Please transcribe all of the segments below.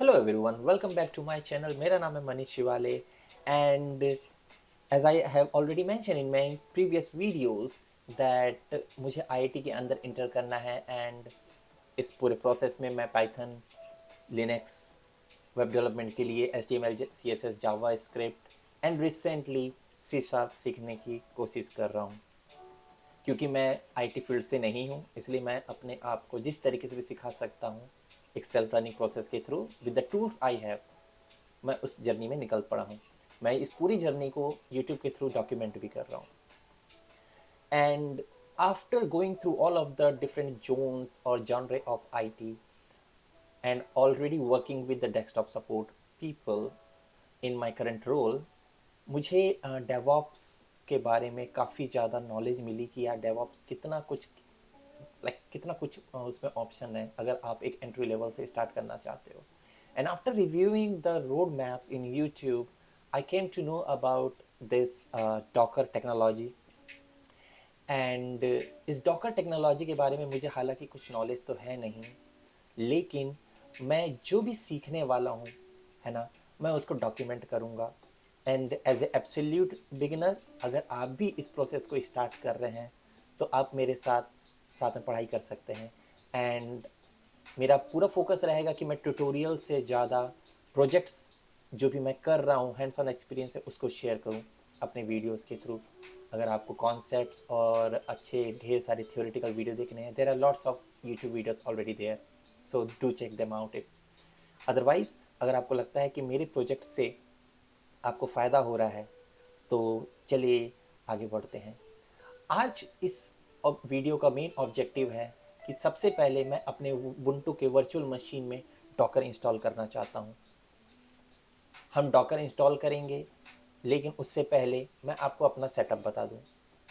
Hello everyone, welcome back to my channel. मेरा नाम है Manish शिवाले and as I have already mentioned in my previous videos that मुझे IIT के अंदर inter करना है and इस पूरे प्रोसेस में मैं Python, Linux, वेब डेवलपमेंट के लिए HTML, CSS, JavaScript and recently C# सीखने की कोशिश कर रहा हूँ। क्योंकि मैं आईटी फील्ड से नहीं हूँ इसलिए मैं अपने आप को जिस तरीके से भी सिखा सकता हूँ एक सेल्फ रनिंग प्रोसेस के through with the tools I have मैं उस जर्नी में निकल पड़ा हूँ। मैं इस पूरी जर्नी को यूट्यूब के थ्रू डॉक्यूमेंट भी कर रहा हूँ and after going through all of the different zones और genre of IT and already working with the desktop support people in my current role, मुझे DevOps के बारे में काफ़ी ज़्यादा नॉलेज मिली कि यार DevOps कितना कुछ उसमें ऑप्शन है अगर आप एक एंट्री लेवल से स्टार्ट करना चाहते हो। And after reviewing the road maps in YouTube I came to know about this docker technology and इस डॉकर टेक्नोलॉजी के बारे में मुझे हालांकि कुछ नॉलेज तो है नहीं, लेकिन मैं जो भी सीखने वाला हूँ है ना, मैं उसको डॉक्यूमेंट करूँगा and as a absolute beginner अगर आप भी इस प्रोसेस को स्टार्ट कर रहे हैं तो आप मेरे साथ साथ में पढ़ाई कर सकते हैं। एंड मेरा पूरा फोकस रहेगा कि मैं ट्यूटोरियल से ज़्यादा प्रोजेक्ट्स जो भी मैं कर रहा हूँ हैंड्स ऑन एक्सपीरियंस है उसको शेयर करूँ अपने वीडियोस के थ्रू। अगर आपको कॉन्सेप्ट्स और अच्छे ढेर सारे थियोरेटिकल वीडियो देखने हैं, there are lots of YouTube videos already there, so do check them out it. Otherwise अगर आपको लगता है कि मेरे प्रोजेक्ट से आपको फ़ायदा हो रहा है तो चलिए आगे बढ़ते हैं। आज इस वीडियो का मेन ऑब्जेक्टिव है कि सबसे पहले मैं अपने उबुंटू के वर्चुअल मशीन में डॉकर इंस्टॉल करना चाहता हूँ। हम डॉकर इंस्टॉल करेंगे, लेकिन उससे पहले मैं आपको अपना सेटअप बता दूँ।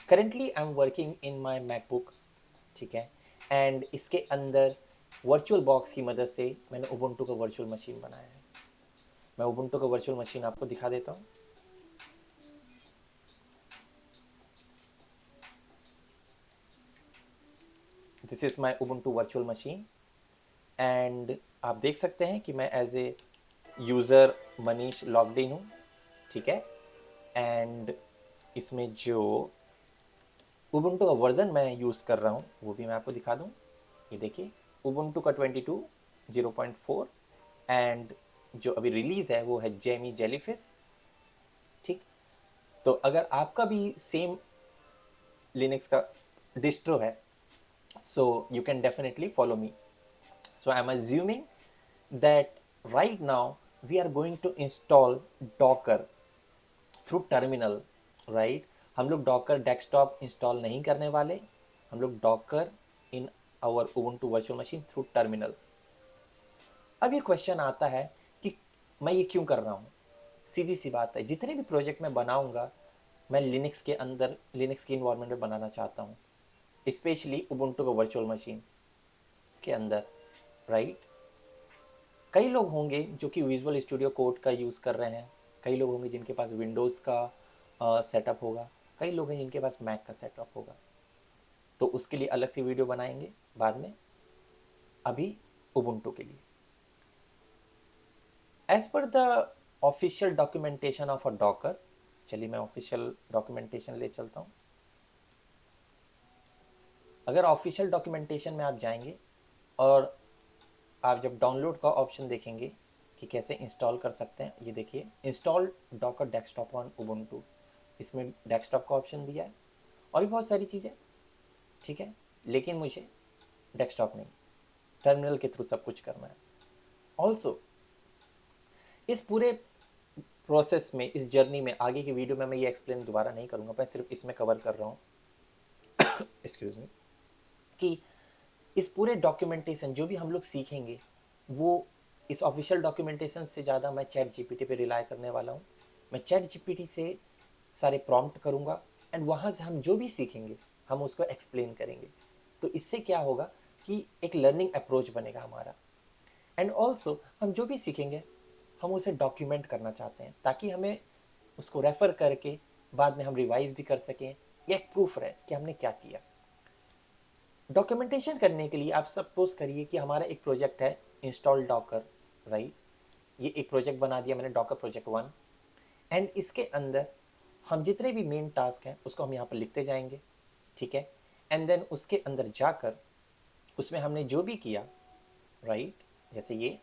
Currently I am working in my MacBook, ठीक है, एंड इसके अंदर वर्चुअल बॉक्स की मदद से मैंने उबुंटू का वर्चुअल मशीन बनाया है। मैं उबुंटू का वर्चुअल मशीन आपको दिखा देता हूँ। This is my Ubuntu virtual machine and आप देख सकते हैं कि मैं as a user Manish logged in हूँ, ठीक है। एंड इसमें जो उबुंटू का वर्जन मैं यूज़ कर रहा हूँ वो भी मैं आपको दिखा दूँ। ये देखिए उबुंटू का 22.0.4 एंड जो अभी रिलीज़ है वो है जेमी जेलीफिश, ठीक। तो अगर आपका भी सेम लिनक्स का डिस्ट्रो है so you can definitely follow me. So I'm assuming that right now we are going to install Docker through terminal, right? हम लोग Docker desktop इंस्टॉल नहीं करने वाले, हम लोग Docker in our Ubuntu virtual machine through terminal। अब ये question आता है कि मैं ये क्यों कर रहा हूँ। सीधी सी बात है, जितने भी प्रोजेक्ट मैं बनाऊंगा मैं लिनक्स के अंदर लिनक्स के इन्वायरमेंट में बनाना चाहता हूँ, स्पेशली उबुंटू का वर्चुअल मशीन के अंदर, राइट। कई लोग होंगे जो कि विजुअल स्टूडियो कोड का यूज़ कर रहे हैं, कई लोग होंगे जिनके पास विंडोज़ का सेटअप होगा, कई लोग हैं जिनके पास मैक का सेटअप होगा, तो उसके लिए अलग से वीडियो बनाएंगे बाद में। अभी उबुंटू के लिए as per the official documentation of a docker, चलिए मैं ऑफिशियल डॉक्यूमेंटेशन ले चलता हूँ। अगर ऑफिशियल डॉक्यूमेंटेशन में आप जाएंगे और आप जब डाउनलोड का ऑप्शन देखेंगे कि कैसे इंस्टॉल कर सकते हैं, ये देखिए install Docker desktop on Ubuntu, इसमें डेस्कटॉप का ऑप्शन दिया है और भी बहुत सारी चीज़ें, ठीक है, लेकिन मुझे डेस्कटॉप नहीं, टर्मिनल के थ्रू सब कुछ करना है। ऑल्सो इस पूरे प्रोसेस में, इस जर्नी में आगे की वीडियो में मैं ये एक्सप्लेन दोबारा नहीं करूँगा, मैं सिर्फ इसमें कवर कर रहा हूँ एक्सक्यूज़ मी, कि इस पूरे डॉक्यूमेंटेशन जो भी हम लोग सीखेंगे वो इस ऑफिशियल डॉक्यूमेंटेशन से ज़्यादा मैं चैट जीपीटी पे रिलाय करने वाला हूँ। मैं चैट जीपीटी से सारे प्रॉम्प्ट करूँगा एंड वहाँ से हम जो भी सीखेंगे हम उसको एक्सप्लेन करेंगे। तो इससे क्या होगा कि एक लर्निंग अप्रोच बनेगा हमारा, एंड ऑल्सो हम जो भी सीखेंगे हम उसे डॉक्यूमेंट करना चाहते हैं ताकि हमें उसको रेफ़र करके बाद में हम रिवाइज भी कर सकें, या एक प्रूफ रहे कि हमने क्या किया। डॉक्यूमेंटेशन करने के लिए आप सपोज करिए कि हमारा एक प्रोजेक्ट है इंस्टॉल डॉकर, राइट। ये एक प्रोजेक्ट बना दिया मैंने, डॉकर प्रोजेक्ट 1, एंड इसके अंदर हम जितने भी मेन टास्क हैं उसको हम यहाँ पर लिखते जाएंगे, ठीक है। एंड देन उसके अंदर जाकर उसमें हमने जो भी किया, राइट, जैसे ये,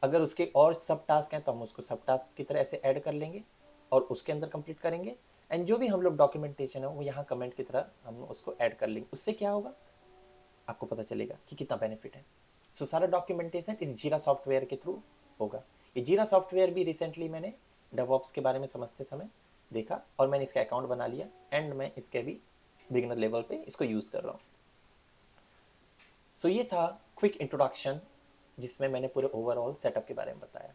अगर उसके और सब टास्क हैं तो हम उसको सब टास्क की तरह ऐसे ऐड कर लेंगे और उसके अंदर कंप्लीट करेंगे, एंड जो भी हम लोग डॉक्यूमेंटेशन है वो यहाँ कमेंट की तरह हम उसको ऐड कर लेंगे। उससे क्या होगा, आपको पता चलेगा कि कितना बेनिफिट है। सो सारा डॉक्यूमेंटेशन इस जीरा सॉफ्टवेयर के थ्रू होगा। ये जीरा सॉफ्टवेयर भी रिसेंटली मैंने डेवऑप्स के बारे में समझते समय देखा और मैंने इसका अकाउंट बना लिया, एंड मैं इसके भी बिगिनर लेवल पे इसको यूज़ कर रहा हूँ। सो ये था क्विक इंट्रोडक्शन जिसमें मैंने पूरे ओवरऑल सेटअप के बारे में बताया।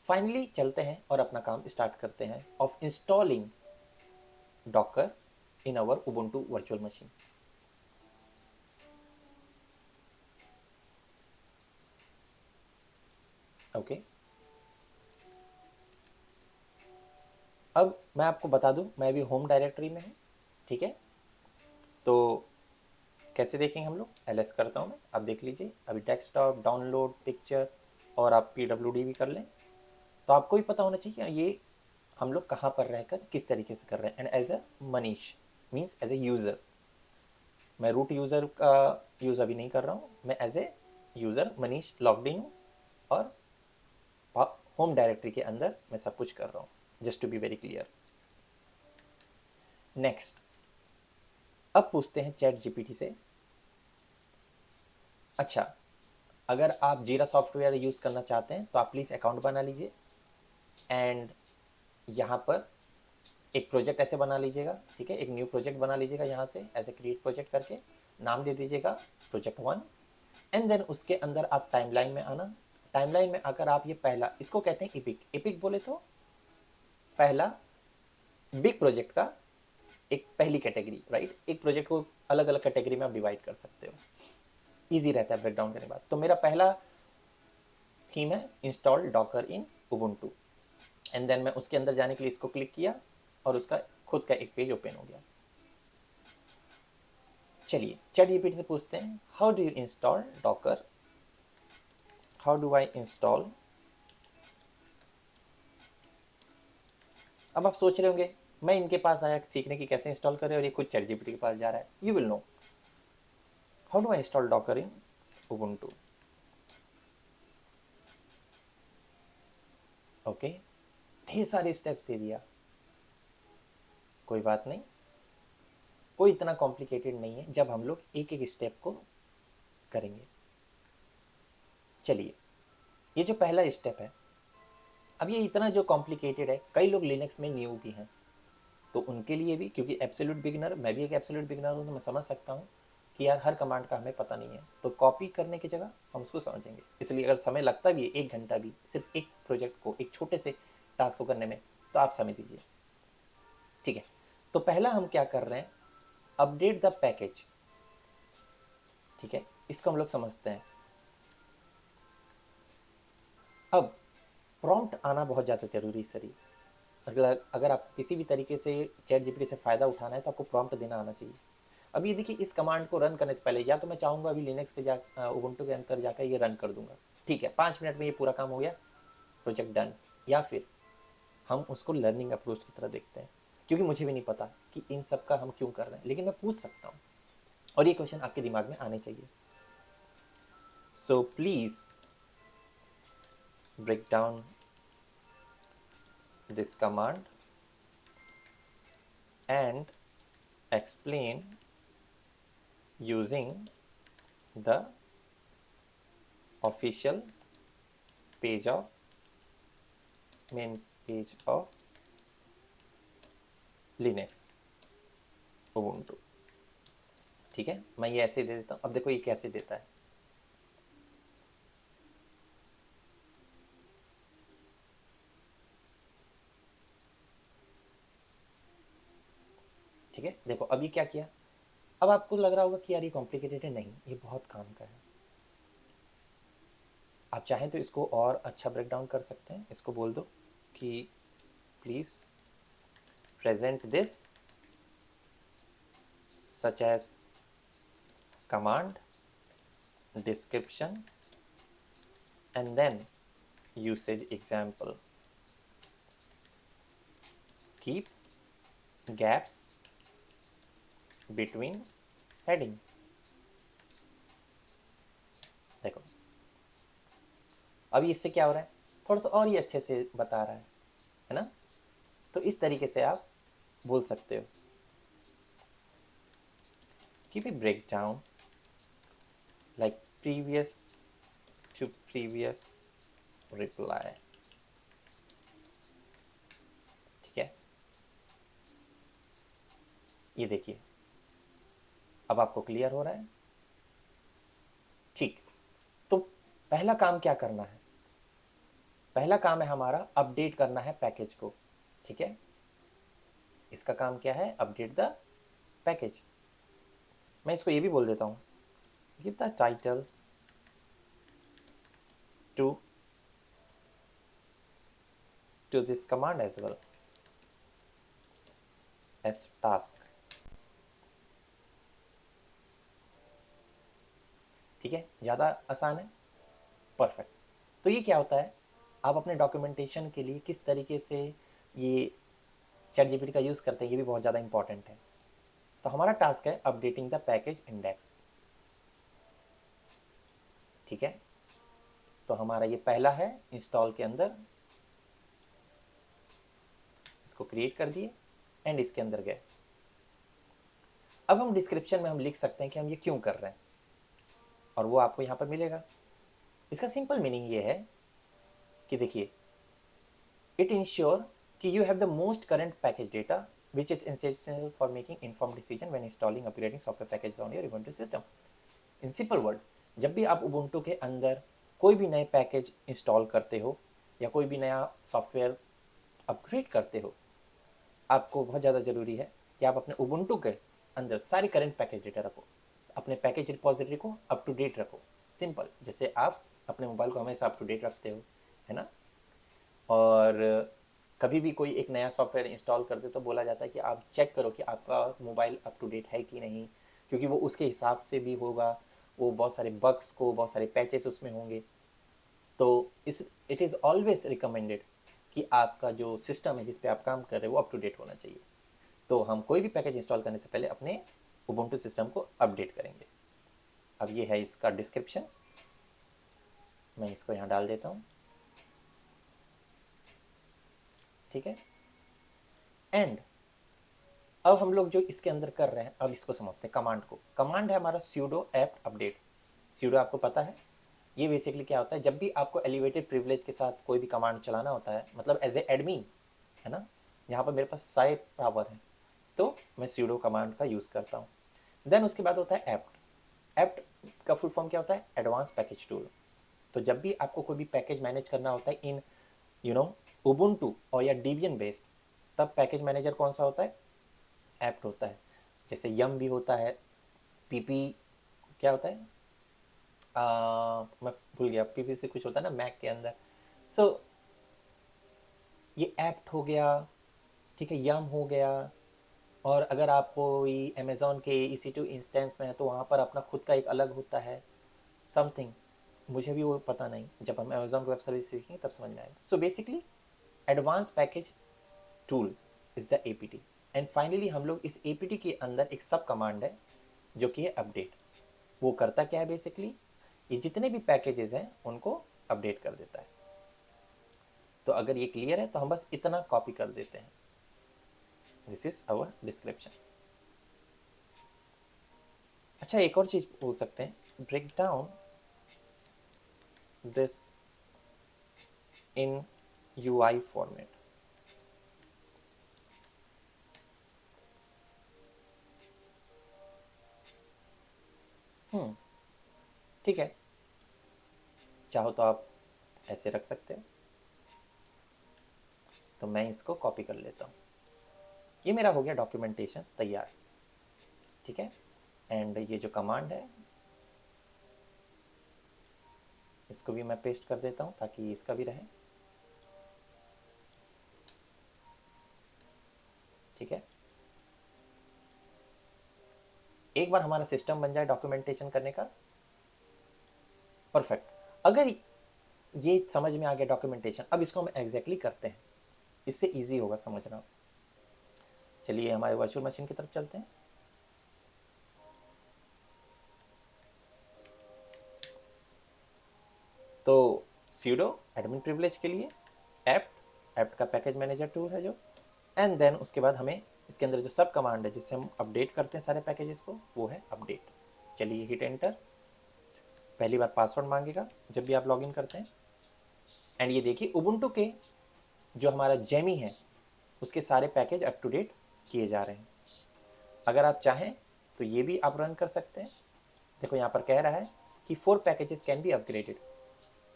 फाइनली चलते हैं और अपना काम स्टार्ट करते हैं of installing docker in our Ubuntu virtual machine. Okay, अब मैं आपको बता दूं मैं अभी होम डायरेक्टरी में हूँ, ठीक है। तो कैसे देखेंगे हम लोग, एलएस करता हूँ मैं, आप देख लीजिए अभी डेस्कटॉप, डाउनलोड पिक्चर, और आप पीडब्ल्यूडी भी कर लें, तो आपको भी पता होना चाहिए ये हम लोग कहाँ पर रहकर किस तरीके से कर रहे हैं। And as a Manish means as a user, मैं रूट यूज़र का यूज़ अभी नहीं कर रहा हूँ, मैं as a user Manish logged in हूँ और होम डायरेक्टरी के अंदर मैं सब कुछ कर रहा हूँ, just to be very clear. Next, अब पूछते हैं चैट जीपीटी से, अच्छा अगर आप जीरा सॉफ्टवेयर यूज़ करना चाहते हैं तो आप प्लीज़ अकाउंट बना लीजिए, एंड यहाँ पर एक प्रोजेक्ट ऐसे बना लीजिएगा, ठीक है, एक न्यू प्रोजेक्ट बना लीजिएगा यहाँ से ऐसे क्रिएट प्रोजेक्ट करके, नाम दे दीजिएगा प्रोजेक्ट 1, एंड देन उसके अंदर आप टाइमलाइन में आना। टाइमलाइन में आकर आप ये पहला, इसको कहते हैं इपिक, इपिक बोले तो पहला बिग प्रोजेक्ट का एक पहली कैटेगरी, राइट। एक प्रोजेक्ट को अलग अलग कैटेगरी में आप डिवाइड कर सकते हो, ईजी रहता है ब्रेक डाउन करने के बाद। तो मेरा पहला थीम है install docker in Ubuntu, and then मैं उसके अंदर जाने के लिए इसको क्लिक किया और उसका खुद का एक पेज ओपन हो गया। चलिए चैट जीपीटी से पूछते हैं, how do you install Docker, how do I install. अब आप सोच रहे होंगे मैं इनके पास आया सीखने की कैसे इंस्टॉल करें और ये खुद चैट जीपीटी के पास जा रहा है। You will know how do I install docker in Ubuntu. Okay, ढेर सारे स्टेप्स दे दिया, कोई बात नहीं, कोई इतना कॉम्प्लिकेटेड नहीं है जब हम लोग एक एक स्टेप को करेंगे। चलिए, ये जो पहला स्टेप है, अब ये इतना जो कॉम्प्लिकेटेड है, कई लोग लिनक्स में न्यू भी हैं, तो उनके लिए भी, क्योंकि एब्सोल्यूट बिगिनर, मैं भी एक एब्सोल्यूट बिगिनर हूँ, तो मैं समझ सकता हूँ कि यार हर कमांड का हमें पता नहीं है, तो कॉपी करने की जगह हम उसको समझेंगे। इसलिए अगर समय लगता भी है 1 घंटा भी सिर्फ एक प्रोजेक्ट को, एक छोटे से टास्क को करने में, तो आप समय दीजिए, ठीक है। तो पहला हम क्या कर रहे हैं, अपडेट द पैकेज, ठीक है, इसको हम लोग समझते हैं। अब प्रॉम्प्ट आना बहुत ज़्यादा जरूरी सरी, अगर आप किसी भी तरीके से चैट जीपीटी से फ़ायदा उठाना है तो आपको प्रॉम्प्ट देना आना चाहिए। अब ये देखिए, इस कमांड को रन करने से पहले या तो मैं चाहूँगा अभी लिनक्स के उबुंटू के अंदर जाकर ये रन कर दूंगा, ठीक है, 5 मिनट में ये पूरा काम हो गया, प्रोजेक्ट डन। या फिर हम उसको लर्निंग अप्रोच की तरह देखते हैं, क्योंकि मुझे भी नहीं पता कि इन सब का हम क्यों कर रहे हैं, लेकिन मैं पूछ सकता हूँ और ये क्वेश्चन आपके दिमाग में आने चाहिए। So please break down this command and explain using the official page of main page of Linux Ubuntu, ठीक है। मैं ये ऐसे दे देता हूँ, अब देखो ये कैसे देता है, ठीक है। देखो अभी क्या किया, अब आपको लग रहा होगा कि यार ये कॉम्प्लिकेटेड है, नहीं, ये बहुत काम का है। आप चाहें तो इसको और अच्छा ब्रेक डाउन कर सकते हैं, इसको बोल दो कि please present this such as command description and then usage example. Keep gaps between heading. देखो अभी इससे क्या हो रहा है, थोड़ा सा और ही अच्छे से बता रहा है ना। तो इस तरीके से आप बोल सकते हो, keep a break down like previous to previous reply. ठीक है, ये देखिए अब आपको क्लियर हो रहा है। ठीक, तो पहला काम क्या करना है, पहला काम है हमारा अपडेट करना है पैकेज को। ठीक है, इसका काम क्या है, अपडेट द पैकेज। मैं इसको ये भी बोल देता हूँ, give the title to this command as well as task। ठीक है, ज़्यादा आसान है, परफेक्ट। तो ये क्या होता है, आप अपने डॉक्यूमेंटेशन के लिए किस तरीके से ये चैट जीपीटी का यूज़ करते हैं, ये भी बहुत ज़्यादा इंपॉर्टेंट है। तो हमारा टास्क है अपडेटिंग द पैकेज इंडेक्स। ठीक है, तो हमारा ये पहला है इंस्टॉल के अंदर, इसको क्रिएट कर दिए एंड इसके अंदर गए। अब हम डिस्क्रिप्शन में हम लिख सकते हैं कि हम ये क्यों कर रहे हैं, और वो आपको यहाँ पर मिलेगा। इसका सिंपल मीनिंग ये है कि देखिए, इट इंश्योर कि you have the most current package data which is essential for making inform decision when installing upgrading software package on your Ubuntu system. In simple word, जब भी आप उबुंटू के अंदर कोई भी नए पैकेज इंस्टॉल करते हो या कोई भी नया सॉफ्टवेयर अपग्रेड करते हो, आपको बहुत ज़्यादा ज़रूरी है कि आप अपने उबुंटू के अंदर सारे करंट पैकेज डेटा रखो, अपने पैकेज रिपोजिटरी को अप टू डेट रखो। सिंपल, जैसे आप अपने मोबाइल को हमेशा अप टू डेट रखते हो, है ना। और कभी भी कोई एक नया सॉफ्टवेयर इंस्टॉल करते तो बोला जाता है कि आप चेक करो कि आपका मोबाइल अप टू डेट है कि नहीं, क्योंकि वो उसके हिसाब से भी होगा, वो बहुत सारे बग्स को, बहुत सारे पैचेस उसमें होंगे। तो इट इज़ ऑलवेज रिकमेंडेड कि आपका जो सिस्टम है जिस पे आप काम कर रहे हो वो अप टू डेट होना चाहिए। तो हम कोई भी पैकेज इंस्टॉल करने से पहले अपने उबुंटू सिस्टम को अपडेट करेंगे। अब ये है इसका डिस्क्रिप्शन, मैं इसको यहाँ डाल देता हूँ। ठीक है, एंड अब हम लोग जो इसके अंदर कर रहे हैं, अब इसको समझते हैं कमांड को। कमांड है हमारा sudo apt update। sudo आपको पता है, ये बेसिकली क्या होता है, जब भी आपको एलिवेटेड प्रिविलेज के साथ कोई भी कमांड चलाना होता है, मतलब एज ए एडमिन, है ना, यहाँ पर मेरे पास सारे पावर है, तो मैं sudo कमांड का यूज़ करता हूँ। देन उसके बाद होता है apt। apt का फुल फॉर्म क्या होता है, एडवांस पैकेज टूल। तो जब भी आपको कोई भी पैकेज मैनेज करना होता है इन उबुंटू और या डेबियन बेस्ड, तब पैकेज मैनेजर कौन सा होता है, एप्ट होता है। जैसे यम भी होता है, पीपी क्या होता है, मैं भूल गया, पीपी से कुछ होता है ना मैक के अंदर। सो ये एप्ट हो गया, ठीक है, यम हो गया। और अगर आप कोई अमेज़ॉन के EC2 इंस्टेंस में है तो वहाँ पर अपना खुद का एक अलग होता है समथिंग, मुझे भी वो पता नहीं, जब हम अमेज़ॉन की वेब सर्विस सीखेंगे तब समझ में आएगा। So basically advance package tool is the APT। And finally हम लोग इस APT के अंदर एक सब कमांड है जो कि है अपडेट। वो करता क्या है, बेसिकली ये जितने भी पैकेजेस हैं उनको अपडेट कर देता है। तो अगर ये क्लियर है तो हम बस इतना कॉपी कर देते हैं। This is our description. अच्छा, एक और चीज बोल सकते हैं, break down this in UI format. ठीक है, चाहो तो आप ऐसे रख सकते हो, तो मैं इसको कॉपी कर लेता हूँ। ये मेरा हो गया डॉक्यूमेंटेशन तैयार। ठीक है, एंड ये जो कमांड है इसको भी मैं पेस्ट कर देता हूँ ताकि इसका भी रहे। ठीक है, एक बार हमारा सिस्टम बन जाए डॉक्यूमेंटेशन करने का, परफेक्ट। अगर ये समझ में आ गया डॉक्यूमेंटेशन। अब इसको हम एग्जैक्टली करते हैं, इससे इजी होगा समझना। चलिए हमारे वर्चुअल मशीन की तरफ चलते हैं। तो sudo एडमिन प्रिविलेज के लिए एप्ट का पैकेज मैनेजर टूल है जो, एंड देन उसके बाद हमें इसके अंदर जो सब कमांड है जिससे हम अपडेट करते हैं सारे पैकेजेस को, वो है अपडेट। चलिए हिट एंटर। पहली बार पासवर्ड मांगेगा जब भी आप लॉगिन करते हैं। एंड ये देखिए उबुंटू के जो हमारा जेमी है उसके सारे पैकेज अप टू डेट किए जा रहे हैं। अगर आप चाहें तो ये भी आप रन कर सकते हैं। देखो यहाँ पर कह रहा है कि 4 पैकेजेस कैन बी अपग्रेडेड,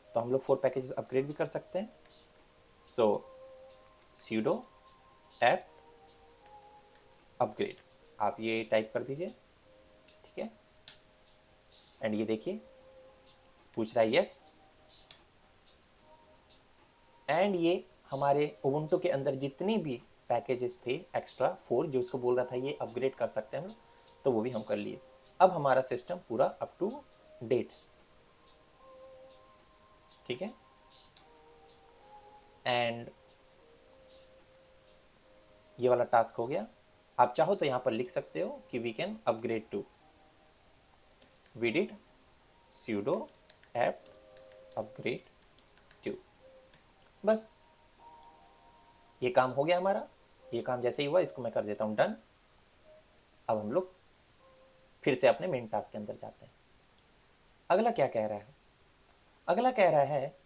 तो हम लोग 4 पैकेजेस अपग्रेड भी कर सकते हैं। सो sudo apt अपग्रेड आप ये टाइप कर दीजिए, ठीक है। एंड ये देखिए पूछ रहा है यस, एंड ये हमारे उबुंटू के अंदर जितनी भी पैकेजेस थे एक्स्ट्रा 4 जो उसको बोल रहा था ये अपग्रेड कर सकते हैं हम, तो वो भी हम कर लिए। अब हमारा सिस्टम पूरा अप टू डेट, ठीक है। एंड ये वाला टास्क हो गया। आप चाहो तो यहां पर लिख सकते हो कि वी कैन अपग्रेड टू विडिड sudo apt अपग्रेड टू। बस ये काम हो गया हमारा। ये काम जैसे ही हुआ इसको मैं कर देता हूं डन। अब हम लोग फिर से अपने मेन टास्क के अंदर जाते हैं। अगला क्या कह रहा है? अगला कह रहा है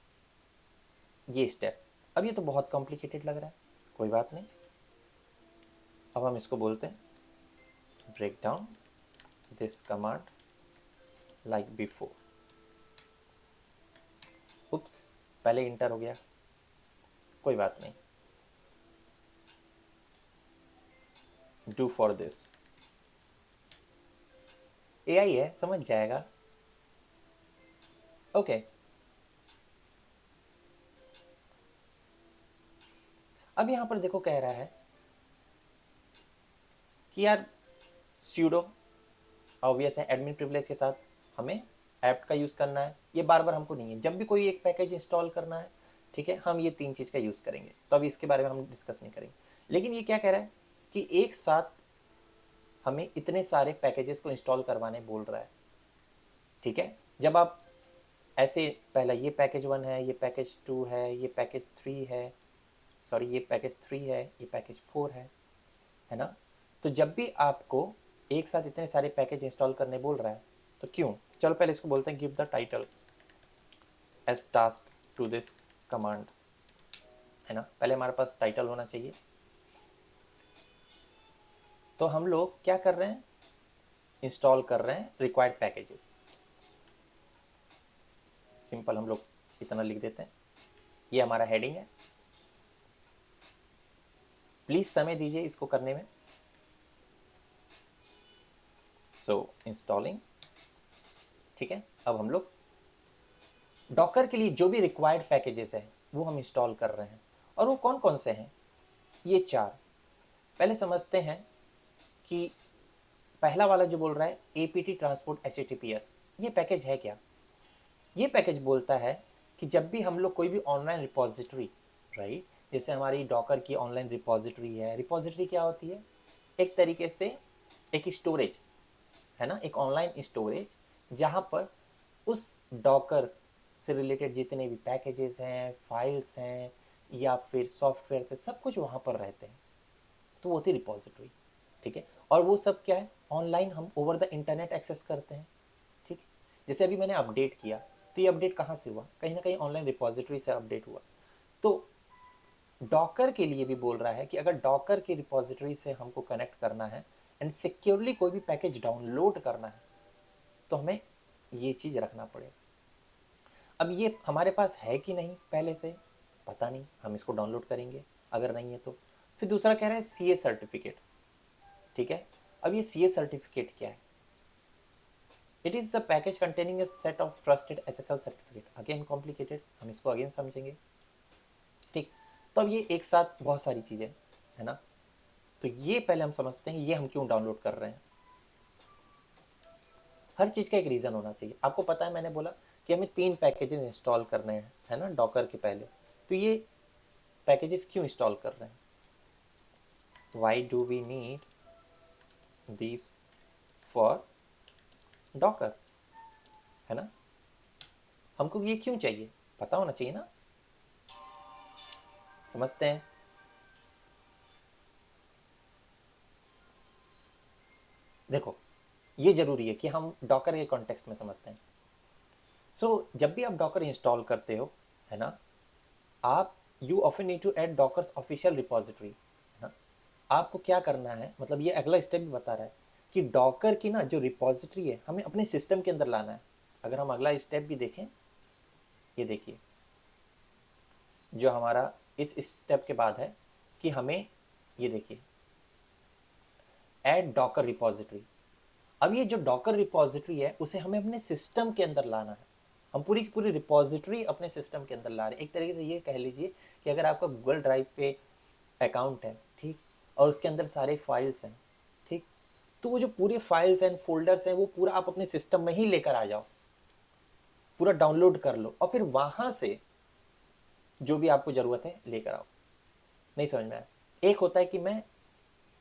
ये स्टेप। अब ये तो बहुत कॉम्प्लिकेटेड लग रहा है, कोई बात नहीं। अब हम इसको बोलते हैं break down this command like before. Oops, पहले इंटर हो गया, कोई बात नहीं। डू फॉर दिस, एआई है समझ जाएगा। ओके अब यहां पर देखो कह रहा है कि यार sudo ऑब्वियस है एडमिन प्रिविलेज के साथ हमें ऐप का यूज़ करना है। ये बार बार हमको नहीं है, जब भी कोई एक पैकेज इंस्टॉल करना है, ठीक है, हम ये 3 चीज़ का यूज़ करेंगे। तो अभी इसके बारे में हम डिस्कस नहीं करेंगे। लेकिन ये क्या कह रहा है कि एक साथ हमें इतने सारे पैकेजेस को इंस्टॉल करवाने बोल रहा है, ठीक है। जब आप ऐसे पहला ये पैकेज 1 है, ये पैकेज 2 है, ये पैकेज 3 है, सॉरी ये पैकेज 3 है, ये पैकेज 4 है ना। तो जब भी आपको एक साथ इतने सारे पैकेज इंस्टॉल करने बोल रहा है तो क्यों, चलो पहले इसको बोलते हैं give the title as task to this command, है ना। पहले हमारे पास टाइटल होना चाहिए। तो हम लोग क्या कर रहे हैं, इंस्टॉल कर रहे हैं रिक्वायर्ड पैकेजेस। सिंपल हम लोग इतना लिख देते हैं। ये हमारा हेडिंग है, प्लीज समय दीजिए इसको करने में। सो इंस्टॉलिंग, ठीक है। अब हम लोग डॉकर के लिए जो भी रिक्वायर्ड पैकेजेस हैं वो हम इंस्टॉल कर रहे हैं। और वो कौन कौन से हैं, ये 4। पहले समझते हैं कि पहला वाला जो बोल रहा है एपीटी ट्रांसपोर्ट HTTPS, ये पैकेज है क्या। ये पैकेज बोलता है कि जब भी हम लोग कोई भी ऑनलाइन रिपोजिटरी, राइट, जैसे हमारी डॉकर की ऑनलाइन रिपोजिटरी है। रिपोजिटरी क्या होती है, एक तरीके से एक स्टोरेज है ना, एक ऑनलाइन स्टोरेज जहाँ पर उस डॉकर से रिलेटेड जितने भी पैकेजेस हैं, फाइल्स हैं या फिर सॉफ्टवेयर से सब कुछ वहाँ पर रहते हैं। तो वो होती है रिपोजिटरी, ठीक है। और वो सब क्या है, ऑनलाइन हम ओवर द इंटरनेट एक्सेस करते हैं, ठीक है। जैसे अभी मैंने अपडेट किया तो ये अपडेट कहाँ से हुआ, कहीं ना कहीं ऑनलाइन रिपोजिटरी से अपडेट हुआ। तो डॉकर के लिए भी बोल रहा है कि अगर डॉकर की रिपोजिटरी से हमको कनेक्ट करना है एंड सिक्योरली कोई भी पैकेज डाउनलोड करना है तो हमें ये चीज़ रखना पड़ेगा। अब ये हमारे पास है कि नहीं पहले से पता नहीं, हम इसको डाउनलोड करेंगे अगर नहीं है तो। फिर दूसरा कह रहा है CA सर्टिफिकेट, ठीक है। अब ये CA सर्टिफिकेट क्या है, it is a package containing a set of trusted SSL certificate. Again complicated, हम इसको अगेन समझेंगे, ठीक। तो अब ये एक साथ बहुत सारी चीज़ें है ना। तो ये पहले हम समझते हैं ये हम क्यों डाउनलोड कर रहे हैं। हर चीज़ का एक रीज़न होना चाहिए। आपको पता है मैंने बोला कि हमें 3 पैकेजेस इंस्टॉल करने हैं, है ना, डॉकर के पहले। तो ये पैकेजेस क्यों इंस्टॉल कर रहे हैं? Why do we need this for docker, है ना? हमको ये क्यों चाहिए, पता होना चाहिए ना। समझते हैं। देखो, ये जरूरी है कि हम डॉकर के कॉन्टेक्स्ट में समझते हैं। जब भी आप डॉकर इंस्टॉल करते हो, है ना, आप you often need to add docker's official repository, है ना। आपको क्या करना है, मतलब ये अगला स्टेप भी बता रहा है कि डॉकर की ना जो रिपोजिटरी है हमें अपने सिस्टम के अंदर लाना है। अगर हम अगला स्टेप भी देखें, ये देखिए, जो हमारा इस स्टेप के बाद है कि हमें, ये देखिए, ऐड डॉकर रिपोजिटरी। अब ये जो डॉकर रिपोजिटरी है उसे हमें अपने सिस्टम के अंदर लाना है। हम पूरी की पूरी रिपोजिटरी अपने सिस्टम के अंदर ला रहे हैं। एक तरीके से ये कह लीजिए कि अगर आपका गूगल ड्राइव पे अकाउंट है, ठीक, और उसके अंदर सारे फाइल्स हैं, ठीक, तो वो जो पूरे फाइल्स एंड फोल्डर्स हैं वो पूरा आप अपने सिस्टम में ही लेकर आ जाओ, पूरा डाउनलोड कर लो और फिर वहां से जो भी आपको ज़रूरत है लेकर आओ। नहीं समझ में आया? एक होता है कि मैं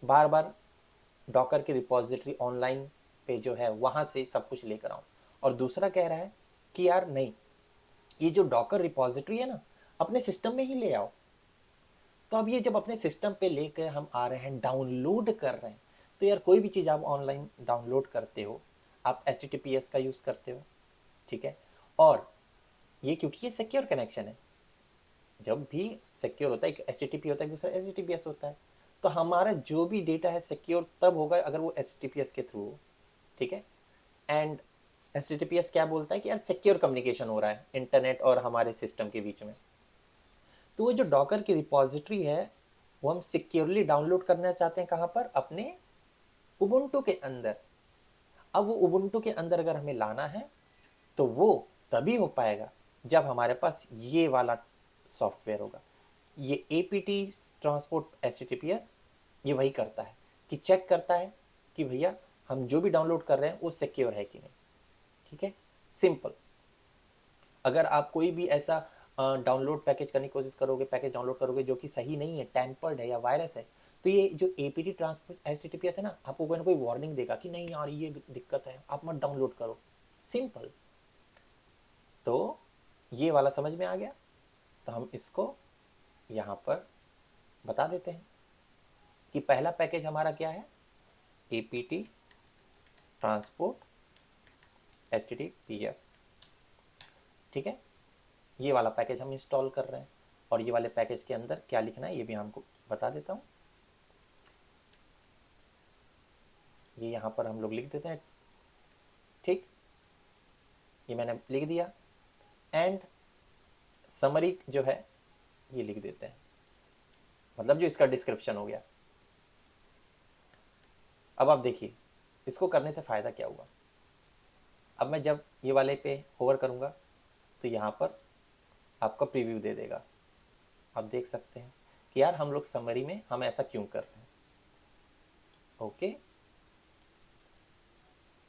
बार बार डॉकर की रिपोजिटरी ऑनलाइन पे जो है वहां से सब कुछ लेकर आऊं, और दूसरा कह रहा है कि यार नहीं, ये जो डॉकर रिपोजिटरी है ना, अपने सिस्टम में ही ले आओ। तो अब ये जब अपने सिस्टम पे लेकर हम आ रहे हैं, डाउनलोड कर रहे हैं, तो यार कोई भी चीज़ आप ऑनलाइन डाउनलोड करते हो, आप HTTPS का यूज़ करते हो, ठीक है, और ये क्योंकि ये सिक्योर कनेक्शन है, जब भी सिक्योर होता है, एक HTTP होता है, दूसरा HTTPS होता है, तो हमारा जो भी डेटा है सिक्योर तब होगा अगर वो HTTPS के थ्रू हो, ठीक है। एंड HTTPS क्या बोलता है कि यार सिक्योर कम्युनिकेशन हो रहा है इंटरनेट और हमारे सिस्टम के बीच में। तो वो जो डॉकर की रिपोजिटरी है वो हम सिक्योरली डाउनलोड करना चाहते हैं, कहाँ पर? अपने उबुंटू के अंदर। अब वो उबुंटू के अंदर अगर हमें लाना है तो वो तभी हो पाएगा जब हमारे पास ये वाला सॉफ्टवेयर होगा। ये APT ट्रांसपोर्ट HTTPS ये वही करता है कि चेक करता है कि भैया हम जो भी डाउनलोड कर रहे हैं वो सिक्योर है कि नहीं, ठीक है, सिंपल। अगर आप कोई भी ऐसा डाउनलोड पैकेज करने की कोशिश करोगे, पैकेज डाउनलोड करोगे जो कि सही नहीं है, टैम्पर्ड है या वायरस है, तो ये जो APT ट्रांसपोर्ट HTTPS है ना, आपको कोई ना कोई वार्निंग देगा कि नहीं यार ये दिक्कत है, आप मत डाउनलोड करो, सिंपल। तो ये वाला समझ में आ गया, तो हम इसको यहाँ पर बता देते हैं कि पहला पैकेज हमारा क्या है, APT ट्रांसपोर्ट HTTPS, ठीक है। ये वाला पैकेज हम इंस्टॉल कर रहे हैं, और ये वाले पैकेज के अंदर क्या लिखना है ये भी हमको बता देता हूँ। ये यहाँ पर हम लोग लिख देते हैं, ठीक, ये मैंने लिख दिया। एंड समरी जो है ये लिख देते हैं, मतलब जो इसका डिस्क्रिप्शन हो गया। अब आप देखिए इसको करने से फ़ायदा क्या हुआ। अब मैं जब ये वाले पे होवर करूँगा तो यहाँ पर आपका प्रीव्यू दे देगा। आप देख सकते हैं कि यार हम लोग समरी में हम ऐसा क्यों कर रहे हैं। ओके,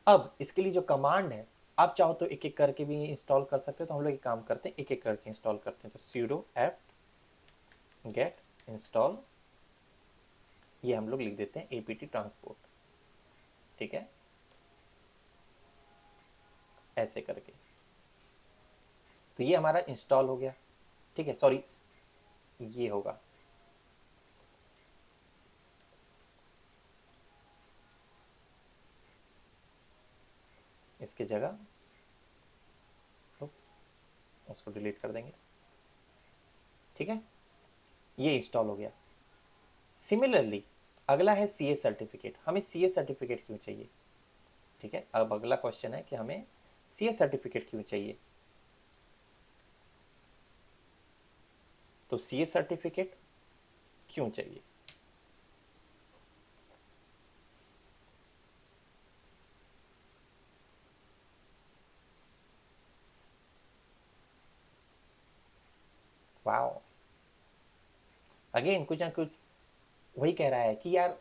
अब इसके लिए जो कमांड है, आप चाहो तो एक एक करके भी इंस्टॉल कर सकते हो, तो हम लोग एक काम करते हैं, एक एक करके इंस्टॉल करते हैं। तो sudo apt get install, ये हम लोग लिख देते हैं APT ट्रांसपोर्ट, ठीक है, ऐसे करके। तो ये हमारा इंस्टॉल हो गया, ठीक है, सॉरी ये होगा, इसकी जगह उसको डिलीट कर देंगे, ठीक है, ये इंस्टॉल हो गया। सिमिलरली अगला है CA सर्टिफिकेट। हमें CA सर्टिफिकेट क्यों चाहिए, ठीक है, अब अगला क्वेश्चन है कि हमें CA सर्टिफिकेट क्यों चाहिए। तो CA सर्टिफिकेट क्यों चाहिए, वाओ, अगेन कुछ ना कुछ वही कह रहा है कि यार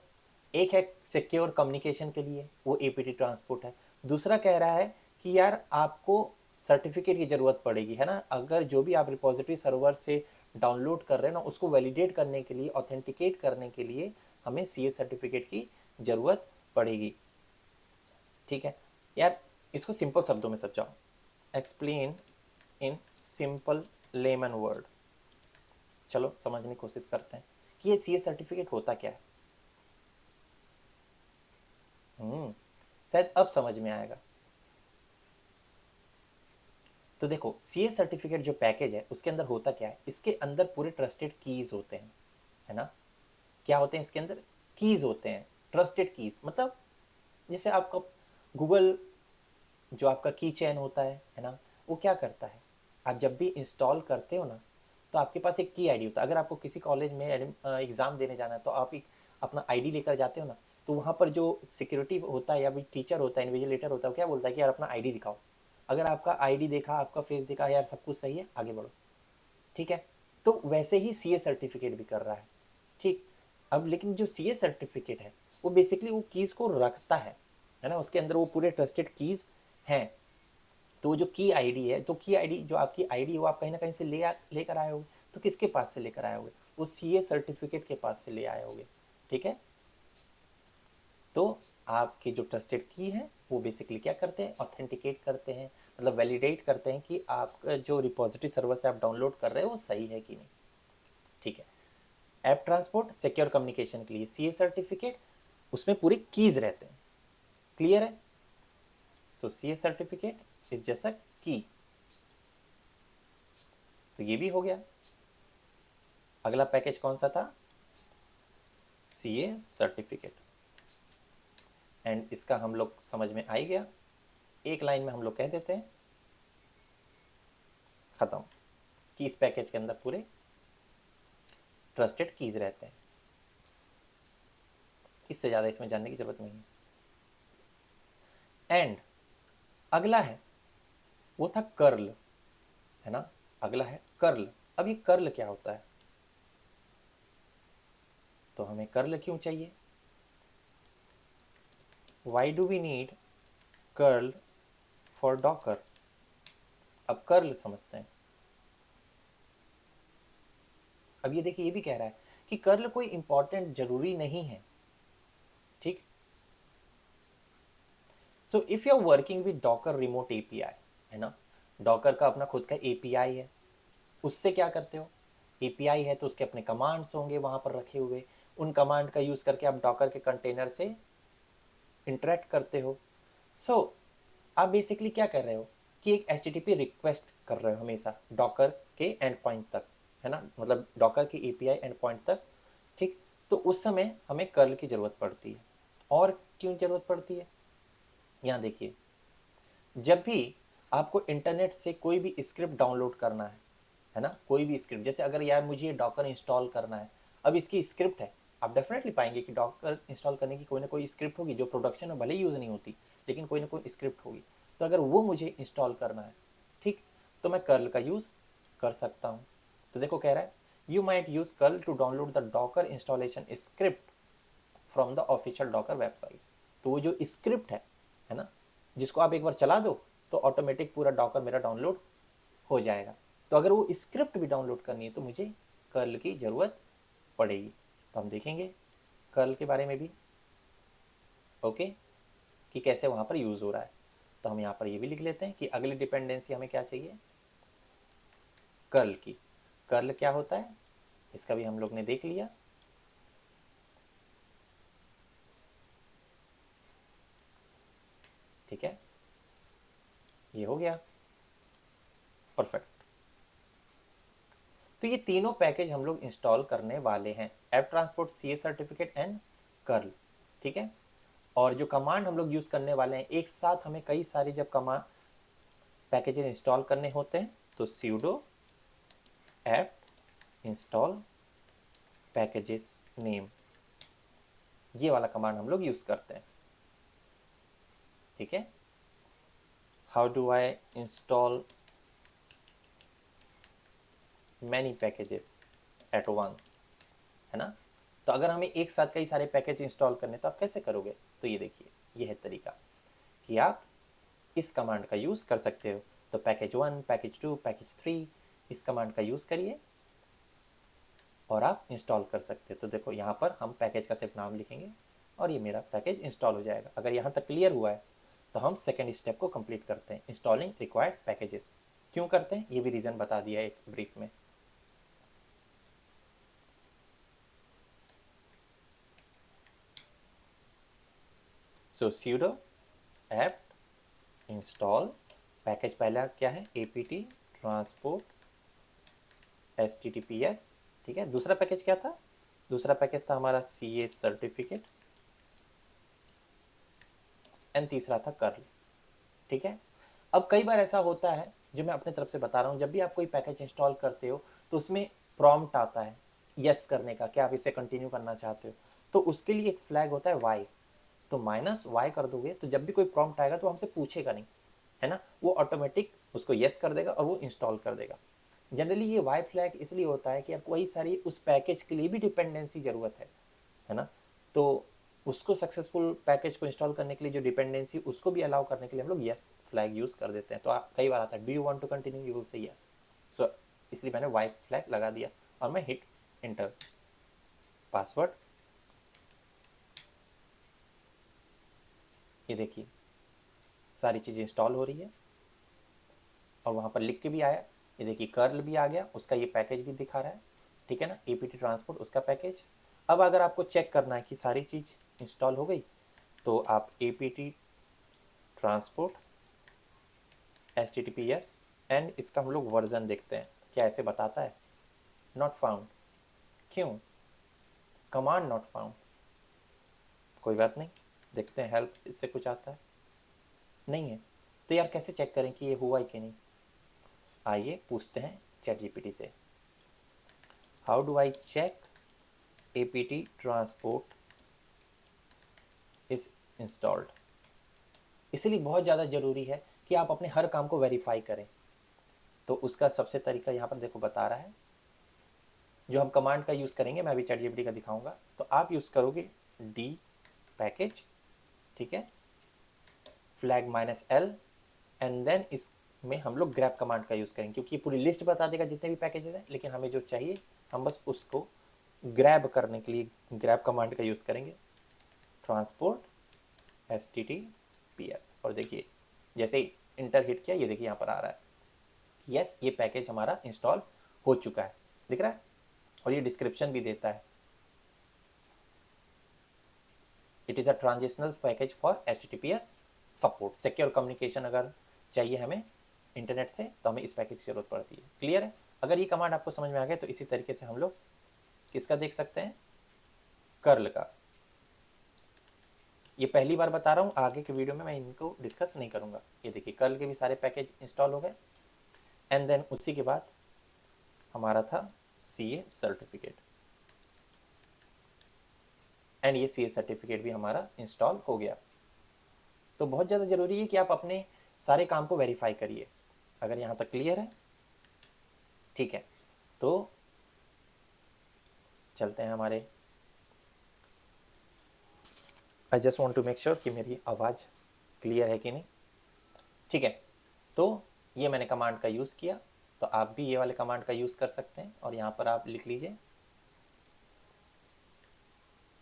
एक है सिक्योर कम्युनिकेशन के लिए, वो APT ट्रांसपोर्ट है। दूसरा कह रहा है कि यार आपको सर्टिफिकेट की ज़रूरत पड़ेगी, है ना। अगर जो भी आप रिपोजिटरी सर्वर से डाउनलोड कर रहे हैं ना, उसको वैलिडेट करने के लिए, ऑथेंटिकेट करने के लिए हमें सीए सर्टिफिकेट की ज़रूरत पड़ेगी। ठीक है यार, इसको सिंपल शब्दों में समझाओ, explain in simple lemon word. चलो समझने की कोशिश करते हैं कि ये सीए सर्टिफिकेट होता क्या है। शायद अब समझ में आएगा। तो देखो, सीए सर्टिफिकेट जो पैकेज है उसके अंदर होता क्या है, इसके अंदर पूरे ट्रस्टेड कीज होते हैं, है ना। क्या होते हैं इसके अंदर, कीज होते हैं, ट्रस्टेड कीज। मतलब जैसे आपका गूगल जो आपका की चैन होता है ना, वो क्या करता है, आप जब भी इंस्टॉल करते हो ना, तो आपके पास एक की आईडी होता है। अगर आपको किसी कॉलेज में एग्ज़ाम देने जाना है तो आप एक अपना आईडी लेकर जाते हो ना, तो वहाँ पर जो सिक्योरिटी होता है या भी टीचर होता है, इन्विजिलेटर होता है, वो क्या बोलता है कि यार अपना आईडी दिखाओ। अगर आपका आईडी देखा, आपका फेस देखा, यार सब कुछ सही है, आगे बढ़ो। ठीक है, तो वैसे ही सीए सर्टिफिकेट भी कर रहा है। ठीक, अब लेकिन जो सीए सर्टिफिकेट है वो बेसिकली वो कीज़ को रखता है ना, उसके अंदर वो पूरे ट्रस्टेड कीज़ हैं। तो जो की आईडी है, तो की आईडी जो आपकी आईडी है वो आप कहीं ना कहीं से लेकर आए होगे। तो किसके पास से लेकर आए होगे, वो सीए सर्टिफिकेट के पास से ले आए होगे। ठीक है, तो आपकी जो ट्रस्टेड की है वो बेसिकली क्या करते हैं, ऑथेंटिकेट करते हैं, मतलब वैलिडेट करते हैं कि आपका जो रिपोजिटरी सर्वर से आप डाउनलोड कर रहे हो वो सही है कि नहीं। ठीक है, ऐप ट्रांसपोर्ट सिक्योर कम्युनिकेशन के लिए सीए सर्टिफिकेट, उसमें पूरी कीज रहते हैं। क्लियर है। So CA certificate is just a key. तो ये भी हो गया। अगला पैकेज कौन सा था, सीए सर्टिफिकेट। एंड इसका हम लोग समझ में आ ही गया, एक लाइन में हम लोग कह देते हैं खत्म, कि इस पैकेज के अंदर पूरे ट्रस्टेड कीज रहते हैं। इससे ज़्यादा इसमें जानने की जरूरत नहीं है। एंड अगला है, वो था कर्ल, है ना। अगला है कर्ल। अब ये कर्ल क्या होता है, तो हमें कर्ल क्यों चाहिए, why do we need curl for docker. अब कर्ल समझते हैं। अब ये देखिए, ये भी कह रहा है कि कर्ल कोई इंपॉर्टेंट जरूरी नहीं है। ठीक, so if you are working with docker remote API, है ना, डॉकर का अपना खुद का एपीआई है, उससे क्या करते हो, एपीआई है तो उसके अपने कमांड्स होंगे वहां पर रखे हुए, उन कमांड का यूज करके आप डॉकर के कंटेनर से इंटरेक्ट करते हो। सो आप बेसिकली क्या कर रहे हो कि एक HTTP रिक्वेस्ट कर रहे हो हमेशा डॉकर के एंड पॉइंट तक, है ना, मतलब डॉकर के एपीआई एंड पॉइंट तक। ठीक, तो उस समय हमें कर्ल की जरूरत पड़ती है। और क्यों जरूरत पड़ती है, यहाँ देखिए, जब भी आपको इंटरनेट से कोई भी स्क्रिप्ट डाउनलोड करना है ना, कोई भी स्क्रिप्ट, जैसे अगर यार मुझे डॉकर इंस्टॉल करना है, अब इसकी स्क्रिप्ट है, आप डेफिनेटली पाएंगे कि डॉकर इंस्टॉल करने की कोई ना कोई स्क्रिप्ट होगी जो प्रोडक्शन में भले ही यूज़ नहीं होती, लेकिन कोई ना कोई स्क्रिप्ट होगी। तो अगर वो मुझे इंस्टॉल करना है, ठीक, तो मैं कर्ल का यूज़ कर सकता हूँ। तो देखो कह रहा है, you might use curl to download the docker installation script from the official docker website. तो वो जो स्क्रिप्ट है ना, जिसको आप एक बार चला दो तो ऑटोमेटिक पूरा डॉकर मेरा डाउनलोड हो जाएगा। तो अगर वो स्क्रिप्ट भी डाउनलोड करनी है तो मुझे कर्ल की ज़रूरत पड़ेगी। तो हम देखेंगे कर्ल के बारे में भी, ओके, कि कैसे वहाँ पर यूज़ हो रहा है। तो हम यहाँ पर ये भी लिख लेते हैं कि अगली डिपेंडेंसी हमें क्या चाहिए, कर्ल की। कर्ल क्या होता है इसका भी हम लोग ने देख लिया। ठीक है, ये हो गया, परफेक्ट। तो ये तीनों पैकेज हम लोग इंस्टॉल करने वाले हैं, app transport, CA certificate and curl. ठीक है, और जो कमांड हम लोग यूज़ करने वाले हैं, एक साथ हमें कई सारी जब कमांड पैकेजेस इंस्टॉल करने होते हैं तो sudo apt install packages name, ये वाला कमांड हम लोग यूज़ करते हैं। ठीक है, how do I install many packages at once, है ना। तो अगर हमें एक साथ कई सारे पैकेज इंस्टॉल करने तो आप कैसे करोगे, तो ये देखिए, ये है तरीका कि आप इस कमांड का यूज़ कर सकते हो। तो पैकेज 1, पैकेज 2, पैकेज 3 इस कमांड का यूज़ करिए और आप इंस्टॉल कर सकते हो। तो देखो यहाँ पर हम पैकेज का सिर्फ नाम लिखेंगे और ये मेरा पैकेज इंस्टॉल हो जाएगा। अगर यहाँ तक क्लियर हुआ है तो हम सेकेंड स्टेप को कंप्लीट करते हैं, इंस्टॉलिंग रिक्वायर्ड पैकेजेस। क्यों करते हैं ये भी रीज़न बता दिया है एक ब्रीफ में। सो sudo apt install पैकेज पहला क्या है, apt transport https, ठीक है। दूसरा पैकेज क्या था, दूसरा पैकेज था हमारा CA सर्टिफिकेट एंड तीसरा था कर्ल, ठीक है। अब कई बार ऐसा होता है, जो मैं अपने तरफ से बता रहा हूँ, जब भी आप कोई पैकेज इंस्टॉल करते हो तो उसमें प्रॉम्प्ट आता है यस करने का, क्या आप इसे कंटिन्यू करना चाहते हो, तो उसके लिए एक फ्लैग होता है वाई। तो -y कर दोगे तो जब भी कोई प्रॉम्प्ट आएगा तो हमसे पूछेगा नहीं, है ना, वो ऑटोमेटिक उसको यस कर देगा और वो इंस्टॉल कर देगा। जनरली ये वाई फ्लैग इसलिए होता है कि आपको वही सारी उस पैकेज के लिए भी डिपेंडेंसी ज़रूरत है ना, तो उसको सक्सेसफुल पैकेज को इंस्टॉल करने के लिए जो डिपेंडेंसी उसको भी अलाउ करने के लिए हम लोग यस फ्लैग यूज़ कर देते हैं। तो आप कई बार आता है do you want to continue, you will say yes. So इसलिए मैंने वाई फ्लैग लगा दिया और मैं हिट एंटर। पासवर्ड ये देखिए सारी चीज़ इंस्टॉल हो रही है और वहाँ पर लिख के भी आया, ये देखिए कर्ल भी आ गया, उसका ये पैकेज भी दिखा रहा है, ठीक है ना, APT ट्रांसपोर्ट उसका पैकेज। अब अगर आपको चेक करना है कि सारी चीज़ इंस्टॉल हो गई तो आप APT ट्रांसपोर्ट HTTPS एंड इसका हम लोग वर्जन देखते हैं, क्या ऐसे बताता है नॉट फाउंड। क्यों, कमांड नॉट फाउंड, कोई बात नहीं, देखते हैं हेल्प इससे कुछ आता है, नहीं है। तो यार कैसे चेक करें कि ये हुआ है कि नहीं, आइए पूछते हैं ChatGPT से, how do I check APT transport is installed. इसलिए बहुत ज़्यादा ज़रूरी है कि आप अपने हर काम को वेरीफाई करें। तो उसका सबसे तरीका यहाँ पर देखो बता रहा है, जो हम कमांड का यूज़ करेंगे, मैं अभी ChatGPT का दिखाऊंगा। तो आप यूज़ करोगे D पैकेज, ठीक है, फ्लैग -L एंड देन इसमें हम लोग ग्रैब कमांड का यूज़ करेंगे, क्योंकि ये पूरी लिस्ट बता देगा जितने भी पैकेजेस हैं, लेकिन हमें जो चाहिए हम बस उसको ग्रैब करने के लिए ग्रैब कमांड का यूज़ करेंगे, ट्रांसपोर्ट HTTPS। और देखिए जैसे ही इंटर हिट किया, ये देखिए यहाँ पर आ रहा है यस ये पैकेज हमारा इंस्टॉल हो चुका है, दिख रहा है, और ये डिस्क्रिप्शन भी देता है, it is a transitional package for HTTPS support, secure communication अगर चाहिए हमें इंटरनेट से तो हमें इस पैकेज की जरूरत पड़ती है। क्लियर है, अगर ये कमांड आपको समझ में आ गया तो इसी तरीके से हम लोग किसका देख सकते हैं, कर्ल का। ये पहली बार बता रहा हूँ, आगे के वीडियो में मैं इनको डिस्कस नहीं करूँगा। ये देखिए कर्ल के भी सारे पैकेज इंस्टॉल हो गए एंड देन उसी के बाद हमारा था CA सर्टिफिकेट एंड ये CA सर्टिफिकेट भी हमारा इंस्टॉल हो गया। तो बहुत ज़्यादा ज़रूरी है कि आप अपने सारे काम को वेरीफाई करिए। अगर यहाँ तक क्लियर है, ठीक है, तो चलते हैं हमारे, I just want to make sure कि मेरी आवाज़ क्लियर है कि नहीं, ठीक है। तो ये मैंने कमांड का यूज़ किया, तो आप भी ये वाले कमांड का यूज़ कर सकते हैं और यहाँ पर आप लिख लीजिए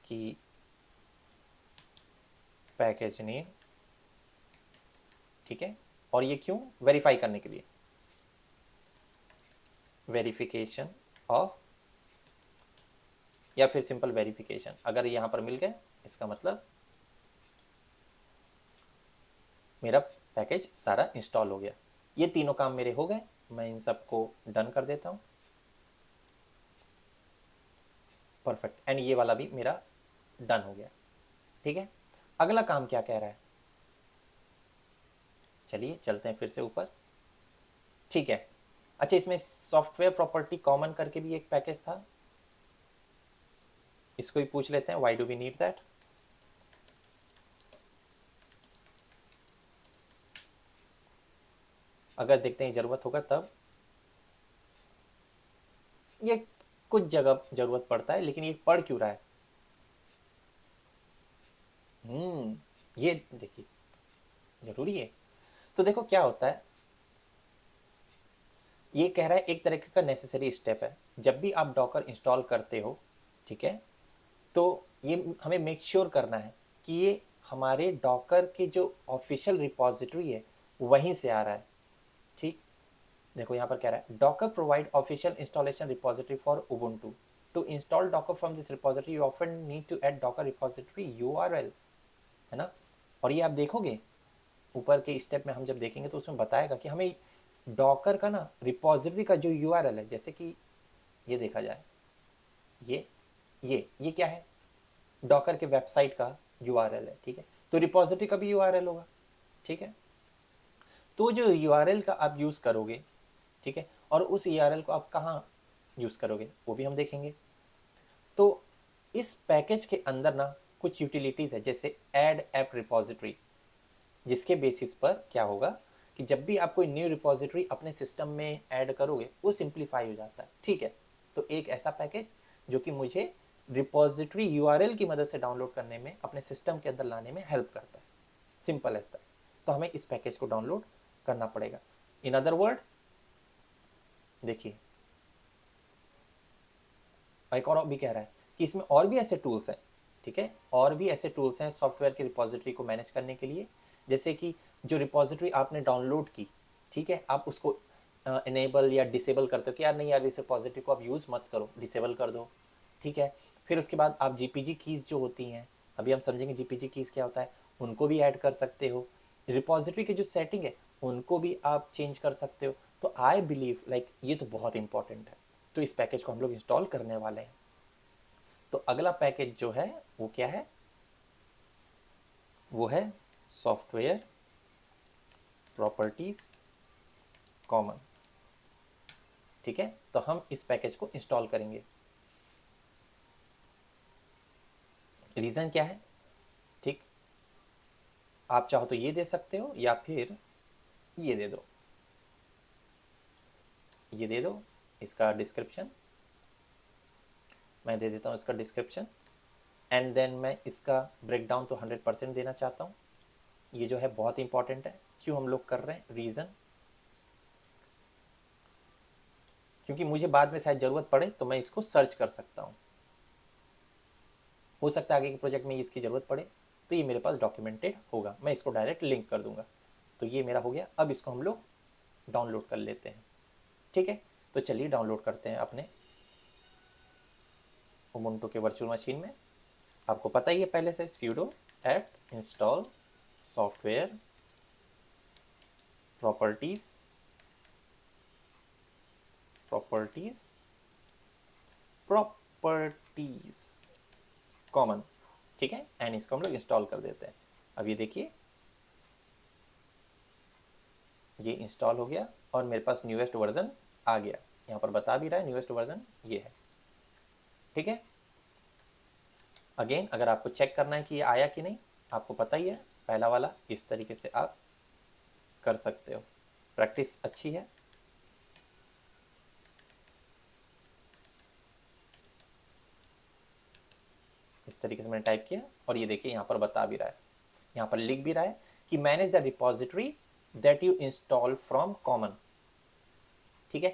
कि पैकेज नेम, ठीक है, और ये क्यों, वेरीफाई करने के लिए, वेरिफिकेशन ऑफ, या फिर सिंपल वेरिफिकेशन। अगर यहाँ पर मिल गए इसका मतलब मेरा पैकेज सारा इंस्टॉल हो गया। ये तीनों काम मेरे हो गए, मैं इन सबको डन कर देता हूँ, परफेक्ट, एंड ये वाला भी मेरा डन हो गया, ठीक है। अगला काम क्या कह रहा है, चलिए चलते हैं फिर से ऊपर, ठीक है। अच्छा, इसमें सॉफ्टवेयर प्रॉपर्टी कॉमन करके भी एक पैकेज था, इसको ही पूछ लेते हैं, why do we need that. अगर देखते हैं जरूरत होगा तब, ये कुछ जगह जरूरत पड़ता है, लेकिन ये पढ़ क्यों रहा है, ये देखिए जरूरी है। तो देखो क्या होता है, ये कह रहा है एक तरीके का नेसेसरी स्टेप है। जब भी आप डॉकर इंस्टॉल करते हो, ठीक है, तो ये हमें मेक श्योर करना है कि ये हमारे डॉकर के जो ऑफिशियल रिपॉजिटरी है वहीं से आ रहा है। ठीक, देखो यहाँ पर कह रहा है docker provide official installation repository for Ubuntu. To install docker from this repository you often need to add docker repository URL, है ना। और ये आप देखोगे ऊपर के स्टेप में हम जब देखेंगे तो उसमें बताएगा कि हमें डॉकर का ना रिपॉजिटरी का जो यूआरएल है, जैसे कि ये देखा जाए, ये क्या है, डॉकर के वेबसाइट का यूआरएल है, ठीक है। तो रिपॉजिटरी का भी यूआरएल होगा, ठीक है। तो जो यूआरएल का आप यूज करोगे, ठीक है, और उस यूआरएल को आप कहाँ यूज करोगे वो भी हम देखेंगे। तो इस पैकेज के अंदर ना कुछ यूटिलिटीज है, जैसे ऐड ऐप रिपॉजिटरी, जिसके बेसिस पर क्या होगा कि जब भी आप कोई न्यू रिपॉजिटरी अपने सिस्टम में ऐड करोगे वो सिंप्लीफाई हो जाता है, ठीक है। तो एक ऐसा पैकेज जो कि मुझे रिपॉजिटरी यूआरएल की मदद से डाउनलोड करने में, अपने सिस्टम के अंदर लाने में हेल्प करता है, सिंपल एज दैट। तो हमें इस पैकेज को डाउनलोड करना पड़ेगा। इन अदर वर्ड, देखिए एक और भी कह रहा है कि इसमें और भी ऐसे टूल्स हैं, ठीक है, और भी ऐसे टूल्स हैं सॉफ्टवेयर की रिपॉजिटरी को मैनेज करने के लिए। जैसे कि जो रिपॉजिटरी आपने डाउनलोड की, ठीक है, आप उसको इनेबल या डिसेबल करते हो कि यार नहीं यार इस रिपॉजिटरी को आप यूज़ मत करो, डिसेबल कर दो, ठीक है। फिर उसके बाद आप जीपीजी कीज़ जो होती हैं, अभी हम समझेंगे जीपीजी कीज़ क्या होता है, उनको भी ऐड कर सकते हो। रिपॉजिटरी की जो सेटिंग है उनको भी आप चेंज कर सकते हो। तो आई बिलीव लाइक ये तो बहुत इंपॉर्टेंट है। तो इस पैकेज को हम लोग इंस्टॉल करने वाले हैं। तो अगला पैकेज जो है वो क्या है, वो है सॉफ्टवेयर प्रॉपर्टीज कॉमन, ठीक है। तो हम इस पैकेज को इंस्टॉल करेंगे। रीजन क्या है, ठीक, आप चाहो तो ये दे सकते हो या फिर ये दे दो, ये दे दो। इसका डिस्क्रिप्शन मैं दे देता हूँ, इसका डिस्क्रिप्शन, एंड देन मैं इसका ब्रेकडाउन तो 100% देना चाहता हूँ। ये जो है बहुत इंपॉर्टेंट है। क्यों हम लोग कर रहे हैं, रीज़न, क्योंकि मुझे बाद में शायद ज़रूरत पड़े तो मैं इसको सर्च कर सकता हूँ। हो सकता है आगे के प्रोजेक्ट में इसकी ज़रूरत पड़े, तो ये मेरे पास डॉक्यूमेंटेड होगा, मैं इसको डायरेक्ट लिंक कर दूंगा। तो ये मेरा हो गया। अब इसको हम लोग डाउनलोड कर लेते हैं, ठीक है। तो चलिए डाउनलोड करते हैं अपने उबुंटू के वर्चुअल मशीन में। आपको पता ही है पहले से, sudo apt install software properties properties properties common, ठीक है, एंड इसको हम लोग इंस्टॉल कर देते हैं। अब ये देखिए ये इंस्टॉल हो गया और मेरे पास न्यूएस्ट वर्जन आ गया। यहाँ पर बता भी रहा है न्यूएस्ट वर्जन ये है, ठीक है। अगेन अगर आपको चेक करना है कि ये आया कि नहीं, आपको पता ही है पहला वाला, इस तरीके से आप कर सकते हो। प्रैक्टिस अच्छी है। इस तरीके से मैंने टाइप किया और ये देखिए यहाँ पर बता भी रहा है, यहाँ पर लिख भी रहा है कि manage the repository that you install from common, ठीक है।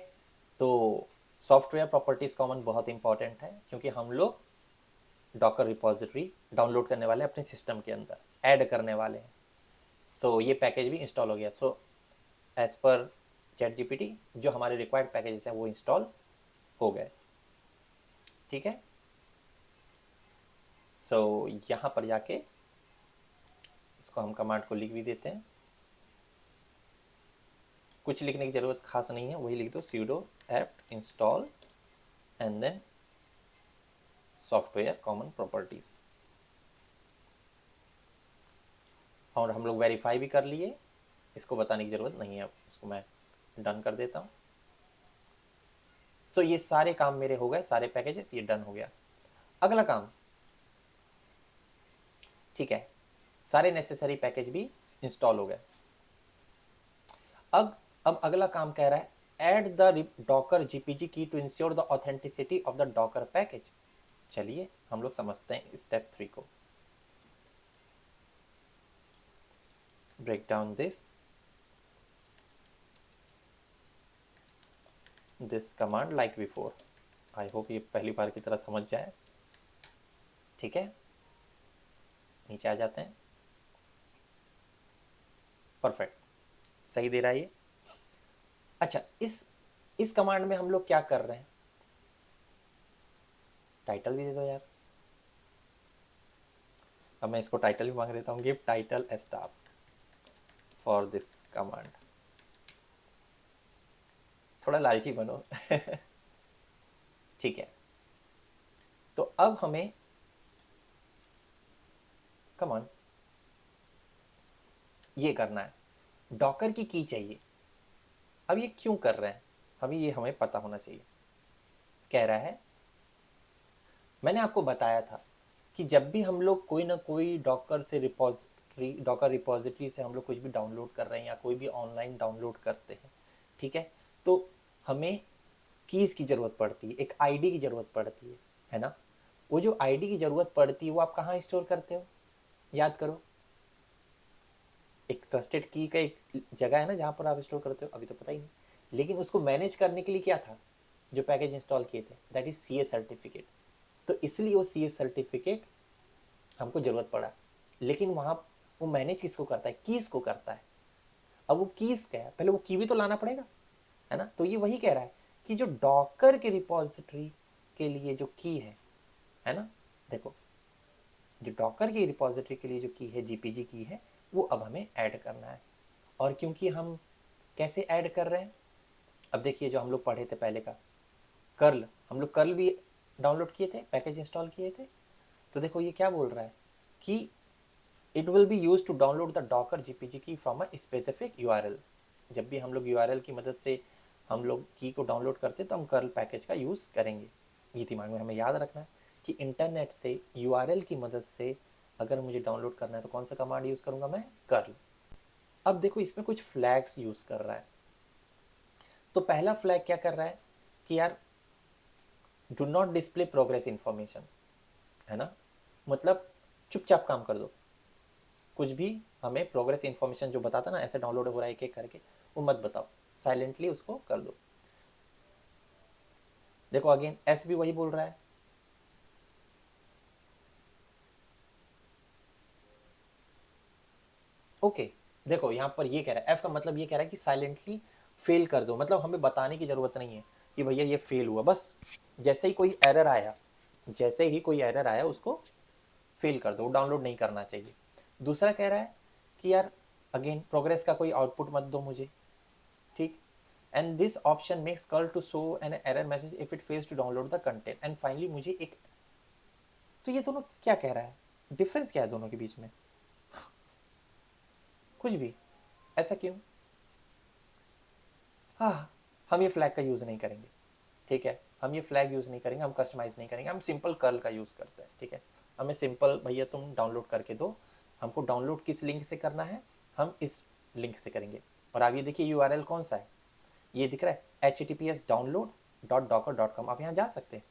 तो सॉफ्टवेयर प्रॉपर्टीज कॉमन बहुत इंपॉर्टेंट है, क्योंकि हम लोग डॉकर रिपॉजिटरी डाउनलोड करने वाले अपने सिस्टम के अंदर ऐड करने वाले हैं। सो ये पैकेज भी इंस्टॉल हो गया। सो एज पर ChatGPT जो हमारे रिक्वायर्ड पैकेजेस हैं वो इंस्टॉल हो गए, ठीक है। सो यहाँ पर जाके इसको हम कमांड को लिख भी देते हैं। कुछ लिखने की ज़रूरत खास नहीं है, वही लिख दो sudo apt install and then software common properties. और हम लोग वेरीफाई भी कर लिए, इसको बताने की ज़रूरत नहीं है। अब इसको मैं डन कर देता हूँ। सो ये सारे काम मेरे हो गए, सारे पैकेजेस ये डन हो गया। अगला काम, ठीक है, सारे नेसेसरी पैकेज भी इंस्टॉल हो गए। अब अगला काम कह रहा है add the docker GPG key to ensure the authenticity of the docker package. चलिए हम लोग समझते हैं स्टेप 3 को। Break down this, this command like before. I hope ये पहली बार की तरह समझ जाए। ठीक है, नीचे आ जाते हैं। परफेक्ट, सही दे रहा है ये। अच्छा, इस कमांड में हम लोग क्या कर रहे हैं? टाइटल भी दे दो यार। अब मैं इसको टाइटल भी मांग देता हूँ, give title as task for this command. थोड़ा लालची बनो। ठीक है, तो अब हमें कमान ये करना है, डॉकर की की चाहिए। अब ये क्यों कर रहे हैं, अभी ये हमें पता होना चाहिए। कह रहा है, मैंने आपको बताया था कि जब भी हम लोग कोई ना कोई डॉकर से रिपोजिटरी, डॉकर रिपोजिटरी से हम लोग कुछ भी डाउनलोड कर रहे हैं या कोई भी ऑनलाइन डाउनलोड करते हैं, ठीक है, तो हमें कीज़ की ज़रूरत पड़ती है, एक आईडी की ज़रूरत पड़ती है ना। वो जो आईडी की ज़रूरत पड़ती है वो आप कहाँ स्टोर करते हो, याद करो। एक ट्रस्टेड की का एक जगह है ना जहाँ पर आप स्टोर करते हो, अभी तो पता ही नहीं, लेकिन उसको मैनेज करने के लिए क्या था जो पैकेज इंस्टॉल किए थे, that is C S certificate. तो इसलिए वो सी एस सर्टिफिकेट हमको ज़रूरत पड़ा। लेकिन वहाँ वो मैनेज किसको करता है, कीज़ को करता है। अब वो कीज़ क्या है, पहले वो की भी तो लाना पड़ेगा, है ना। तो ये वही कह रहा है कि जो डॉकर के रिपोजिटरी के लिए जो की है ना, देखो जो डॉकर की रिपोजिटरी के लिए जो की है, जीपीजी की है, वो अब हमें ऐड करना है। और क्योंकि हम कैसे ऐड कर रहे हैं, अब देखिए जो हम लोग पढ़े थे पहले का कर्ल, हम लोग कर्ल भी डाउनलोड किए थे, पैकेज इंस्टॉल किए थे। तो देखो ये क्या बोल रहा है कि it will be use to download the docker GPG key from a specific URL. जब भी हम लोग यूआरएल की मदद से हम लोग की को डाउनलोड करते हैं तो हम कर्ल पैकेज का यूज़ करेंगे। ये दिमाग में हमें याद रखना है कि इंटरनेट से यूआरएल की मदद से अगर मुझे डाउनलोड करना है तो कौन सा कमांड यूज़ करूँगा मैं, कर्ल। अब देखो इसमें कुछ फ्लैग्स यूज़ कर रहा है। तो पहला फ्लैग क्या कर रहा है कि यार do not display progress information, है ना, मतलब चुपचाप काम कर दो, कुछ भी हमें प्रोग्रेस इंफॉर्मेशन जो बताता ना ऐसे डाउनलोड हो रहा है एक एक करके, वो मत बताओ, साइलेंटली उसको कर दो। देखो अगेन एस भी वही बोल रहा है। ओके, देखो यहाँ पर ये कह रहा है, एफ का मतलब ये कह रहा है कि साइलेंटली फेल कर दो, मतलब हमें बताने की जरूरत नहीं है कि भैया ये फेल हुआ, बस जैसे ही कोई एरर आया, जैसे ही कोई एरर आया उसको फेल कर दो, डाउनलोड नहीं करना चाहिए। दूसरा कह रहा है कि यार अगेन प्रोग्रेस का कोई आउटपुट मत दो मुझे, ठीक। And this option makes curl to show an error message if it fails to download the content. And finally मुझे एक, तो ये दोनों क्या कह रहा है, डिफरेंस क्या है दोनों के बीच में, कुछ भी, ऐसा क्यों। हाँ, हम ये फ्लैग का यूज़ नहीं करेंगे, ठीक है, हम ये फ्लैग यूज़ नहीं करेंगे, हम कस्टमाइज़ नहीं करेंगे, हम सिंपल कर्ल का यूज़ करते हैं, ठीक है। हमें सिंपल भैया तुम डाउनलोड करके दो, हमको डाउनलोड किस लिंक से करना है, हम इस लिंक से करेंगे। और आप ये देखिए यूआरएल कौन सा है, ये दिख रहा है https://download.docker.com, आप यहाँ जा सकते हैं।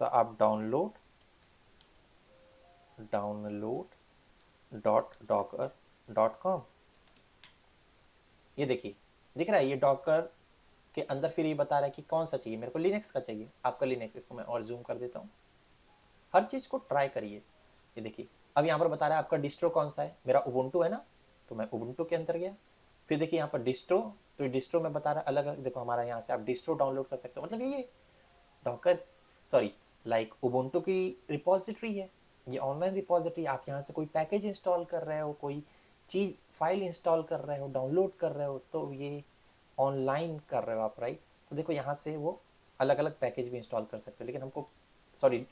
तो आप download.docker.com, ये देखिए दिख रहा है, ये डॉकर के अंदर फिर ये बता रहा है कि कौन सा चाहिए, मेरे को लिनक्स का चाहिए, आपका लिनक्स, इसको मैं और जूम कर देता हूँ। हर चीज़ को ट्राई करिए। ये देखिए अब यहाँ पर बता रहा है आपका डिस्ट्रो कौन सा है, मेरा उबुंटू है ना, तो मैं उबुंटू के अंदर गया। फिर देखिए यहाँ पर डिस्ट्रो, तो डिस्ट्रो में बता रहा है अलग अलग, देखो हमारा यहाँ से आप डिस्ट्रो डाउनलोड कर सकते हो, मतलब ये डॉकर, सॉरी, लाइक उबुंटू की रिपोजिटरी है, ये ऑनलाइन रिपोजिटरी। आप यहाँ से कोई पैकेज इंस्टॉल कर रहे हो, कोई चीज़ फाइल इंस्टॉल कर रहे हो, डाउनलोड कर रहे हो, तो ये ऑनलाइन कर रहे हो आप, राइट। तो देखो यहाँ से वो अलग अलग पैकेज भी इंस्टॉल कर सकते हो, लेकिन हमको, सॉरी,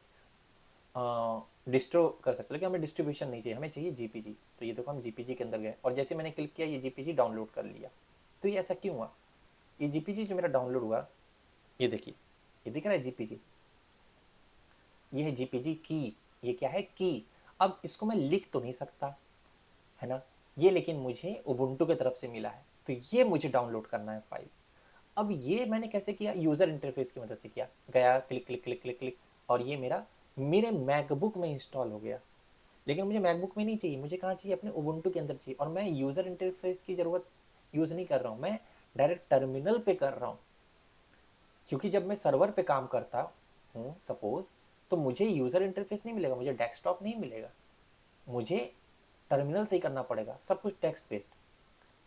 डिस्ट्रो कर सकते हो, लेकिन हमें डिस्ट्रीब्यूशन नहीं चाहिए, हमें चाहिए जीपीजी। तो ये देखो हम जीपीजी के अंदर गए और जैसे मैंने क्लिक किया ये जीपीजी डाउनलोड कर लिया। तो ये ऐसा क्यों हुआ, ये जीपीजी जो मेरा डाउनलोड हुआ, ये देखिए ये दिख रहा है जीपीजी, ये है जीपीजी की, ये क्या है की। अब इसको मैं लिख तो नहीं सकता, है ना, ये लेकिन मुझे उबुंटू की तरफ से मिला है, तो ये मुझे डाउनलोड करना है फाइल। अब ये मैंने कैसे किया, यूज़र इंटरफेस की मदद से किया, गया click click click click click, और ये मेरा मेरे मैकबुक में इंस्टॉल हो गया। लेकिन मुझे मैकबुक में नहीं चाहिए, मुझे कहाँ चाहिए, अपने उबुंटू के अंदर चाहिए। और मैं यूज़र इंटरफेस की ज़रूरत यूज़ नहीं कर रहा हूँ, मैं डायरेक्ट टर्मिनल पे कर रहा हूँ। क्योंकि जब मैं सर्वर पे काम करता हूँ सपोज, तो मुझे यूज़र इंटरफेस नहीं मिलेगा, मुझे डेस्कटॉप नहीं मिलेगा, मुझे टर्मिनल से ही करना पड़ेगा, सब कुछ टेक्स्ट बेस्ड।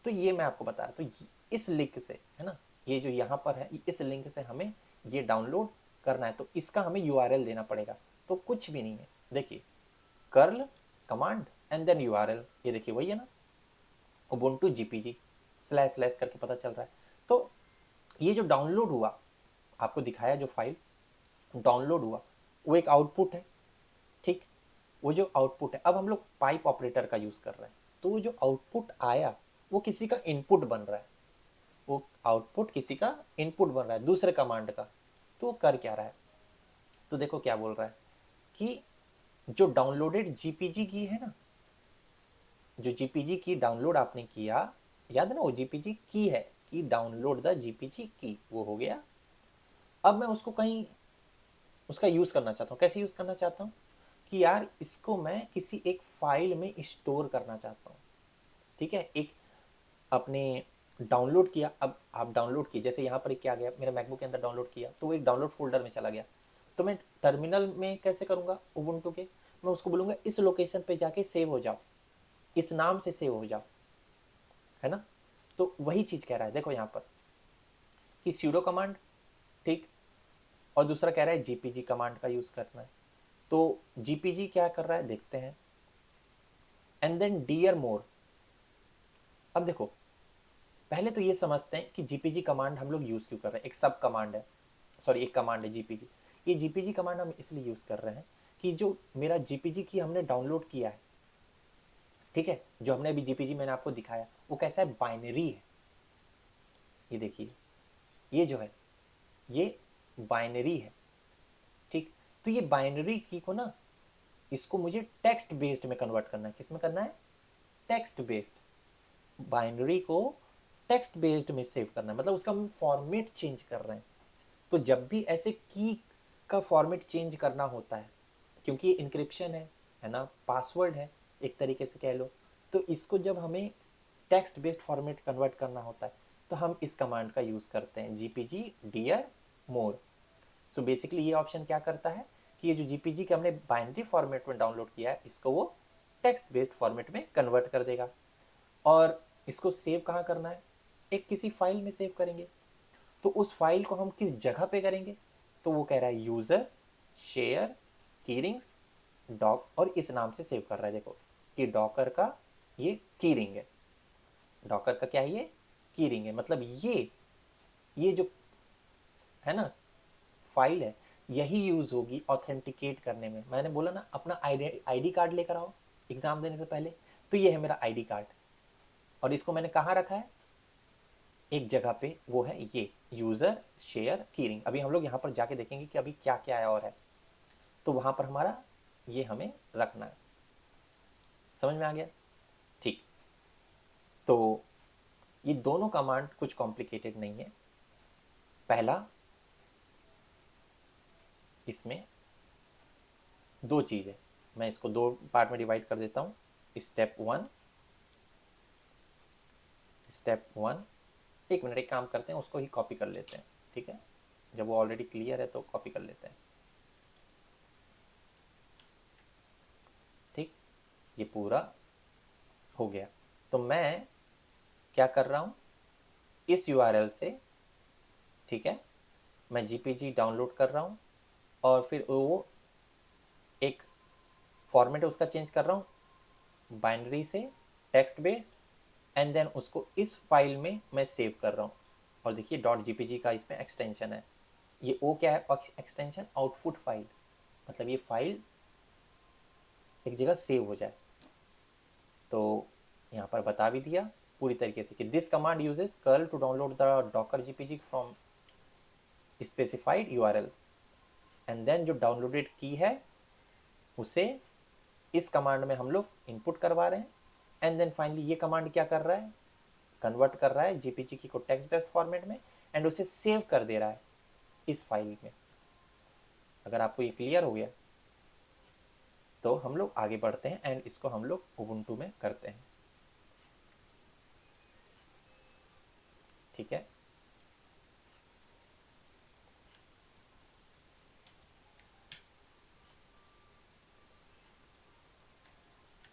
तो ये मैं आपको बता रहा, तो इस लिंक से है ना, ये जो यहाँ पर है, इस लिंक से हमें ये डाउनलोड करना है, तो इसका हमें यूआरएल देना पड़ेगा। तो कुछ भी नहीं है, देखिए curl command and then URL, ये देखिए वही है ना, उबुंटू जीपीजी स्लैश स्लैश करके पता चल रहा है। तो ये जो डाउनलोड हुआ, आपको दिखाया जो फाइल डाउनलोड हुआ, वो एक आउटपुट है, ठीक। वो जो आउटपुट है, अब हम लोग पाइप ऑपरेटर का यूज़ कर रहे हैं, तो वो जो आउटपुट आया वो किसी का इनपुट बन रहा है, वो आउटपुट किसी का इनपुट बन रहा है दूसरे कमांड का। तो वो कर क्या रहा है, तो देखो क्या बोल रहा है कि जो डाउनलोडेड जीपीजी की है ना, जो जीपीजी की डाउनलोड आपने किया, याद है ना, वो जीपीजी की है कि डाउनलोड द जीपीजी की, वो हो गया। अब मैं उसको कहीं उसका यूज़ करना चाहता हूँ, कैसे यूज़ करना चाहता हूँ कि यार इसको मैं किसी एक फाइल में स्टोर करना चाहता हूँ, ठीक है। एक अपने डाउनलोड किया, अब आप डाउनलोड किए, जैसे यहाँ पर क्या गया, मेरे मैकबुक के अंदर डाउनलोड किया, तो वो एक डाउनलोड फोल्डर में चला गया। तो मैं टर्मिनल में कैसे करूँगा उबुंटू के, मैं उसको बोलूँगा इस लोकेशन पे जाके सेव हो जाओ, इस नाम से सेव हो जाओ, है ना। तो वही चीज़ कह रहा है, देखो यहाँ पर कि sudo कमांड, ठीक, और दूसरा कह रहा है जीपीजी कमांड का यूज़ करना है। तो जीपीजी क्या कर रहा है देखते हैं, एंड देन डियर मोर। अब देखो पहले तो ये समझते हैं कि जीपीजी कमांड हम लोग यूज़ क्यों कर रहे हैं, एक सब कमांड है, सॉरी एक कमांड है जीपीजी। ये जीपीजी कमांड हम इसलिए यूज़ कर रहे हैं कि जो मेरा जीपीजी की हमने डाउनलोड किया है, ठीक है, जो हमने अभी जीपीजी मैंने आपको दिखाया, वो कैसा है, बाइनरी है। ये देखिए, ये जो है ये बाइनरी है, ठीक। तो ये बाइनरी की को ना, इसको मुझे टेक्स्ट बेस्ड में कन्वर्ट करना है, किस में करना है, टेक्स्ट बेस्ड। बाइनरी को टेक्स्ट बेस्ड में सेव करना है, मतलब उसका हम फॉर्मेट चेंज कर रहे हैं। तो जब भी ऐसे की का फॉर्मेट चेंज करना होता है, क्योंकि ये इंक्रिप्शन है ना, पासवर्ड है एक तरीके से कह लो, तो इसको जब हमें टेक्स्ट बेस्ड फॉर्मेट कन्वर्ट करना होता है, तो हम इस कमांड का यूज़ करते हैं, जीपीजी डियर मोर। सो बेसिकली ये ऑप्शन क्या करता है कि ये जो जीपीजी के हमने बाइनरी फॉर्मेट में डाउनलोड किया है, इसको वो टेक्स्ट बेस्ड फॉर्मेट में कन्वर्ट कर देगा। और इसको सेव कहाँ करना है, एक किसी फाइल में सेव करेंगे। तो उस फाइल को हम किस जगह पे करेंगे, तो वो कह रहा है यूज़र शेयर कीरिंग्स डॉक, और इस नाम से सेव कर रहा है, देखो कि डॉकर का ये कीरिंग है, डॉकर का क्या है, ये कीरिंग है, मतलब ये जो है ना फाइल है, यही यूज़ होगी ऑथेंटिकेट करने में। मैंने बोला ना अपना आईडी कार्ड लेकर आओ एग्ज़ाम देने से पहले, तो ये है मेरा आईडी कार्ड, और इसको मैंने कहाँ रखा है, एक जगह पे, वो है ये यूज़र शेयर कीरिंग। अभी हम लोग यहाँ पर जाके देखेंगे कि अभी क्या क्या है और है, तो वहाँ पर हमारा ये हमें रखना है। समझ में आ गया, ठीक। तो ये दोनों कमांड कुछ कॉम्प्लिकेटेड नहीं है। पहला, इसमें दो चीज़ें, मैं इसको दो पार्ट में डिवाइड कर देता हूँ। स्टेप वन, एक मिनट, एक काम करते हैं, उसको ही कॉपी कर लेते हैं, ठीक है, जब वो ऑलरेडी क्लियर है तो कॉपी कर लेते हैं, ठीक। ये पूरा हो गया, तो मैं क्या कर रहा हूँ, इस यूआरएल से, ठीक है, मैं जीपीजी डाउनलोड कर रहा हूँ, और फिर वो एक फॉर्मेट उसका चेंज कर रहा हूँ बाइनरी से टेक्स्ट बेस्ड, एंड देन उसको इस फाइल में मैं सेव कर रहा हूँ। और देखिए डॉट जीपीजी का इसमें एक्सटेंशन है, ये ओ क्या है, एक्सटेंशन आउटपुट फाइल, मतलब ये फाइल एक जगह सेव हो जाए। तो यहाँ पर बता भी दिया पूरी तरीके से कि this command uses curl to download the docker GPG from specified URL, and then जो डाउनलोडेड की है उसे इस कमांड में हम लोग इनपुट करवा रहे हैं, एंड देन फाइनली ये कमांड क्या कर रहा है, कन्वर्ट कर रहा है जीपीजी की को टेक्स्ट बेस्ड फॉर्मेट में, एंड उसे सेव कर दे रहा है इस फाइल में। अगर आपको ये क्लियर हो गया तो हम लोग आगे बढ़ते हैं, एंड इसको हम लोग उबुंटू में करते हैं, ठीक है।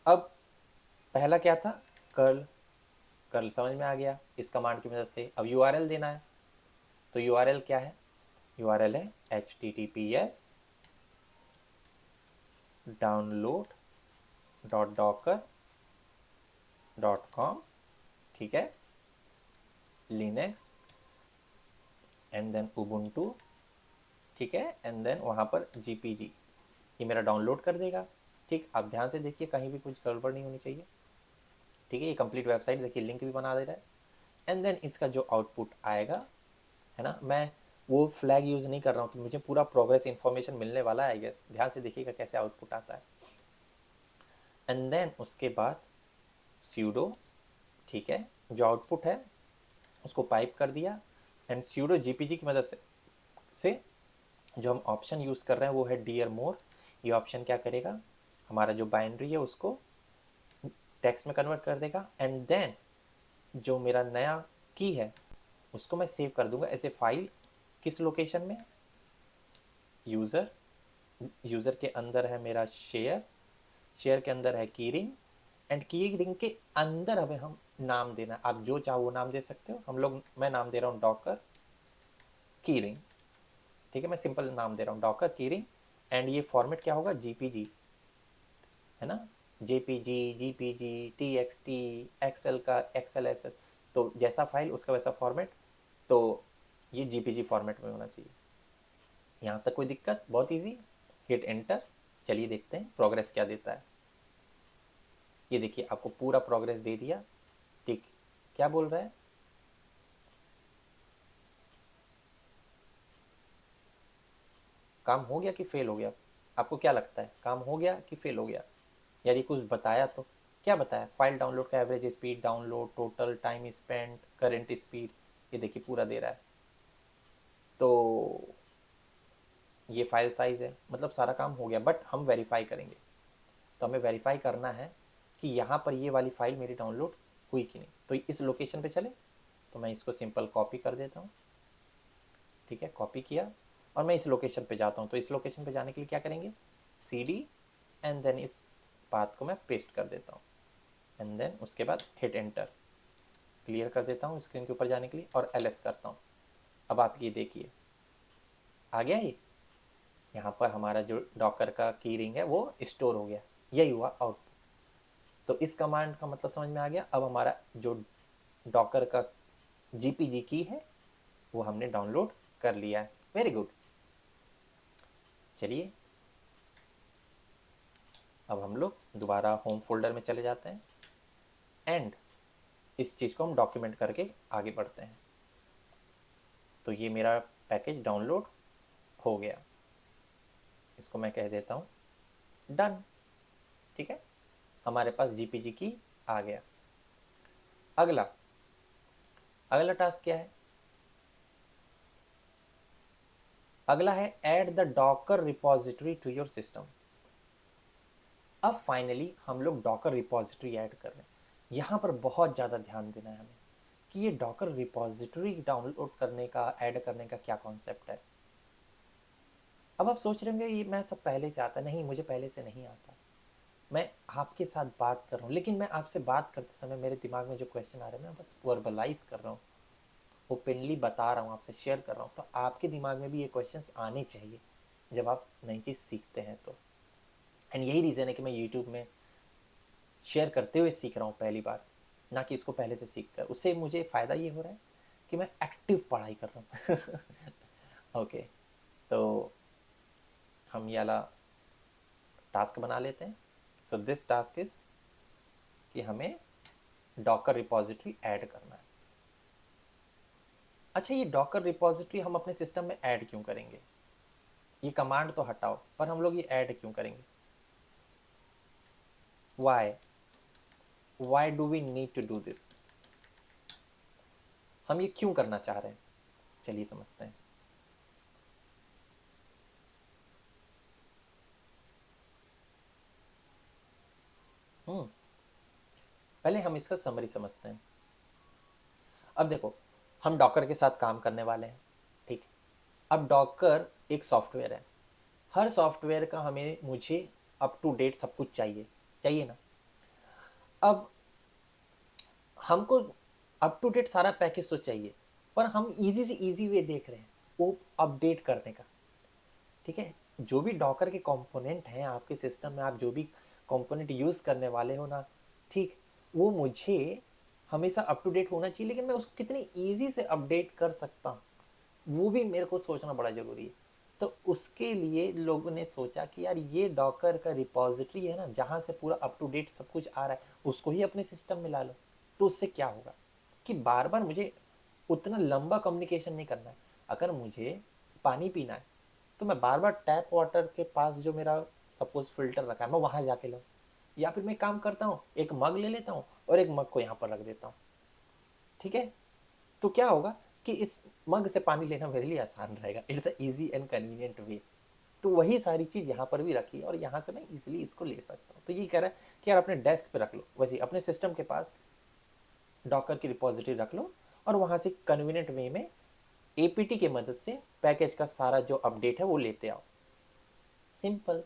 अब पहला क्या था, कर्ल, कर्ल समझ में आ गया इस कमांड की मदद से। अब यूआरएल देना है, तो यूआरएल क्या है, यूआरएल है https download.docker.com, ठीक है, लिनक्स एंड देन उबुंटू, ठीक है, एंड देन वहाँ पर जीपीजी, ये मेरा डाउनलोड कर देगा। ठीक, आप ध्यान से देखिए कहीं भी कुछ गड़बड़ नहीं होनी चाहिए। ठीक है, ये कंप्लीट वेबसाइट देखिए, लिंक भी बना दे रहा है। एंड देन इसका जो आउटपुट आएगा, है ना, मैं वो फ्लैग यूज़ नहीं कर रहा हूँ, तो मुझे पूरा प्रोग्रेस इन्फॉर्मेशन मिलने वाला है आई गेस। ध्यान से देखिएगा कैसे आउटपुट आता है। एंड देन उसके बाद स्यूडो, ठीक है, जो आउटपुट है उसको पाइप कर दिया, एंड स्यूडो जीपीजी की मदद से जो हम ऑप्शन यूज़ कर रहे हैं वो है डियर मोर। ये ऑप्शन क्या करेगा, हमारा जो बाइनरी है उसको टेक्स्ट में कन्वर्ट कर देगा, एंड देन जो मेरा नया की है उसको मैं सेव कर दूंगा ऐसे फाइल, किस लोकेशन में, यूज़र, यूज़र के अंदर है मेरा शेयर, शेयर के अंदर है की रिंग, एंड की रिंग के अंदर हमें हम नाम देना, आप जो चाहो वो नाम दे सकते हो। हम लोग, मैं नाम दे रहा हूँ डॉकर की रिंग, ठीक है, मैं सिंपल नाम दे रहा हूँ डॉकर की रिंग, एंड ये फॉर्मेट क्या होगा, जीपीजी, है ना, जेपीजी, जीपीजी, टीएक्सटी, एक्सएल का एक्सएलएस, तो जैसा फाइल उसका वैसा फॉर्मेट, तो ये जीपीजी फॉर्मेट में होना चाहिए। यहाँ तक कोई दिक्कत, बहुत इजी, हिट एंटर। चलिए देखते हैं प्रोग्रेस क्या देता है। ये देखिए आपको पूरा प्रोग्रेस दे दिया। ठीक, क्या बोल रहा है, काम हो गया कि फेल हो गया, आपको क्या लगता है, काम हो गया कि फेल हो गया, यदि कुछ बताया तो क्या बताया, फाइल डाउनलोड का average speed, download total time spent, current speed, ये देखिए पूरा दे रहा है। तो ये फाइल साइज है, मतलब सारा काम हो गया, बट हम वेरीफाई करेंगे, तो हमें वेरीफाई करना है कि यहाँ पर ये वाली फाइल मेरी डाउनलोड हुई कि नहीं। तो इस लोकेशन पे चले, तो मैं इसको सिंपल कॉपी कर देता हूँ, ठीक है, कॉपी किया, और मैं इस लोकेशन पे जाता हूँ। तो इस लोकेशन पे जाने के लिए क्या करेंगे, CD, एंड देन इस पाथ को मैं पेस्ट कर देता हूँ, एंड देन उसके बाद हिट एंटर, क्लियर कर देता हूँ स्क्रीन के ऊपर जाने के लिए, और LS करता हूँ। अब आप ये देखिए आ गया, ये यहाँ पर हमारा जो डॉकर का की रिंग है वो स्टोर हो गया, यही हुआ आउटपुट। तो इस कमांड का मतलब समझ में आ गया। अब हमारा जो डॉकर का जीपीजी की है वो हमने डाउनलोड कर लिया है, वेरी गुड। चलिए अब हम लोग दोबारा होम फोल्डर में चले जाते हैं, एंड इस चीज़ को हम डॉक्यूमेंट करके आगे बढ़ते हैं। तो ये मेरा पैकेज डाउनलोड हो गया, इसको मैं कह देता हूँ डन, ठीक है, हमारे पास जीपीजी की आ गया। अगला अगला टास्क क्या है, अगला है add the docker repository to your system. अब फाइनली हम लोग डॉकर रिपोजिटरी ऐड कर रहे हैं। यहाँ पर बहुत ज़्यादा ध्यान देना है हमें कि ये डॉकर रिपोजिटरी डाउनलोड करने का, ऐड करने का क्या कॉन्सेप्ट है। अब आप सोच रहे होंगे ये मैं सब पहले से आता, नहीं, मुझे पहले से नहीं आता, मैं आपके साथ बात कर रहा हूँ, लेकिन मैं आपसे बात करते समय मेरे दिमाग में जो क्वेश्चन आ रहे हैं मैं बस वर्बलाइज कर रहा हूँ, ओपनली बता रहा हूँ, आपसे शेयर कर रहा हूँ। तो आपके दिमाग में भी ये क्वेश्चंस आने चाहिए जब आप नई चीज़ सीखते हैं तो। एंड यही रीज़न है कि मैं यूट्यूब में शेयर करते हुए सीख रहा हूँ पहली बार, ना कि इसको पहले से सीख कर। उससे मुझे फ़ायदा ये हो रहा है कि मैं एक्टिव पढ़ाई कर रहा हूँ। ओके, तो हम ये वाला टास्क बना लेते हैं। सो दिस टास्क इज कि हमें डॉकर रिपोजिटरी ऐड करना है। अच्छा, ये डॉकर रिपोजिटरी हम अपने सिस्टम में ऐड क्यों करेंगे, ये कमांड तो हटाओ, पर हम लोग ये ऐड क्यों करेंगे, why do we need to do this, हम ये क्यों करना चाह रहे हैं, चलिए समझते हैं। पहले हम इसका समरी समझते हैं। अब देखो, हम डॉकर के साथ काम करने वाले हैं, ठीक है। अब डॉकर एक सॉफ्टवेयर है, हर सॉफ्टवेयर का हमें मुझे अप टू डेट सब कुछ चाहिए, चाहिए ना। अब हमको अप टू डेट सारा पैकेज तो चाहिए, पर हम इजी से इजी वे देख रहे हैं वो अपडेट करने का। ठीक है, जो भी डॉकर के कंपोनेंट हैं आपके सिस्टम में, आप जो भी कंपोनेंट यूज करने वाले हो ना, ठीक, वो मुझे हमेशा अप टू डेट होना चाहिए, लेकिन मैं उसको कितनी इजी से अपडेट कर सकता हूँ वो भी मेरे को सोचना बड़ा जरूरी है। तो उसके लिए लोगों ने सोचा कि यार ये डॉकर का रिपॉजिटरी है ना, जहाँ से पूरा अप टू डेट सब कुछ आ रहा है, उसको ही अपने सिस्टम में ला लो। तो उससे क्या होगा कि बार बार मुझे उतना लंबा कम्युनिकेशन नहीं करना है। अगर मुझे पानी पीना है तो मैं बार बार टैप वाटर के पास जो मेरा सपोज फिल्टर रखा है मैं वहां जाके लाऊं, या फिर मैं काम करता हूँ एक मग ले लेता हूँ और एक मग को यहाँ पर रख देता हूँ। ठीक है, तो क्या होगा कि इस मग से पानी लेना मेरे लिए आसान रहेगा, it's easy and convenient way. तो वही सारी चीज यहाँ पर भी रखी है और यहाँ से मैं इजिली इसको ले सकता हूँ। तो ये कह रहा है कि यार अपने डेस्क पे रख लो, वैसे अपने सिस्टम के पास डॉकर की रिपोजिटरी रख लो और वहां से कन्वीनियंट वे में एपीटी की मदद से पैकेज का सारा जो अपडेट है वो लेते आओ। सिंपल।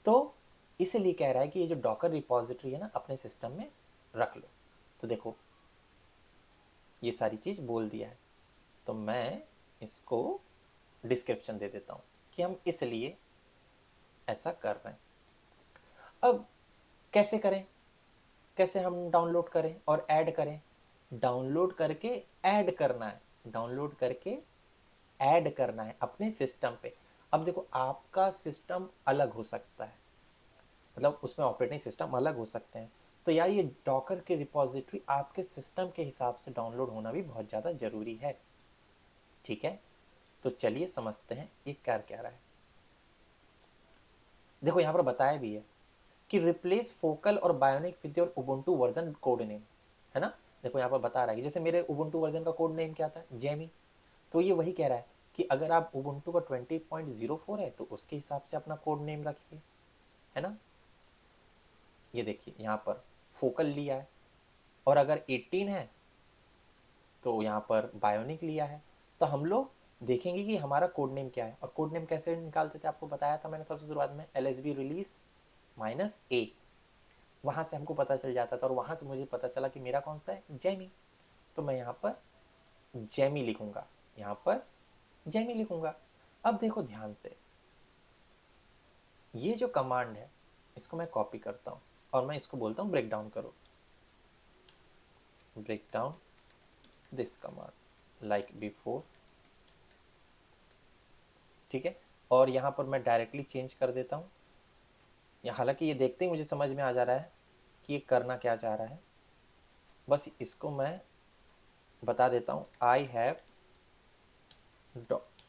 तो इसलिए कह रहा है कि ये जो डॉकर रिपोजिटरी है ना अपने सिस्टम में रख लो। तो देखो ये सारी चीज बोल दिया है, तो मैं इसको डिस्क्रिप्शन दे देता हूँ कि हम इसलिए ऐसा कर रहे हैं। अब कैसे करें, कैसे हम डाउनलोड करें और ऐड करें। डाउनलोड करके ऐड करना है, डाउनलोड करके ऐड करना है अपने सिस्टम पे। अब देखो आपका सिस्टम अलग हो सकता है, मतलब उसमें ऑपरेटिंग सिस्टम अलग हो सकते हैं। तो यार ये डॉकर के रिपॉजिटरी आपके सिस्टम के हिसाब से डाउनलोड होना भी बहुत ज़्यादा ज़रूरी है। ठीक है, तो चलिए समझते हैं ये कर क्या रहा है। देखो यहाँ पर बताया भी है कि रिप्लेस फोकल और bionic with your Ubuntu version code name, है ना। देखो यहाँ पर बता रहा है जैसे मेरे उबुंटू वर्जन का कोड नेम क्या था, जेमी। तो ये वही कह रहा है कि अगर आप उबुंटू का 20.04 है तो उसके हिसाब से अपना कोड नेम रखिए, है ना। ये देखिए यहाँ पर फोकल लिया है, और अगर 18 है तो यहाँ पर बायोनिक लिया है। तो हम लोग देखेंगे कि हमारा कोड नेम क्या है, और कोड नेम कैसे निकालते थे आपको बताया था मैंने सबसे शुरुआत में, LSB रिलीज -A। वहाँ से हमको पता चल जाता था और वहाँ से मुझे पता चला कि मेरा कौन सा है, जेमी। तो मैं यहाँ पर जेमी लिखूंगा, यहाँ पर जेमी लिखूंगा। अब देखो ध्यान से, ये जो कमांड है इसको मैं कॉपी करता हूँ और मैं इसको बोलता हूँ ब्रेक डाउन करो, break down this command like before. ठीक है, और यहाँ पर मैं डायरेक्टली चेंज कर देता हूँ। हालांकि ये देखते ही मुझे समझ में आ जा रहा है कि ये करना क्या चाह रहा है। बस इसको मैं बता देता हूँ, आई हैव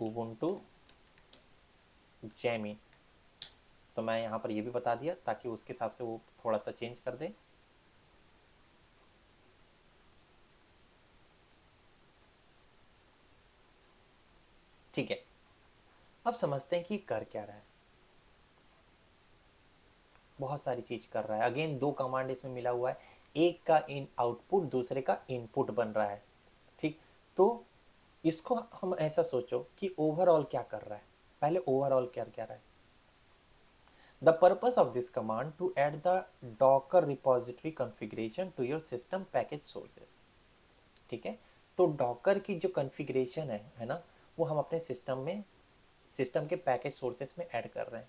उबुंटू जेमी। तो मैं यहाँ पर ये भी बता दिया ताकि उसके हिसाब से वो थोड़ा सा चेंज कर दे। ठीक है, अब समझते हैं कि कर क्या रहा है। बहुत सारी चीज कर रहा है, अगेन दो कमांड इसमें मिला हुआ है, एक का इन आउटपुट दूसरे का इनपुट बन रहा है। ठीक, तो इसको हम ऐसा सोचो कि ओवरऑल क्या कर रहा है। पहले ओवरऑल क्या क्या रहा है। The purpose of this command to add the docker repository configuration to your system package sources. ठीक है, तो डॉकर की जो कॉन्फ़िगरेशन है ना, वो हम अपने सिस्टम में, सिस्टम के पैकेज सोर्सेस में ऐड कर रहे हैं।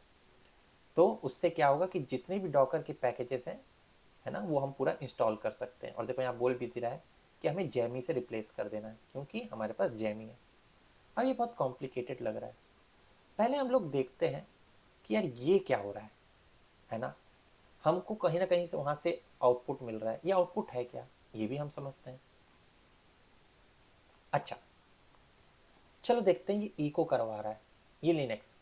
तो उससे क्या होगा कि जितने भी डॉकर के पैकेजेस हैं, है ना, वो हम पूरा इंस्टॉल कर सकते हैं। और देखो यहाँ बोल भी दे रहा है कि हमें जेमी से रिप्लेस कर देना है क्योंकि हमारे पास जेमी है। अब ये बहुत कॉम्प्लिकेटेड लग रहा है, पहले हम लोग देखते हैं कि यार ये क्या हो रहा है ना। हमको कहीं ना कहीं से वहां से आउटपुट मिल रहा है, ये आउटपुट है क्या, ये भी हम समझते हैं। अच्छा, चलो देखते हैं ये इको करवा रहा है, ये लिनक्स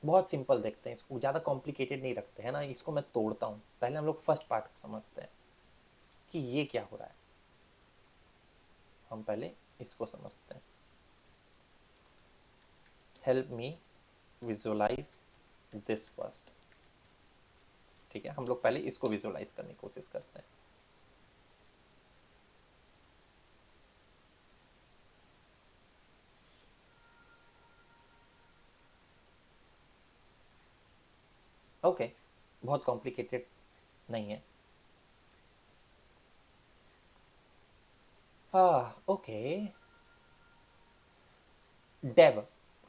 बहुत सिंपल देखते हैं, इसको ज़्यादा कॉम्प्लिकेटेड नहीं रखते हैं ना, इसको मैं तोड़ता हूँ। पहले हम लोग फर्स्ट पार्ट को समझते हैं कि ये क्या हो रहा है। हम पहले इसको समझते हैं, help me visualize this first. ठीक है, हम लोग पहले इसको विजुअलाइज करने की कोशिश करते हैं। ओके, बहुत कॉम्प्लिकेटेड नहीं है। हाँ ओके। डेव,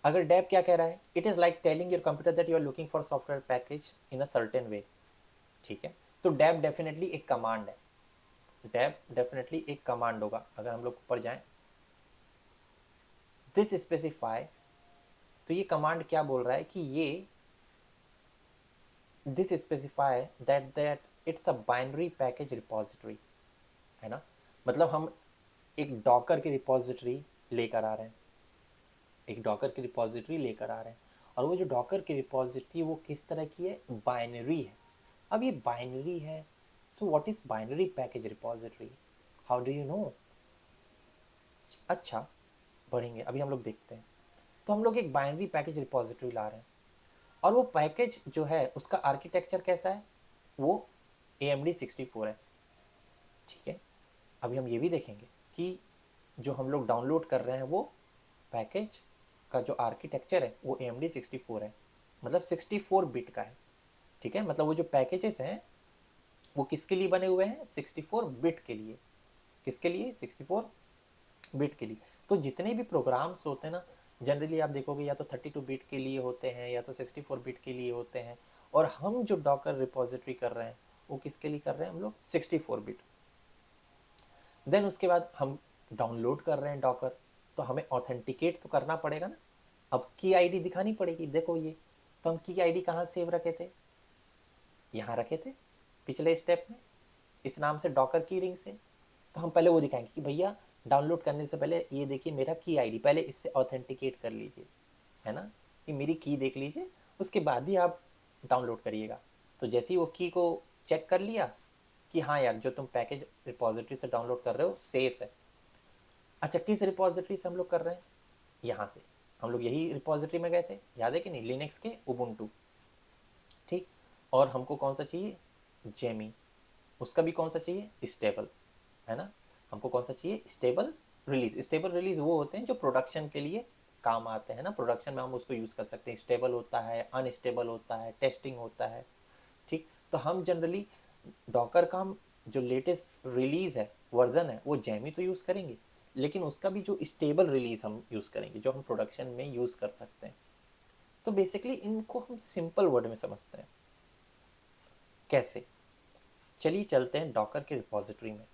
अगर डेव क्या कह रहा है, it is like telling your computer that you are looking for software package in a certain way. ठीक है, तो डेव डेफिनेटली एक कमांड है, डेव डेफिनेटली एक कमांड होगा। अगर हम लोग ऊपर जाएं, दिस स्पेसिफाई, तो ये कमांड क्या बोल रहा है कि ये this specify that it's a binary package repository, है ना। मतलब हम एक डॉकर की रिपॉजिटरी लेकर आ रहे हैं, एक डॉकर की रिपॉजिटरी लेकर आ रहे हैं, और वो जो डॉकर की रिपॉजिटरी वो किस तरह की है, बाइनरी है। अब ये बाइनरी है, so what is binary package repository, how do you know. अच्छा, बढ़ेंगे, अभी हम लोग देखते हैं। तो हम लोग एक बाइनरी पैकेज रिपॉजिटरी ला रहे हैं, और वो पैकेज जो है उसका आर्किटेक्चर कैसा है, वो AMD64 है। ठीक है, अभी हम ये भी देखेंगे कि जो हम लोग डाउनलोड कर रहे हैं वो पैकेज का जो आर्किटेक्चर है वो AMD64 है, मतलब 64 बिट का है। ठीक है, मतलब वो जो पैकेजेस हैं वो किसके लिए बने हुए हैं, 64 बिट के लिए। किसके लिए, 64 बिट के लिए। तो जितने भी प्रोग्राम्स होते हैं ना, जनरली आप देखोगे या तो 32 बिट के लिए होते हैं या तो 64 बिट के लिए होते हैं, और हम जो डॉकर रिपोजिटरी कर रहे हैं वो किसके लिए कर रहे हैं, हम लोग 64 बिट। देन उसके बाद हम डाउनलोड कर रहे हैं डॉकर, तो हमें ऑथेंटिकेट तो करना पड़ेगा ना। अब की आईडी दिखानी पड़ेगी, देखो ये, तो हम की आईडी कहाँ सेव रखे थे, यहाँ रखे थे पिछले स्टेप में, इस नाम से डॉकर की रिंग से। तो हम पहले वो दिखाएंगे कि भैया डाउनलोड करने से पहले ये देखिए मेरा की आईडी, पहले इससे ऑथेंटिकेट कर लीजिए, है ना, कि मेरी की देख लीजिए, उसके बाद ही आप डाउनलोड करिएगा। तो जैसे ही वो की को चेक कर लिया कि हाँ यार जो तुम पैकेज रिपॉजिटरी से डाउनलोड कर रहे हो सेफ है। अच्छा, किस रिपॉजिटरी से हम लोग कर रहे हैं, यहाँ से हम लोग यही रिपॉजिटरी में गए थे, याद है कि नहीं, लिनक्स के उबुंटू। ठीक, और हमको कौन सा चाहिए, जेमी, उसका भी कौन सा चाहिए, स्टेबल, है ना। हमको कौन सा चाहिए, स्टेबल रिलीज। स्टेबल रिलीज वो होते हैं जो प्रोडक्शन के लिए काम आते हैं ना, प्रोडक्शन में हम उसको यूज़ कर सकते हैं। स्टेबल होता है, अनस्टेबल होता है, टेस्टिंग होता है। ठीक, तो हम जनरली डॉकर का हम जो लेटेस्ट रिलीज है, वर्जन है, वो जैमी तो यूज़ करेंगे, लेकिन उसका भी जो स्टेबल रिलीज हम यूज़ करेंगे, जो हम प्रोडक्शन में यूज़ कर सकते हैं। तो बेसिकली इनको हम सिंपल वर्ड में समझते हैं। कैसे, चलिए चलते हैं डॉकर के रिपॉजिटरी में।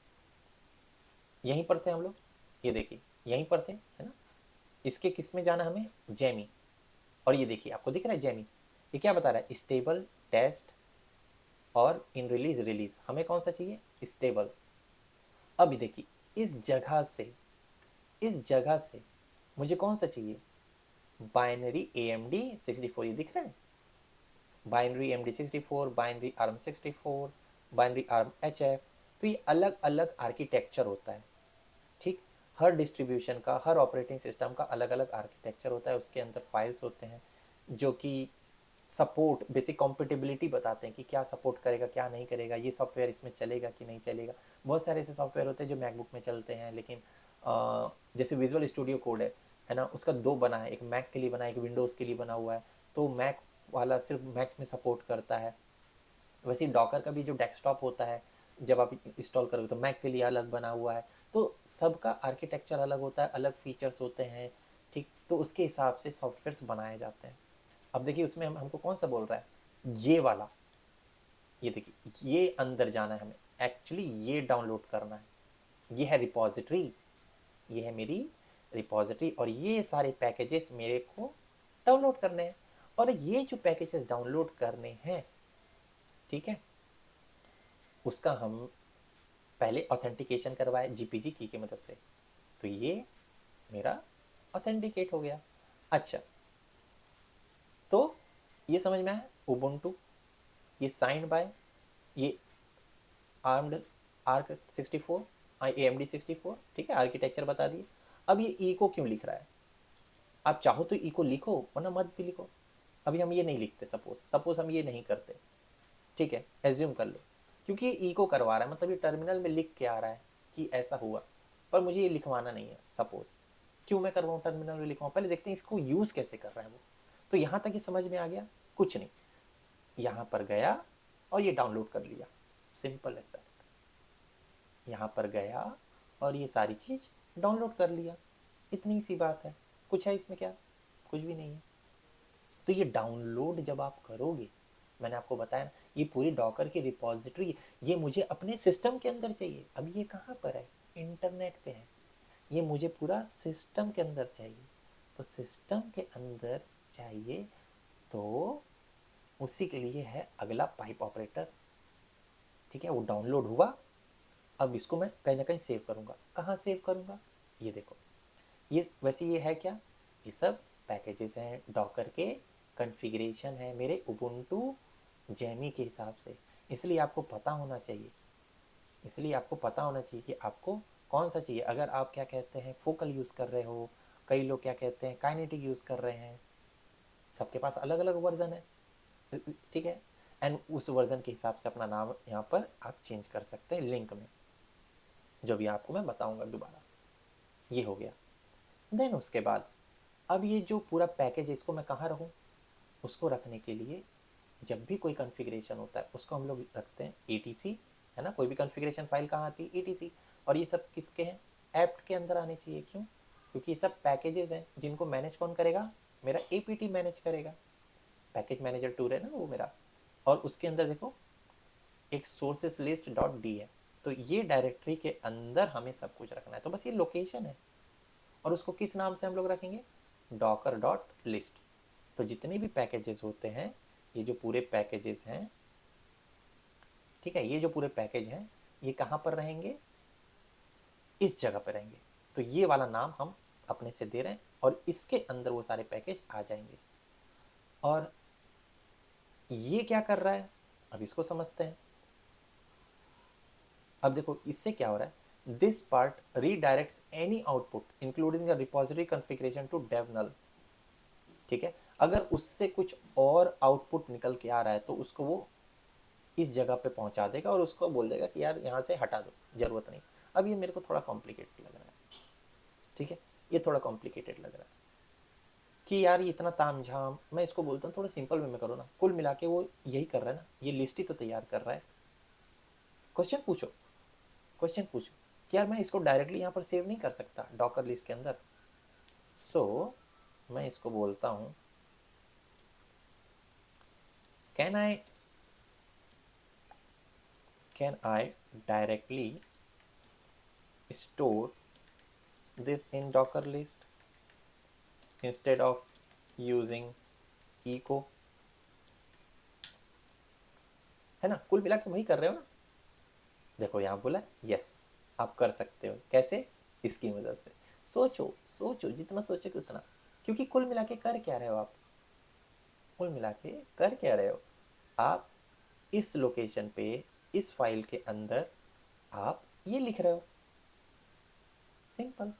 यहीं पर थे हम लोग, ये देखिए यहीं पर थे, है ना। इसके किस में जाना हमें, जेमी, और ये देखिए आपको दिख रहा है जेमी, ये क्या बता रहा है, स्टेबल, टेस्ट और इन रिलीज रिलीज, हमें कौन सा चाहिए, स्टेबल। अब देखिए इस जगह से मुझे कौन सा चाहिए, बाइनरी AMD64, ये दिख रहा है, binary AMD64, binary ARM64, binary ARM HF। तो ये अलग अलग आर्किटेक्चर होता है। ठीक, हर डिस्ट्रीब्यूशन का, हर ऑपरेटिंग सिस्टम का अलग अलग आर्किटेक्चर होता है, उसके अंदर फाइल्स होते हैं जो कि सपोर्ट, बेसिक कॉम्पिटिबिलिटी बताते हैं कि क्या सपोर्ट करेगा क्या नहीं करेगा, ये सॉफ्टवेयर इसमें चलेगा कि नहीं चलेगा। बहुत सारे ऐसे सॉफ्टवेयर होते हैं जो मैकबुक में चलते हैं, लेकिन जैसे विजुअल स्टूडियो कोड है ना, उसका दो बना है, एक मैक के लिए बना है, एक विंडोज़ के लिए बना हुआ है, तो मैक वाला सिर्फ मैक में सपोर्ट करता है। वैसे डॉकर का भी जो डेस्कटॉप होता है, जब आप इंस्टॉल करोगे तो मैक के लिए अलग बना हुआ है। तो सबका आर्किटेक्चर अलग होता है, अलग फीचर्स होते हैं। ठीक, तो उसके हिसाब से सॉफ्टवेयर्स बनाए जाते हैं। अब देखिए उसमें हमको कौन सा बोल रहा है, ये वाला, ये देखिए ये अंदर जाना है हमें, एक्चुअली ये डाउनलोड करना है, ये है रिपॉजिटरी, ये है मेरी रिपॉजिटरी, और ये सारे पैकेजेस मेरे को डाउनलोड करने हैं। और ये जो पैकेजेस डाउनलोड करने हैं, ठीक है, उसका हम पहले ऑथेंटिकेशन करवाए GPG की मदद से, तो ये मेरा ऑथेंटिकेट हो गया। अच्छा, तो ये समझ में आया, उबुंटू, ये साइंड बाय, ये आर्म्ड ARC64, AMD64, ठीक है, आर्किटेक्चर बता दिए। अब ये इको क्यों लिख रहा है, आप चाहो तो इको लिखो वरना मत भी लिखो। अभी हम ये नहीं लिखते, सपोज हम ये नहीं करते, ठीक है, एज्यूम कर लो, क्योंकि ये इको करवा रहा है, मतलब ये टर्मिनल में लिख के आ रहा है कि ऐसा हुआ, पर मुझे ये लिखवाना नहीं है। सपोज क्यों मैं करवाऊँ, टर्मिनल में लिखवाऊँ, पहले देखते हैं इसको यूज़ कैसे कर रहा है वो। तो यहाँ तक ये समझ में आ गया, कुछ नहीं, यहाँ पर गया और ये डाउनलोड कर लिया, सिंपल एज दैट। यहाँ पर गया और ये सारी चीज़ डाउनलोड कर लिया। इतनी सी बात है, कुछ है इसमें क्या? कुछ भी नहीं है। तो ये डाउनलोड जब आप करोगे, मैंने आपको बताया ना, ये पूरी डॉकर की रिपॉजिटरी, ये मुझे अपने सिस्टम के अंदर चाहिए। अब ये कहाँ पर है? इंटरनेट पे है। ये मुझे पूरा सिस्टम के अंदर चाहिए। तो सिस्टम के अंदर चाहिए तो उसी के लिए है अगला पाइप ऑपरेटर। ठीक है, वो डाउनलोड हुआ। अब इसको मैं कहीं ना कहीं सेव करूँगा। कहाँ सेव करूँगा? ये देखो, ये वैसे ये है क्या? ये सब पैकेजेस हैं, डॉकर के कॉन्फ़िगरेशन है मेरे उबुंटू जैमी के हिसाब से। इसलिए आपको पता होना चाहिए, इसलिए आपको पता होना चाहिए कि आपको कौन सा चाहिए। अगर आप क्या कहते हैं फोकल यूज़ कर रहे हो, कई लोग क्या कहते हैं काइनेटिक यूज़ कर रहे हैं, सबके पास अलग अलग वर्जन है। ठीक है, एंड उस वर्जन के हिसाब से अपना नाम यहाँ पर आप चेंज कर सकते हैं लिंक में, जो भी आपको मैं बताऊंगा दोबारा। ये हो गया। देन उसके बाद अब ये जो पूरा पैकेज है इसको मैं कहाँ रखूँ? उसको रखने के लिए जब भी कोई कॉन्फ़िगरेशन होता है उसको हम लोग रखते हैं एटीसी, है ना। कोई भी कॉन्फ़िगरेशन फाइल कहाँ आती है? एटीसी। और ये सब किसके हैं? एप्ट के अंदर आने चाहिए। क्यों? क्योंकि ये सब पैकेजेस हैं जिनको मैनेज कौन करेगा? मेरा एपीटी मैनेज करेगा। पैकेज मैनेजर टूर है ना वो मेरा। और उसके अंदर देखो एक सोर्सेस लिस्ट डॉट डी है। तो ये डायरेक्टरी के अंदर हमें सब कुछ रखना है। तो बस ये लोकेशन है, और उसको किस नाम से हम लोग रखेंगे? Docker dot list. तो जितने भी पैकेजेस होते हैं, ये जो पूरे पैकेजेस हैं, ठीक है, ये जो पूरे पैकेज हैं ये कहाँ पर रहेंगे? इस जगह पर रहेंगे। तो ये वाला नाम हम अपने से दे रहे हैं और इसके अंदर वो सारे पैकेज आ जाएंगे। और ये क्या कर रहा है अब इसको समझते हैं। अब देखो इससे क्या हो रहा है, this part redirects any output including the repository configuration to dev null. ठीक है, अगर उससे कुछ और आउटपुट निकल के आ रहा है तो उसको वो इस जगह पे पहुंचा देगा और उसको बोल देगा कि यार यहाँ से हटा दो, जरूरत नहीं। अब ये मेरे को थोड़ा कॉम्प्लिकेटेड लग रहा है। ठीक है, ये थोड़ा कॉम्प्लिकेटेड लग रहा है कि यार ये इतना तामझाम। मैं इसको बोलता हूँ थोड़ा सिंपल वे में करो ना। कुल मिला के वो यही कर रहा है ना, ये लिस्ट ही तो तैयार कर रहा है। क्वेश्चन पूछो, क्वेश्चन पूछो कि यार मैं इसको डायरेक्टली यहाँ पर सेव नहीं कर सकता डॉकर लिस्ट के अंदर। सो मैं इसको बोलता हूँ can I directly store this in docker list instead of using echo, है ना। कुल मिला के वही कर रहे हो ना। देखो यहाँ बोला यस आप कर सकते हो। कैसे? इसकी मदद से। सोचो सोचो, जितना सोचोगे उतना। क्योंकि कुल मिला के कर क्या रहे हो आप? कुल मिला के कर क्या रहे हो आप? इस लोकेशन पे, इस फाइल के अंदर आप ये लिख रहे हो। सिंपल।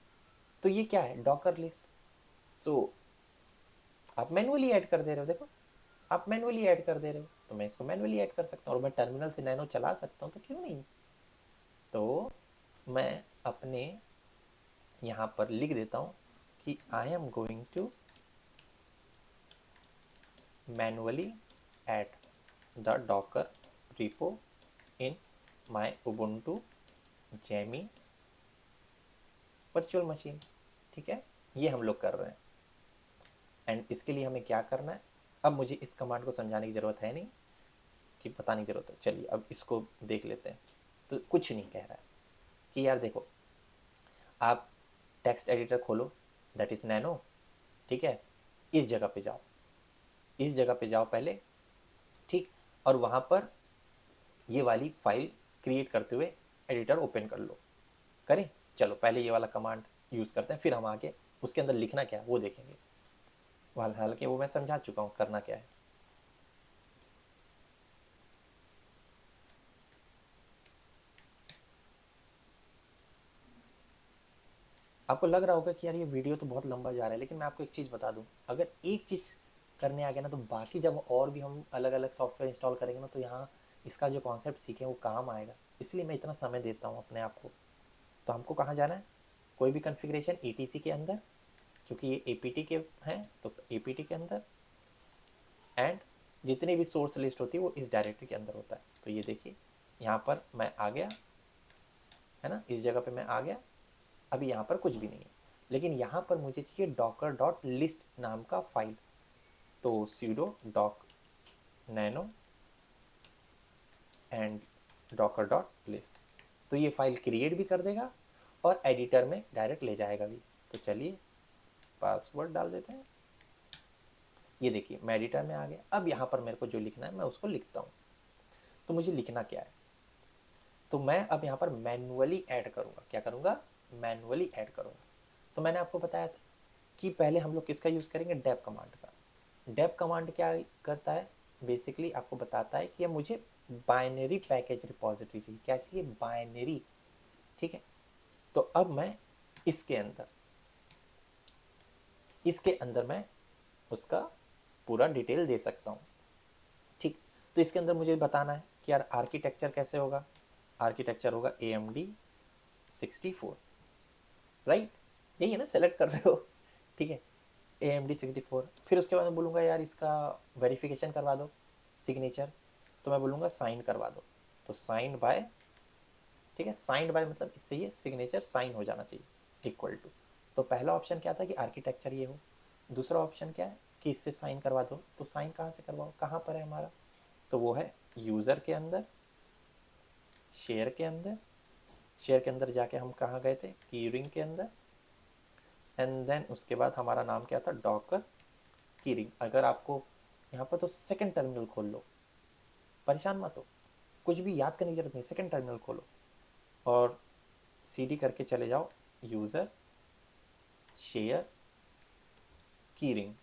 तो ये क्या है? Docker list. सो आप मैनुअली ऐड कर दे रहे हो। देखो आप मैनुअली ऐड कर दे रहे हो, तो मैं इसको मैनुअली ऐड कर सकता हूँ और मैं टर्मिनल से नैनो चला सकता हूँ, तो क्यों नहीं। तो मैं अपने यहाँ पर लिख देता हूँ कि I am going to manually add the docker repo in my Ubuntu Jammy virtual machine. ठीक है, ये हम लोग कर रहे हैं। एंड इसके लिए हमें क्या करना है? अब मुझे इस कमांड को समझाने की ज़रूरत है नहीं, कि बताने की ज़रूरत है। चलिए अब इसको देख लेते हैं। तो कुछ नहीं कह रहा है कि यार देखो, आप टेक्स्ट एडिटर खोलो, दैट इज़ नैनो। ठीक है, इस जगह पे जाओ, इस जगह पे जाओ पहले। ठीक, और वहाँ पर ये वाली फाइल क्रिएट करते हुए एडिटर ओपन कर लो। करें? चलो पहले ये वाला कमांड यूज़ करते हैं, फिर हम आगे उसके अंदर लिखना क्या है वो देखेंगे। हालांकि वो मैं समझा चुका हूँ करना क्या है। आपको लग रहा होगा कि यार ये वीडियो तो बहुत लंबा जा रहा है, लेकिन मैं आपको एक चीज़ बता दूं, अगर एक चीज़ करने आ गया ना तो बाकी जब और भी हम अलग अलग सॉफ्टवेयर इंस्टॉल करेंगे ना तो यहाँ इसका जो कॉन्सेप्ट सीखें वो काम आएगा। इसलिए मैं इतना समय देता हूँ अपने आप को। तो हमको कहाँ जाना है? कोई भी कन्फिग्रेशन ETC के अंदर, क्योंकि ये APT के हैं तो APT के अंदर। एंड जितनी भी सोर्स लिस्ट होती है वो इस डायरेक्टरी के अंदर होता है। तो ये देखिए यहाँ पर मैं आ गया, है ना, इस जगह पे मैं आ गया। अभी यहाँ पर कुछ भी नहीं है, लेकिन यहाँ पर मुझे चाहिए डॉकर डॉट लिस्ट नाम का फाइल। तो sudo doc nano and Docker dot list, तो ये फाइल क्रिएट भी कर देगा और एडिटर में डायरेक्ट ले जाएगा भी। तो चलिए पासवर्ड डाल देते हैं। ये देखिए मैं एडिटर में आ गया। अब यहाँ पर मेरे को जो लिखना है मैं उसको लिखता हूँ। तो मुझे लिखना क्या है, तो मैं अब यहाँ पर मैनुअली ऐड करूँगा। क्या करूँगा, मैनुअली ऐड करूँगा। तो मैंने आपको बताया था कि पहले हम लोग किसका यूज़ करेंगे, डेप कमांड का। डेप कमांड क्या करता है, बेसिकली आपको बताता है कि मुझे बाइनरी पैकेज रिपॉजिटरी चाहिए। क्या चाहिए, बाइनरी। ठीक है, तो अब मैं इसके अंदर मैं उसका पूरा डिटेल दे सकता हूँ। ठीक, तो इसके अंदर मुझे बताना है कि यार आर्किटेक्चर कैसे होगा। आर्किटेक्चर होगा AMD 64, राइट, यही है ना, सेलेक्ट कर रहे हो। ठीक है, AMD 64। फिर उसके बाद मैं बोलूँगा यार इसका वेरिफिकेशन करवा दो, सिग्नेचर। तो मैं बोलूँगा साइन करवा दो। तो साइन बाय, ठीक है, साइन बाय मतलब इससे ये सिग्नेचर साइन हो जाना चाहिए, इक्वल टू। तो पहला ऑप्शन क्या था कि आर्किटेक्चर ये हो। दूसरा ऑप्शन क्या है कि इससे साइन करवा दो। तो साइन कहाँ से करवाओ, कहाँ पर है हमारा, तो वो है यूज़र के अंदर, शेयर के अंदर। शेयर के अंदर जाके हम कहाँ गए थे, कीरिंग के अंदर। एंड देन उसके बाद हमारा नाम क्या था, डॉकर कीरिंग। अगर आपको यहाँ पर तो सेकंड टर्मिनल खोल लो, परेशान मत हो, कुछ भी याद करने की जरूरत नहीं, सेकंड टर्मिनल खोलो और CD करके चले जाओ, यूज़र शेयर कीरिंग।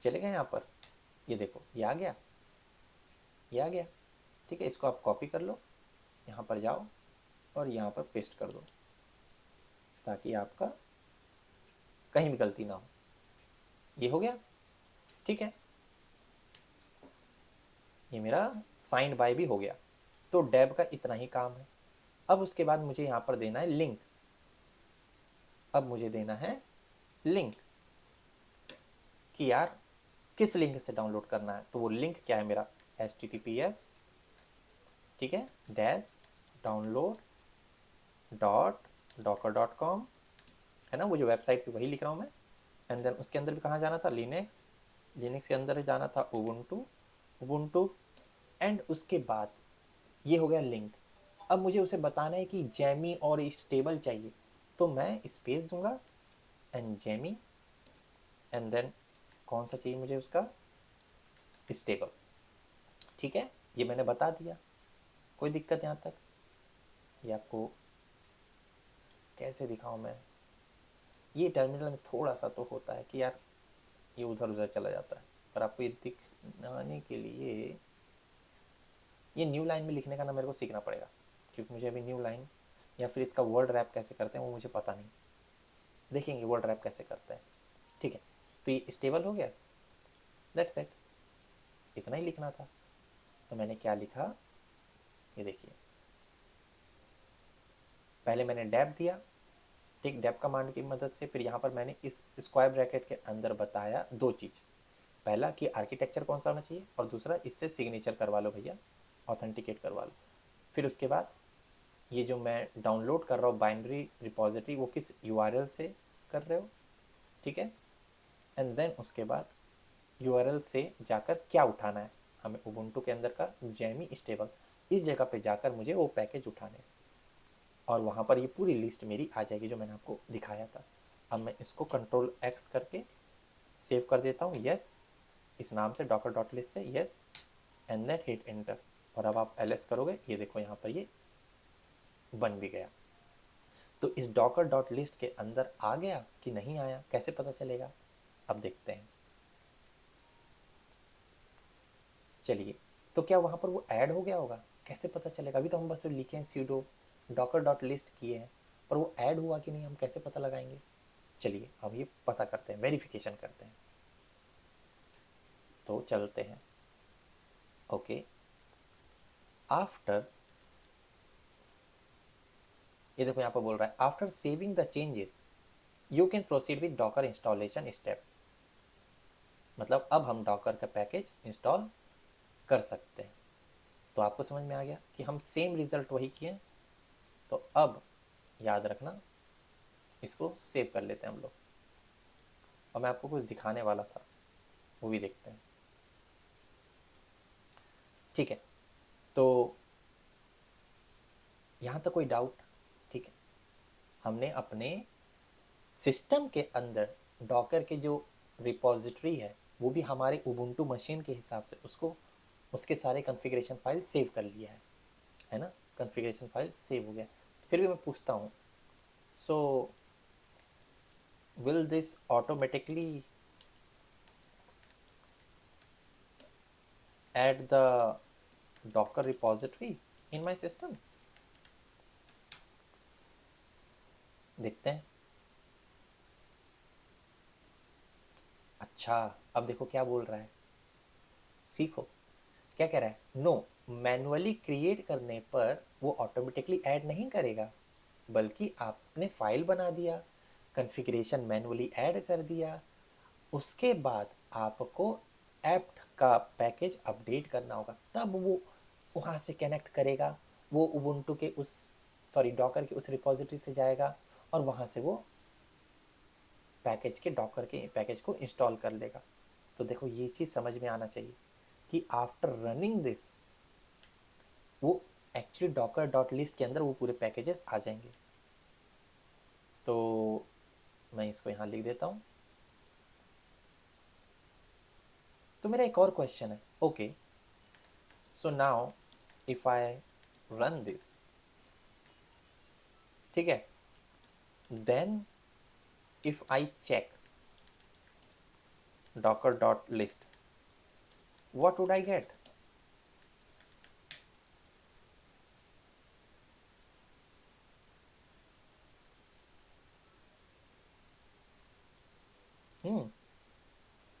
चले गए यहाँ पर, ये देखो ये आ गया, ये आ गया। ठीक है, इसको आप कॉपी कर लो, यहाँ पर जाओ और यहाँ पर पेस्ट कर दो, ताकि आपका कहीं भी गलती ना हो। ये हो गया, ठीक है, ये मेरा साइंड बाय भी हो गया। तो डेब का इतना ही काम है। अब उसके बाद मुझे यहाँ पर देना है लिंक। अब मुझे देना है लिंक कि यार किस लिंक से डाउनलोड करना है। तो वो लिंक क्या है मेरा, https, ठीक है, dash download dot Docker dot com, है ना, वो जो वेबसाइट थी वही लिख रहा हूँ मैं। एंड देन उसके अंदर भी कहाँ जाना था, लिनक्स, लिनक्स के अंदर जाना था उबुंटू, उबुंटू। एंड उसके बाद ये हो गया लिंक। अब मुझे उसे बताना है कि जैमी और स्टेबल चाहिए। तो मैं स्पेस दूंगा एंड जैमी, एंड देन कौन सा चाहिए मुझे, उसका स्टेबल। ठीक है, ये मैंने बता दिया। कोई दिक्कत यहाँ तक, ये आपको कैसे दिखाऊं मैं। ये टर्मिनल में थोड़ा सा तो होता है कि यार ये उधर उधर चला जाता है, पर आपको ये दिखाने के लिए ये न्यू लाइन में लिखने का ना मेरे को सीखना पड़ेगा, क्योंकि मुझे अभी न्यू लाइन या फिर इसका वर्ड रैप कैसे करते हैं वो मुझे पता नहीं। देखेंगे वर्ड रैप कैसे करते हैं। ठीक है, तो ये स्टेबल हो गया, दैट्स इट, इतना ही लिखना था। तो मैंने क्या लिखा, ये देखिए, पहले मैंने डैप दिया, ठीक, डैप कमांड की मदद से। फिर यहाँ पर मैंने इस स्क्वायर ब्रैकेट के अंदर बताया दो चीज़, पहला कि आर्किटेक्चर कौन सा होना चाहिए, और दूसरा इससे सिग्नेचर करवा लो भैया, ऑथेंटिकेट करवा लो। फिर उसके बाद ये जो मैं डाउनलोड कर रहा हूँ बाइनरी रिपॉजिटरी, वो किस URL से कर रहे हो, ठीक है। एंड देन उसके बाद URL से जाकर क्या उठाना है हमें, उबुंटू के अंदर का जैमी स्टेबल, इस जगह पे जाकर मुझे वो पैकेज उठाने, और वहाँ पर ये पूरी लिस्ट मेरी आ जाएगी जो मैंने आपको दिखाया था। अब मैं इसको Ctrl+X करके सेव कर देता हूँ, यस, इस नाम से डॉकर डॉट लिस्ट से, yes, and then hit enter. और अब आप ls करोगे, ये देखो यहाँ पर ये बन भी गया। तो इस डॉकर डॉट लिस्ट के अंदर आ गया कि नहीं आया, कैसे पता चलेगा, अब देखते हैं। चलिए, तो क्या वहाँ पर वो ऐड हो गया होगा, कैसे पता चलेगा। अभी तो हम बस लिखे हैं sudo डॉकर डॉट लिस्ट किए हैं, पर वो ऐड हुआ कि नहीं हम कैसे पता लगाएंगे। चलिए अब ये पता करते हैं, वेरिफिकेशन करते हैं। तो चलते हैं, ओके। आफ्टर, ये देखो यहाँ पर बोल रहा है after saving the changes you can proceed with Docker installation step. मतलब अब हम डॉकर का पैकेज इंस्टॉल कर सकते हैं। तो आपको समझ में आ गया कि हम सेम रिजल्ट वही किए। तो अब याद रखना, इसको सेव कर लेते हैं हम लोग। और मैं आपको कुछ दिखाने वाला था, वो भी देखते हैं। ठीक है, तो यहाँ तक कोई डाउट? ठीक है, हमने अपने सिस्टम के अंदर डॉकर के जो रिपॉजिटरी है वो भी हमारे उबुंटू मशीन के हिसाब से उसको, उसके सारे कॉन्फ़िगरेशन फाइल सेव कर लिया है ना, कॉन्फ़िगरेशन फाइल सेव हो गया। तो फिर भी मैं पूछता हूँ, so will this automatically add the docker repository in my system? देखते हैं। अच्छा, अब देखो क्या बोल रहा है, सीखो क्या कह रहा है। नो, मैनुअली क्रिएट करने पर वो ऑटोमेटिकली ऐड नहीं करेगा, बल्कि आपने फाइल बना दिया, कॉन्फ़िगरेशन मैनुअली ऐड कर दिया, उसके बाद आपको ऐप्ट का पैकेज अपडेट करना होगा, तब वो वहाँ से कनेक्ट करेगा, वो उबुंटू के उस, सॉरी डॉकर के उस रिपॉजिटरी से जाएगा और वहाँ से वो पैकेज के डॉकर के पैकेज को इंस्टॉल कर लेगा। तो देखो ये चीज़ समझ में आना चाहिए कि आफ्टर रनिंग दिस वो एक्चुअली डॉकर डॉट लिस्ट के अंदर वो पूरे पैकेजेस आ जाएंगे। तो मैं इसको यहाँ लिख देता हूँ। तो मेरा एक और क्वेश्चन है, okay so now if I run this, ठीक है, then if I check docker dot list, what would I get?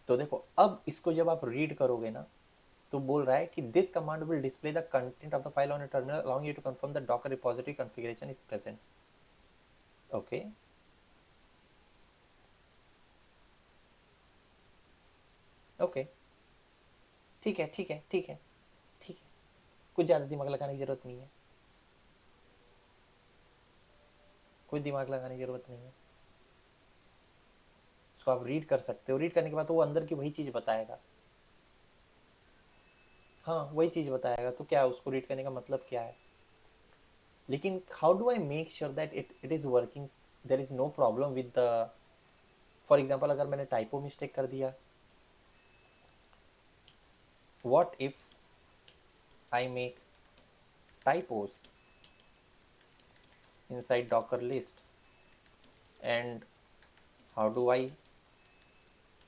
तो देखो अब इसको जब आप रीड करोगे ना, तो बोल रहा है कि this command will display the content of the file on a terminal allowing you to confirm the docker repository configuration is present. Okay, okay, ठीक है, ठीक है, ठीक है, ठीक है, कुछ ज़्यादा दिमाग लगाने की ज़रूरत नहीं है, कोई दिमाग लगाने की ज़रूरत नहीं है। उसको आप रीड कर सकते हो, रीड करने के बाद तो वो अंदर की वही चीज़ बताएगा। हाँ, वही चीज़ बताएगा, तो क्या उसको रीड करने का मतलब क्या है। लेकिन how do I make sure that it is working, there is no problem with the, for example अगर मैंने टाइपो मिस्टेक कर दिया, what if I make typos inside docker list, and how do I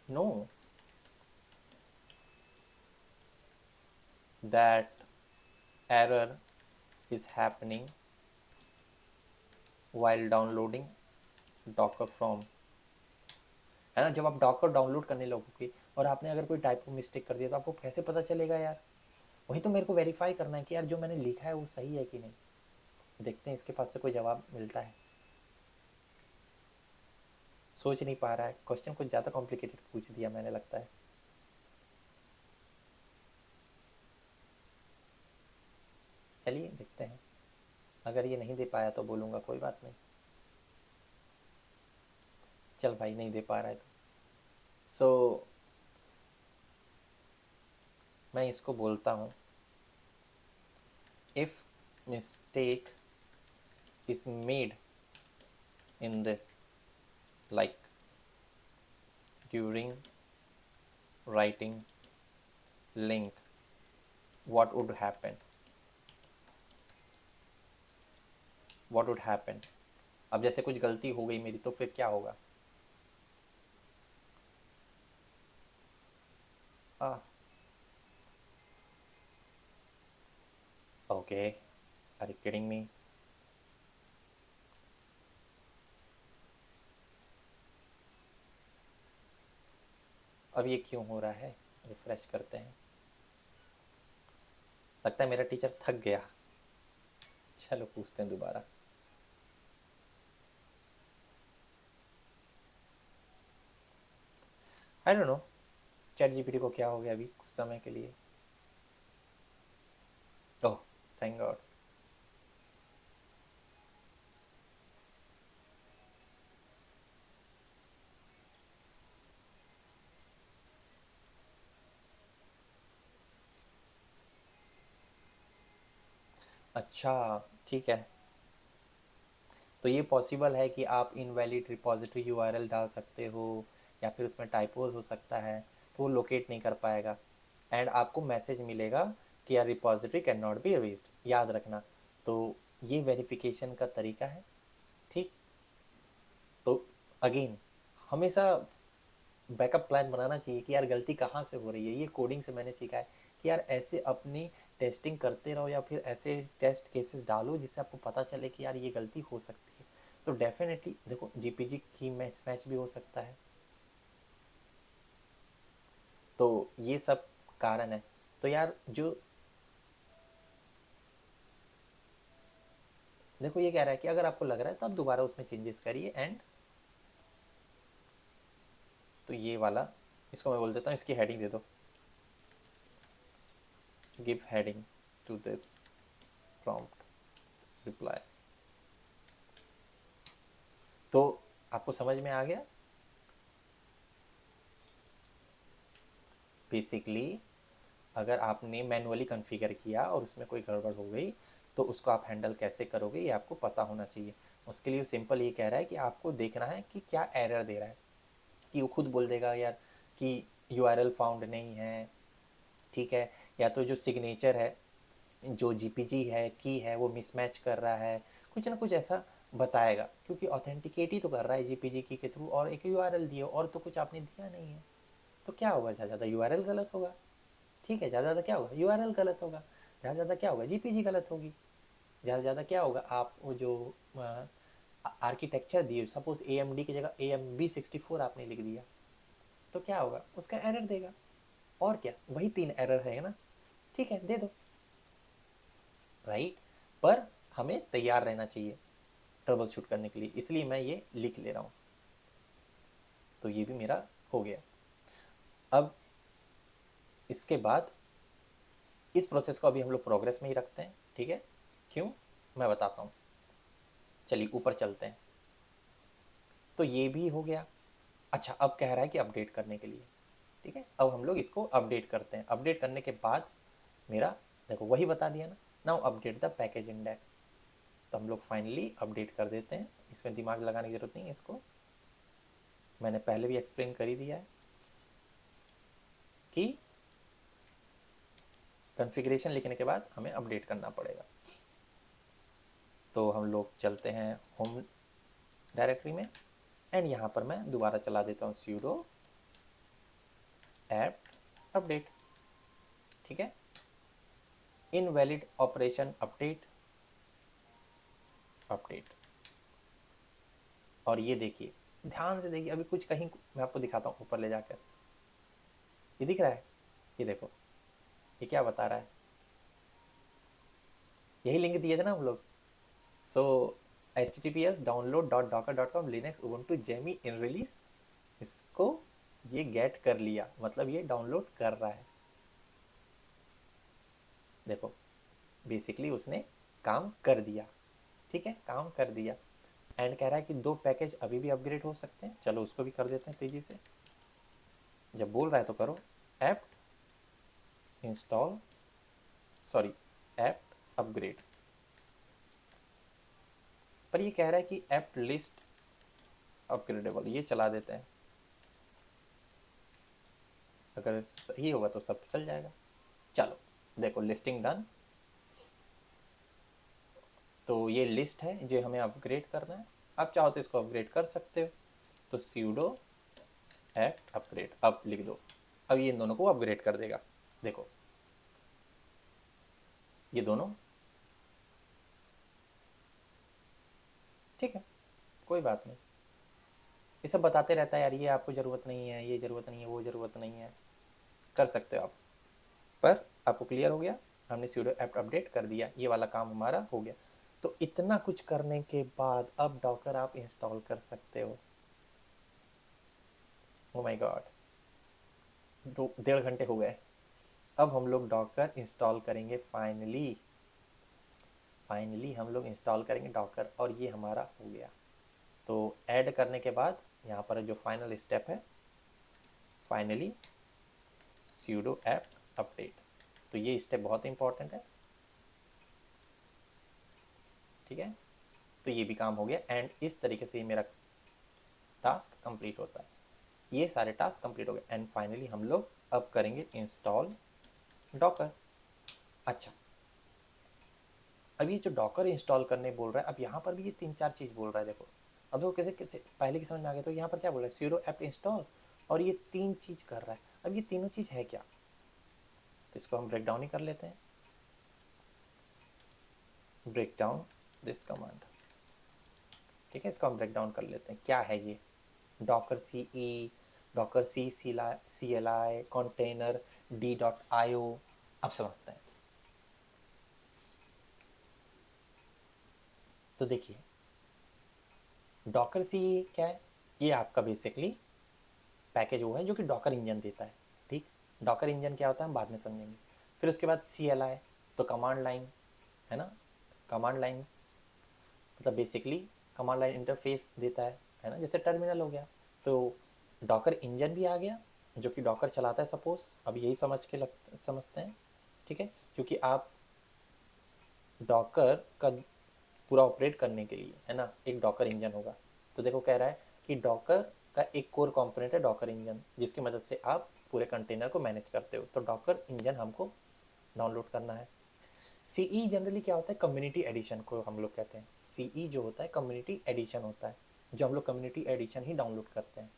know that error is happening while downloading docker from, है ना, जब आप Docker download करने लगोगे और आपने अगर कोई टाइप मिस्टेक कर दिया तो आपको कैसे पता चलेगा यार। वही तो मेरे को वेरीफाई करना है कि यार जो मैंने लिखा है वो सही है कि नहीं। देखते हैं इसके पास से कोई जवाब मिलता है। सोच नहीं पा रहा है, क्वेश्चन कुछ ज़्यादा कॉम्प्लिकेटेड पूछ दिया मैंने लगता है। चलिए देखते हैं, अगर ये नहीं दे पाया तो बोलूँगा कोई बात नहीं, चल भाई नहीं दे पा रहा है तो सो मैं इसको बोलता हूँ, if mistake is made in this, like during writing link, what would happen, what would happen। अब जैसे कुछ गलती हो गई मेरी तो फिर क्या होगा। Okay, are you kidding me. अब ये क्यों हो रहा है, रिफ्रेश करते हैं। लगता है मेरा टीचर थक गया, चलो पूछते हैं दोबारा। I don't know chat GPT को क्या हो गया अभी कुछ समय के लिए। Oh thank God. अच्छा, ठीक है। तो ये पॉसिबल है कि आप इनवैलिड रिपॉजिटरी यूआरएल डाल सकते हो, या फिर उसमें टाइपोज हो सकता है, तो वो लोकेट नहीं कर पाएगा, एंड आपको मैसेज मिलेगा कि यार repository can not be reached, याद रखना। तो ये वेरिफिकेशन का तरीका है, ठीक। तो अगेन, हमेशा बैकअप प्लान बनाना चाहिए कि यार गलती कहाँ से हो रही है। ये कोडिंग से मैंने सीखा है कि यार ऐसे अपनी टेस्टिंग करते रहो, या फिर ऐसे टेस्ट केसेस डालो जिससे आपको पता चले कि यार ये गलती हो सकती है। तो डेफिनेटली देखो, जीपीजी की मैच मैच भी हो सकता है। तो ये सब कारण है। तो यार जो देखो, ये कह रहा है कि अगर आपको लग रहा है तो आप दोबारा उसमें चेंजेस करिए, एंड तो ये वाला, इसको मैं बोल देता हूँ, इसकी हेडिंग दे दो, give heading to this prompt reply. तो आपको समझ में आ गया। बेसिकली अगर आपने मैनुअली कॉन्फ़िगर किया और उसमें कोई गड़बड़ हो गई, तो उसको आप हैंडल कैसे करोगे ये आपको पता होना चाहिए। उसके लिए सिंपल ये कह रहा है कि आपको देखना है कि क्या एरर दे रहा है, कि वो खुद बोल देगा यार कि यूआरएल फाउंड नहीं है, ठीक है, या तो जो सिग्नेचर है, जो जीपीजी है, की है, वो मिसमैच कर रहा है, कुछ ना कुछ ऐसा बताएगा, क्योंकि ऑथेंटिकेट ही तो कर रहा है जीपीजी की के थ्रू, और एक यूआरएल दिया, और तो कुछ आपने दिया नहीं है। तो क्या होगा, ज़्यादा ज़्यादा यूआरएल गलत होगा, ठीक है, ज़्यादा ज़्यादा क्या होगा, यूआरएल गलत होगा, ज़्यादा ज़्यादा क्या होगा, जीपीजी गलत होगी, ज़्यादा ज़्यादा क्या होगा, आप वो जो आर्किटेक्चर दिए, सपोज ए एम डी की जगह AMB64 आपने लिख दिया, तो क्या होगा, उसका एरर देगा। और क्या, वही 3 एरर है ना, ठीक है, दे दो, राइट। पर हमें तैयार रहना चाहिए ट्रबल शूट करने के लिए, इसलिए मैं ये लिख ले रहा हूँ। तो ये भी मेरा हो गया। अब इसके बाद इस प्रोसेस को अभी हम लोग प्रोग्रेस में ही रखते हैं, ठीक है, क्यों, मैं बताता हूँ। चलिए ऊपर चलते हैं। तो ये भी हो गया। अच्छा, अब कह रहा है कि अपडेट करने के लिए, ठीक है, अब हम लोग इसको अपडेट करते हैं। अपडेट करने के बाद मेरा, देखो वही बता दिया ना, now update the package index. तो हम लोग फाइनली अपडेट कर देते हैं, इसमें दिमाग लगाने की जरूरत नहीं है, इसको मैंने पहले भी एक्सप्लेन कर ही दिया है कि कॉन्फ़िगरेशन लिखने के बाद हमें अपडेट करना पड़ेगा। तो हम लोग चलते हैं होम डायरेक्टरी में, एंड यहाँ पर मैं दोबारा चला देता हूँ sudo apt अपडेट, ठीक है, इनवैलिड ऑपरेशन अपडेट अपडेट। और ये देखिए, ध्यान से देखिए, अभी कुछ कहीं मैं आपको दिखाता हूँ ऊपर ले जाकर, ये दिख रहा है, ये देखो, ये क्या बता रहा है, यही लिंक दिए थे ना हम लोग। सो https://download.docker.com linux ubuntu jemi in release, इसको ये गेट कर लिया, मतलब ये डाउनलोड कर रहा है। देखो, बेसिकली उसने काम कर दिया, ठीक है, काम कर दिया। एंड कह रहा है कि 2 पैकेज अभी भी अपग्रेड हो सकते हैं, चलो उसको भी कर देते हैं तेजी से। जब बोल रहा है तो करो, apt install, sorry, apt upgrade. पर ये कह रहा है कि एप्ट लिस्ट अपग्रेडेबल, ये चला देते हैं, अगर सही होगा तो सब चल जाएगा। चलो देखो, लिस्टिंग डन। तो ये लिस्ट है जो हमें अपग्रेड करना है, आप चाहो तो इसको अपग्रेड कर सकते हो। तो sudo apt अपग्रेड अब लिख दो, अब ये इन दोनों को अपग्रेड कर देगा। देखो ये दोनों, ठीक है, कोई बात नहीं, ये सब बताते रहता है यार, ये आपको ज़रूरत नहीं है, ये ज़रूरत नहीं है, वो ज़रूरत नहीं है, कर सकते हो आप। पर आपको क्लियर हो गया, हमने sudo apt अपडेट कर दिया, ये वाला काम हमारा हो गया। तो इतना कुछ करने के बाद अब डॉकर आप इंस्टॉल कर सकते हो। ओ माय गॉड, 1.5 घंटे हो गए। अब हम लोग डॉकर इंस्टॉल करेंगे, फाइनली फाइनली हम लोग इंस्टॉल करेंगे डॉकर, और ये हमारा हो गया। तो ऐड करने के बाद यहाँ पर जो फाइनल स्टेप है, फाइनली sudo apt अपडेट। तो ये स्टेप बहुत इंपॉर्टेंट है। ठीक है, तो ये भी काम हो गया एंड इस तरीके से ये मेरा टास्क कंप्लीट होता है। ये सारे टास्क कंप्लीट हो गए एंड फाइनली हम लोग अब करेंगे इंस्टॉल डॉकर। अच्छा, अब ये जो डॉकर इंस्टॉल करने बोल रहा है, अब यहाँ पर भी ये 3-4 चीज़ बोल रहा है। देखो अब देखो कैसे कैसे पहले की समझ में आ गया। तो यहाँ पर क्या बोल रहा है, sudo apt इंस्टॉल, और ये 3 चीज़ कर रहा है। अब ये तीनों चीज़ है क्या, तो इसको हम ब्रेक डाउन ही कर लेते हैं। ब्रेक डाउन दिस कमांड, ठीक है, इसको हम ब्रेक डाउन कर लेते हैं। क्या है ये, docker C E, docker C L I, container d.io। अब समझते हैं। तो देखिए डॉकर सी क्या है, ये आपका बेसिकली पैकेज वो है जो कि डॉकर इंजन देता है। ठीक, डॉकर इंजन क्या होता है हम बाद में समझेंगे। फिर उसके बाद सी एल आई, तो कमांड लाइन है ना, कमांड लाइन मतलब बेसिकली कमांड लाइन इंटरफेस देता है ना, जैसे टर्मिनल हो गया। तो डॉकर इंजन भी आ गया जो कि डॉकर चलाता है सपोज। अब यही समझते हैं, ठीक है, क्योंकि आप डॉकर का पूरा ऑपरेट करने के लिए है ना एक डॉकर इंजन होगा। तो देखो कह रहा है कि डॉकर का एक कोर कंपोनेंट है डॉकर इंजन, जिसकी मदद से आप पूरे कंटेनर को मैनेज करते हो। तो डॉकर इंजन हमको डाउनलोड करना है। सीई जनरली क्या होता है, कम्युनिटी एडिशन को हम लोग कहते हैं। सीई जो होता है कम्युनिटी एडिशन होता है, जो हम लोग कम्युनिटी एडिशन ही डाउनलोड करते हैं।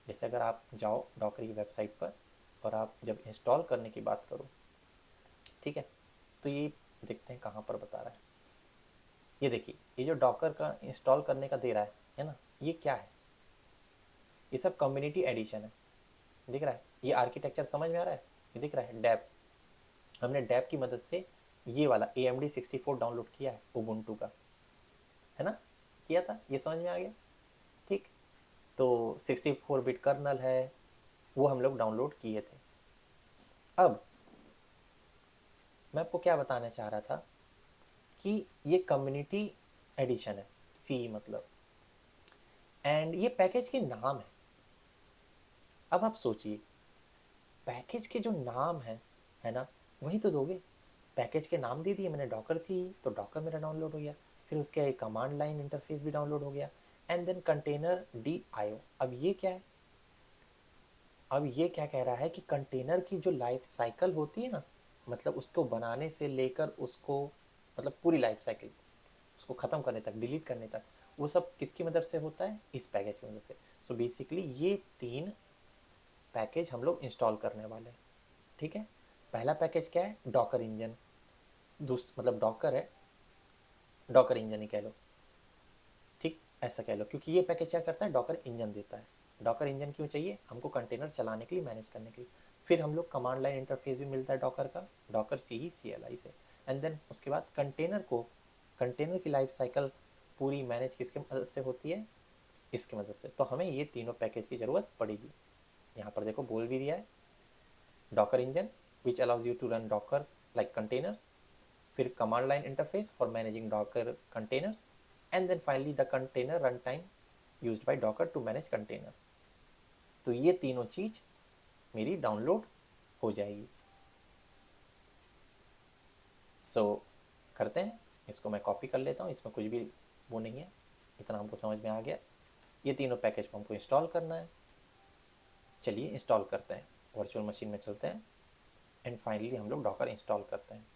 जैसे अगर आप जाओ डॉकर की वेबसाइट पर और आप जब इंस्टॉल करने की बात करो, ठीक है, तो ये देखते हैं कहाँ पर बता रहा है। ये देखिए ये जो डॉकर का इंस्टॉल करने का दे रहा है ना, ये क्या है, ये सब कम्युनिटी एडिशन है। दिख रहा है, ये आर्किटेक्चर समझ में आ रहा है, ये दिख रहा है डैप। हमने डैप की मदद से ये वाला AMD 64 डाउनलोड किया है उबुंटू का, है ना, किया था, ये समझ में आ गया। ठीक, तो 64 बिट कर्नल है, वो हम लोग डाउनलोड किए थे। अब मैं आपको क्या बताना चाह रहा था कि ये कम्युनिटी एडिशन है, सी मतलब, एंड ये पैकेज के नाम है। अब आप सोचिए पैकेज के जो नाम है ना, वही तो दोगे। पैकेज के नाम दे दिए मैंने डॉकर सी, तो डॉकर मेरा डाउनलोड हो गया। फिर उसके एक कमांड लाइन इंटरफेस भी डाउनलोड हो गया एंड देन कंटेनर d.io। अब ये क्या है, अब ये क्या कह रहा है कि कंटेनर की जो लाइफ साइकिल होती है ना, मतलब उसको बनाने से लेकर उसको मतलब पूरी लाइफ साइकिल, उसको ख़त्म करने तक, डिलीट करने तक, वो सब किसकी मदद से होता है, इस पैकेज की मदद से। सो बेसिकली ये 3 पैकेज हम लोग इंस्टॉल करने वाले हैं। ठीक है, पहला पैकेज क्या है, डॉकर इंजन, मतलब डॉकर है, डॉकर इंजन ही कह लो, ठीक, ऐसा कह लो, क्योंकि ये पैकेज क्या करता है, डॉकर इंजन देता है। डॉकर इंजन क्यों चाहिए हमको, कंटेनर चलाने के लिए, मैनेज करने के लिए। फिर हम लोग कमांड लाइन इंटरफेस भी मिलता है डॉकर का, डॉकर CECLI से। एंड देन उसके बाद कंटेनर को, कंटेनर की लाइफ साइकिल पूरी मैनेज किसके मदद से होती है, इसकी मदद से। तो हमें ये तीनों पैकेज की ज़रूरत पड़ेगी। यहाँ पर देखो बोल भी दिया है, Docker engine which allows you to run Docker like containers, फिर command line interface for managing Docker containers, and then finally the container run time used by Docker to manage container. तो ये तीनों चीज़ मेरी डाउनलोड हो जाएगी। सो करते हैं, इसको मैं कॉपी कर लेता हूँ, इसमें कुछ भी वो नहीं है, इतना हमको समझ में आ गया। ये तीनों पैकेज को हमको इंस्टॉल करना है। चलिए इंस्टॉल करते हैं, वर्चुअल मशीन में चलते हैं एंड फाइनली हम लोग डॉकर इंस्टॉल करते हैं।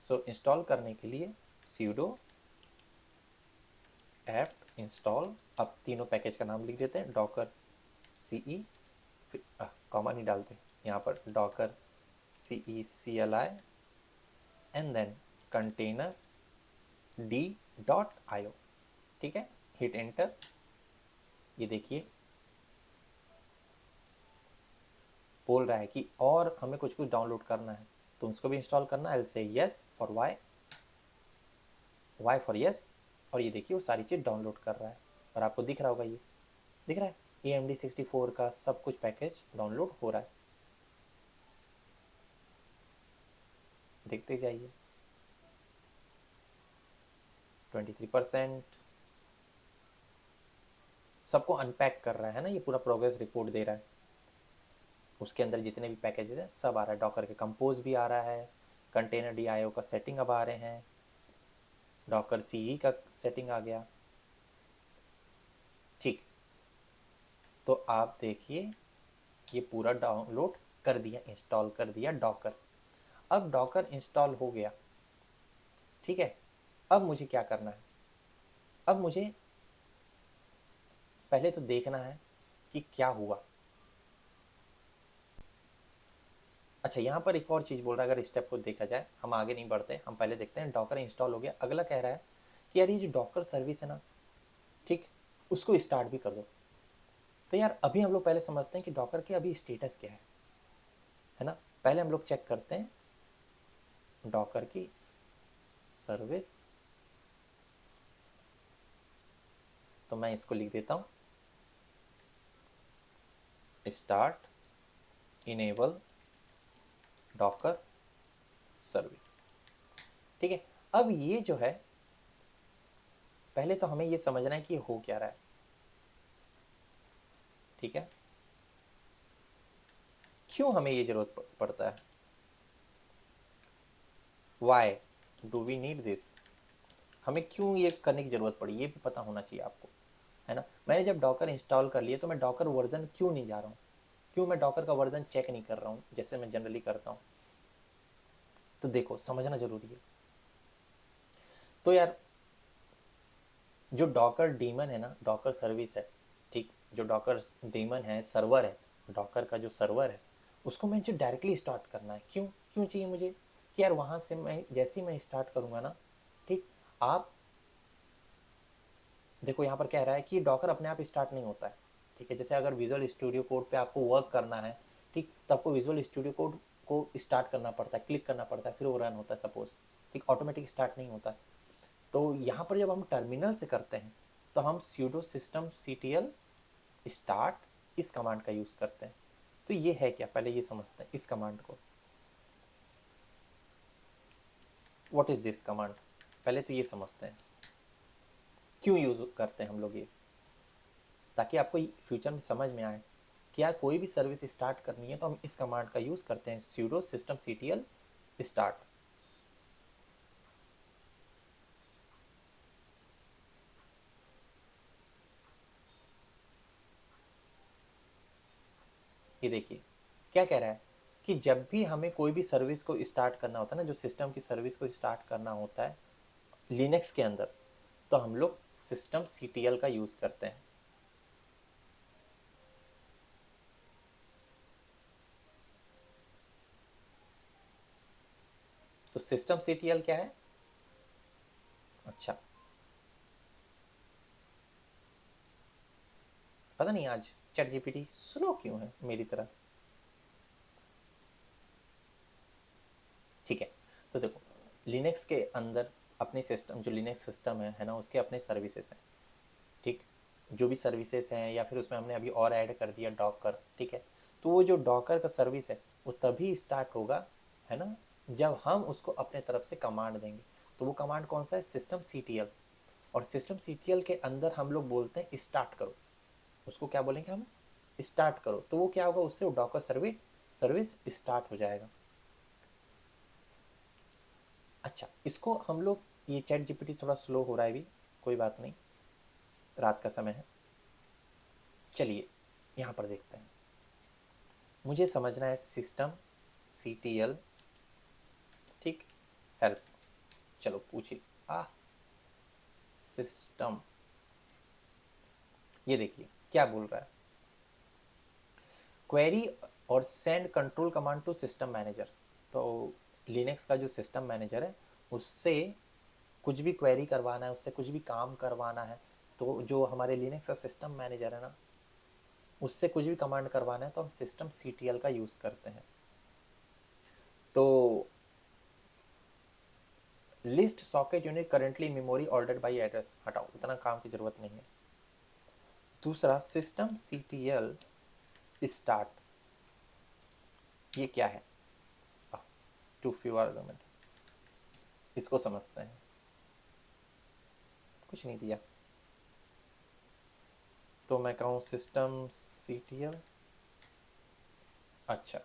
सो इंस्टॉल करने के लिए sudo apt इंस्टॉल, अब तीनों पैकेज का नाम लिख देते हैं, डॉकर CE, फिर कॉमा नहीं डालते यहाँ पर, docker CECLI and then container d.io। ठीक है, हिट एंटर। ये देखिए बोल रहा है कि और हमें कुछ कुछ डाउनलोड करना है, तो उसको भी इंस्टॉल करना है। से yes for Y for yes, और ये देखिए वो सारी चीज़ डाउनलोड कर रहा है और आपको दिख रहा होगा, ये दिख रहा है AMD 64 का सब कुछ पैकेज डाउनलोड हो रहा है, देखते जाइए। 23% सबको अनपैक कर रहा है ना, ये पूरा प्रोग्रेस रिपोर्ट दे रहा है। उसके अंदर जितने भी पैकेजेस हैं सब आ रहा है, डॉकर के कंपोज भी आ रहा है, कंटेनर d.io का सेटिंग अब आ रहे हैं, डॉकर सीई का सेटिंग आ गया। ठीक, तो आप देखिए ये पूरा डाउनलोड कर दिया, इंस्टॉल कर दिया डॉकर। अब डॉकर इंस्टॉल हो गया, ठीक है। अब मुझे क्या करना है, अब मुझे पहले तो देखना है कि क्या हुआ। अच्छा, यहाँ पर एक और चीज़ बोल रहा है, अगर स्टेप को देखा जाए, हम आगे नहीं बढ़ते, हम पहले देखते हैं डॉकर इंस्टॉल हो गया। अगला कह रहा है कि यार ये जो डॉकर सर्विस है ना, ठीक, उसको स्टार्ट भी कर दो। तो यार अभी हम लोग पहले समझते हैं कि डॉकर के अभी स्टेटस क्या है ना। पहले हम लोग चेक करते हैं डॉकर की सर्विस। तो मैं इसको लिख देता हूँ, स्टार्ट इनेबल डॉकर सर्विस, ठीक है। अब ये जो है, पहले तो हमें ये समझना है कि हो क्या रहा है, ठीक है। क्यों हमें ये जरूरत पड़ता है, why do we need this, हमें क्यों ये करने की ज़रूरत पड़ी, ये भी पता होना चाहिए आपको, है ना। मैंने जब डॉकर इंस्टॉल कर लिया तो मैं डॉकर वर्जन क्यों नहीं जा रहा हूँ, क्यों मैं डॉकर का वर्जन चेक नहीं कर रहा हूँ जैसे मैं जनरली करता हूँ। तो देखो समझना ज़रूरी है। तो यार जो डॉकर डीमन है ना, डॉकर सर्विस है, ठीक, जो डॉकर डीमन है, सर्वर है, डॉकर का जो सर्वर है, उसको मुझे डायरेक्टली स्टार्ट करना है। क्यों क्यों चाहिए मुझे, कि यार वहाँ से मैं जैसे ही मैं स्टार्ट करूँगा ना, ठीक, आप देखो यहाँ पर कह रहा है कि डॉकर अपने आप स्टार्ट नहीं होता है, ठीक है। जैसे अगर विजुअल स्टूडियो कोड पे आपको वर्क करना है, ठीक, तो आपको विजुअल स्टूडियो कोड को स्टार्ट करना पड़ता है, क्लिक करना पड़ता है, फिर वो रन होता है सपोज, ठीक, ऑटोमेटिक स्टार्ट नहीं होता। तो यहाँ पर जब हम टर्मिनल से करते हैं तो हम sudo system ctl start इस कमांड का यूज़ करते हैं। तो ये है क्या, पहले ये समझते हैं इस कमांड को, व्हाट इज दिस कमांड, पहले तो ये समझते हैं क्यों यूज़ करते हैं हम लोग ये, ताकि आपको फ्यूचर में समझ में आए कि यार कोई भी सर्विस स्टार्ट करनी है तो हम इस कमांड का यूज़ करते हैं, sudo system ctl start। ये देखिए क्या कह रहा है कि जब भी हमें कोई भी सर्विस को स्टार्ट करना होता है ना, जो सिस्टम की सर्विस को स्टार्ट करना होता है लिनक्स के अंदर, तो हम लोग सिस्टम सीटीएल का यूज़ करते हैं। तो सिस्टम सीटीएल क्या है, अच्छा पता नहीं आज चैट जीपीटी स्लो क्यों है मेरी तरह, ठीक है। तो देखो लिनक्स के अंदर अपने सिस्टम, जो लिनक्स सिस्टम है ना, उसके अपने सर्विसेज हैं, ठीक, जो भी सर्विसेज हैं, या फिर उसमें हमने अभी और ऐड कर दिया डॉकर, ठीक है। तो वो जो डॉकर का सर्विस है वो तभी स्टार्ट होगा, है ना, जब हम उसको अपने तरफ से कमांड देंगे। तो वो कमांड कौन सा है, सिस्टम सीटीएल। और सिस्टम सीटीएल के अंदर हम लोग बोलते हैं स्टार्ट करो, उसको क्या बोलेंगे हम, स्टार्ट करो। तो वो क्या होगा, उससे वो डॉकर सर्विस सर्विस स्टार्ट हो जाएगा। अच्छा, इसको हम लोग, ये चैट जीपीटी थोड़ा स्लो हो रहा है अभी, कोई बात नहीं, रात का समय है। चलिए यहाँ पर देखते हैं, मुझे समझना है सिस्टम सीटीएल, ठीक, हेल्प, चलो पूछिए। आ सिस्टम, ये देखिए क्या बोल रहा है, क्वेरी और send control command to system manager. तो लिनक्स का जो सिस्टम मैनेजर है उससे कुछ भी क्वेरी करवाना है, उससे कुछ भी काम करवाना है, तो जो हमारे लिनक्स का सिस्टम मैनेजर है ना, उससे कुछ भी कमांड करवाना है तो हम सिस्टम सीटीएल का यूज़ करते हैं। तो list socket unit currently memory ordered by address, हटाओ, इतना काम की जरूरत नहीं है। दूसरा सिस्टम सीटीएल स्टार्ट, ये क्या है, टू फ्यू आर्गुमेंट, इसको समझते हैं। कुछ नहीं दिया तो मैं कहूँ सिस्टम सीटीएल, अच्छा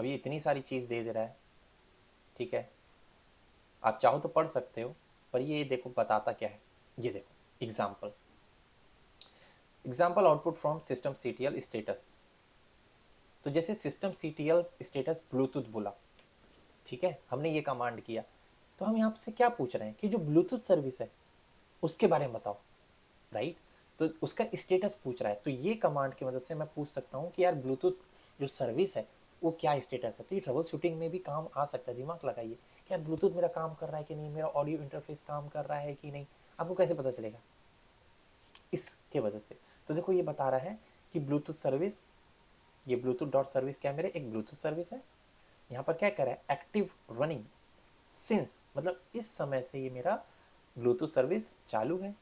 अब ये इतनी सारी चीज़ दे दे रहा है, ठीक है, आप चाहो तो पढ़ सकते हो, पर ये देखो बताता क्या है, ये देखो example, example output from system CTL status. तो जैसे सिस्टम CTL स्टेटस ब्लूटूथ बोला, ठीक है, हमने ये कमांड किया, तो हम यहाँ से क्या पूछ रहे हैं कि जो ब्लूटूथ सर्विस है उसके बारे में बताओ, राइट। तो उसका स्टेटस पूछ रहा है, तो ये कमांड की मदद से मैं पूछ सकता हूँ कि यार ब्लूटूथ जो सर्विस है वो क्या स्टेटस है। तो ये ट्रबल शूटिंग में भी काम आ सकता है, दिमाग लगाइए कि यार ब्लूटूथ मेरा काम कर रहा है कि नहीं, मेरा ऑडियो इंटरफेस काम कर रहा है कि नहीं, आपको कैसे पता चलेगा, इसके वजह से। तो देखो ये बता रहा है कि ब्लूटूथ सर्विस, ये ब्लूटूथ डॉट सर्विस क्या मेरे एक ब्लूटूथ सर्विस है, यहाँ पर क्या कर रहा है, एक्टिव रनिंग सिंस, मतलब इस समय से ये मेरा ब्लूटूथ सर्विस चालू है,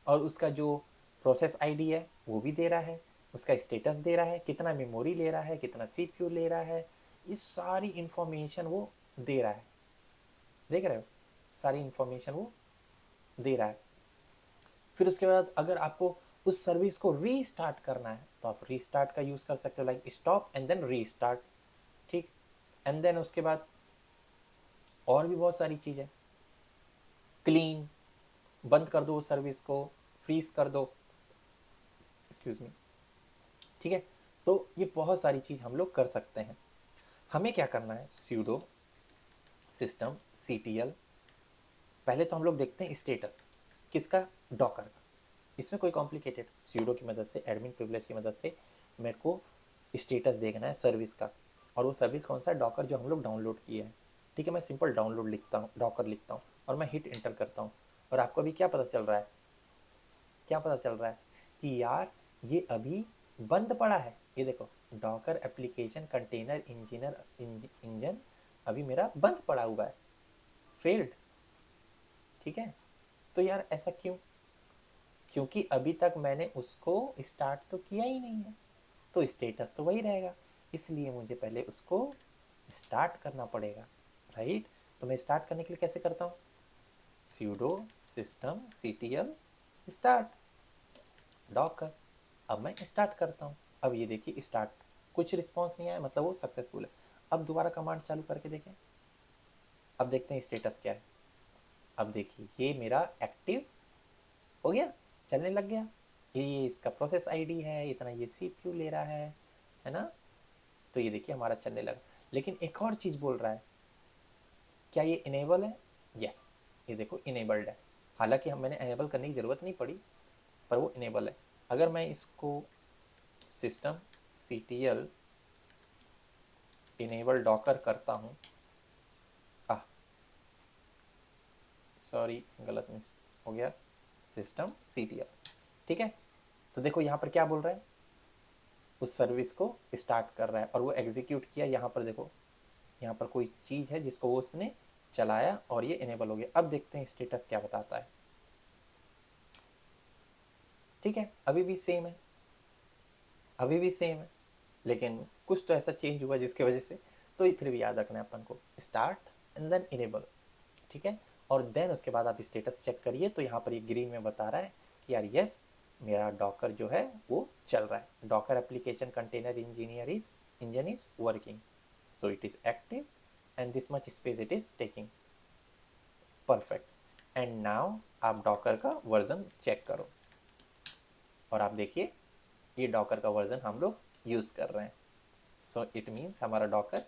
और उसका जो प्रोसेस आईडी है वो भी दे रहा है, उसका स्टेटस दे रहा है, कितना मेमोरी ले रहा है, कितना सीपीयू ले रहा है, ये सारी इंफॉर्मेशन वो दे रहा है, देख रहे हो, सारी इंफॉर्मेशन वो दे रहा है। फिर उसके बाद अगर आपको उस सर्विस को रीस्टार्ट करना है तो आप रीस्टार्ट का यूज़ कर सकते हो, like stop and then restart, ठीक। एंड देन उसके बाद और भी बहुत सारी चीज़ है, क्लीन, बंद कर दो उस सर्विस को, फ्रीज कर दो, एक्सक्यूज मी, ठीक है। तो ये बहुत सारी चीज़ हम लोग कर सकते हैं। हमें क्या करना है, sudo सिस्टम CTL, पहले तो हम लोग देखते हैं स्टेटस किसका, डॉकर का, इसमें कोई कॉम्प्लिकेटेड, sudo की मदद से, एडमिन प्रिविलेज की मदद से मेरे को स्टेटस देखना है सर्विस का, और वो सर्विस कौन सा है, डॉकर जो हम लोग डाउनलोड किए हैं, ठीक है। मैं सिंपल डाउनलोड लिखता हूँ, डॉकर लिखता हूँ, और मैं हिट इंटर करता हूँ, और आपको अभी क्या पता चल रहा है, क्या पता चल रहा है कि यार ये अभी बंद पड़ा है, ये देखो डॉकर एप्लीकेशन कंटेनर इंजन अभी मेरा बंद पड़ा हुआ है, फेल्ड, ठीक है। तो यार ऐसा क्यों, क्योंकि अभी तक मैंने उसको स्टार्ट तो किया ही नहीं है, तो स्टेटस तो वही रहेगा, इसलिए मुझे पहले उसको स्टार्ट करना पड़ेगा, राइट। तो मैं स्टार्ट करने के लिए कैसे करता हूँ, sudo system ctl start Docker, अब मैं स्टार्ट करता हूँ, अब ये देखिए स्टार्ट, कुछ रिस्पॉन्स नहीं आया, मतलब वो सक्सेसफुल है। अब दोबारा कमांड चालू करके देखें, अब देखते हैं स्टेटस क्या है, अब देखिए ये मेरा एक्टिव हो गया, चलने लग गया, ये इसका प्रोसेस आईडी है, इतना ये सीपीयू ले रहा है ना। तो ये देखिए हमारा चलने लगा, लेकिन एक और चीज़ बोल रहा है, क्या ये इनेबल है, यस, ये देखो इनेबल्ड है, हालांकि हम मैंने इनेबल करने की ज़रूरत नहीं पड़ी, पर वो इनेबल है। अगर मैं इसको सिस्टम CTL इनेबल डॉकर करता हूँ, सॉरी गलत मिस हो गया, सिस्टम CTL, ठीक है। तो देखो यहाँ पर क्या बोल रहा है, उस सर्विस को स्टार्ट कर रहा है और वो एग्जीक्यूट किया, यहाँ पर देखो, यहाँ पर कोई चीज़ है जिसको वो उसने चलाया और ये इनेबल हो गया। अब देखते हैं स्टेटस क्या बताता है, ठीक है, अभी भी सेम है, अभी भी सेम है, लेकिन कुछ तो ऐसा चेंज हुआ जिसकी वजह से, तो फिर भी याद रखना है अपन को, स्टार्ट एंड देन इनेबल, ठीक है। और देन उसके बाद आप स्टेटस चेक करिए, तो यहाँ पर ये ग्रीन में बता रहा है कि यार यस मेरा डॉकर जो है वो चल रहा है, Docker application container engine is working, so it is active and this much space it is taking, perfect. And now आप डॉकर का वर्जन चेक करो, और आप देखिए ये डॉकर का वर्जन हम लोग यूज़ कर रहे हैं, सो इट मीन्स हमारा डॉकर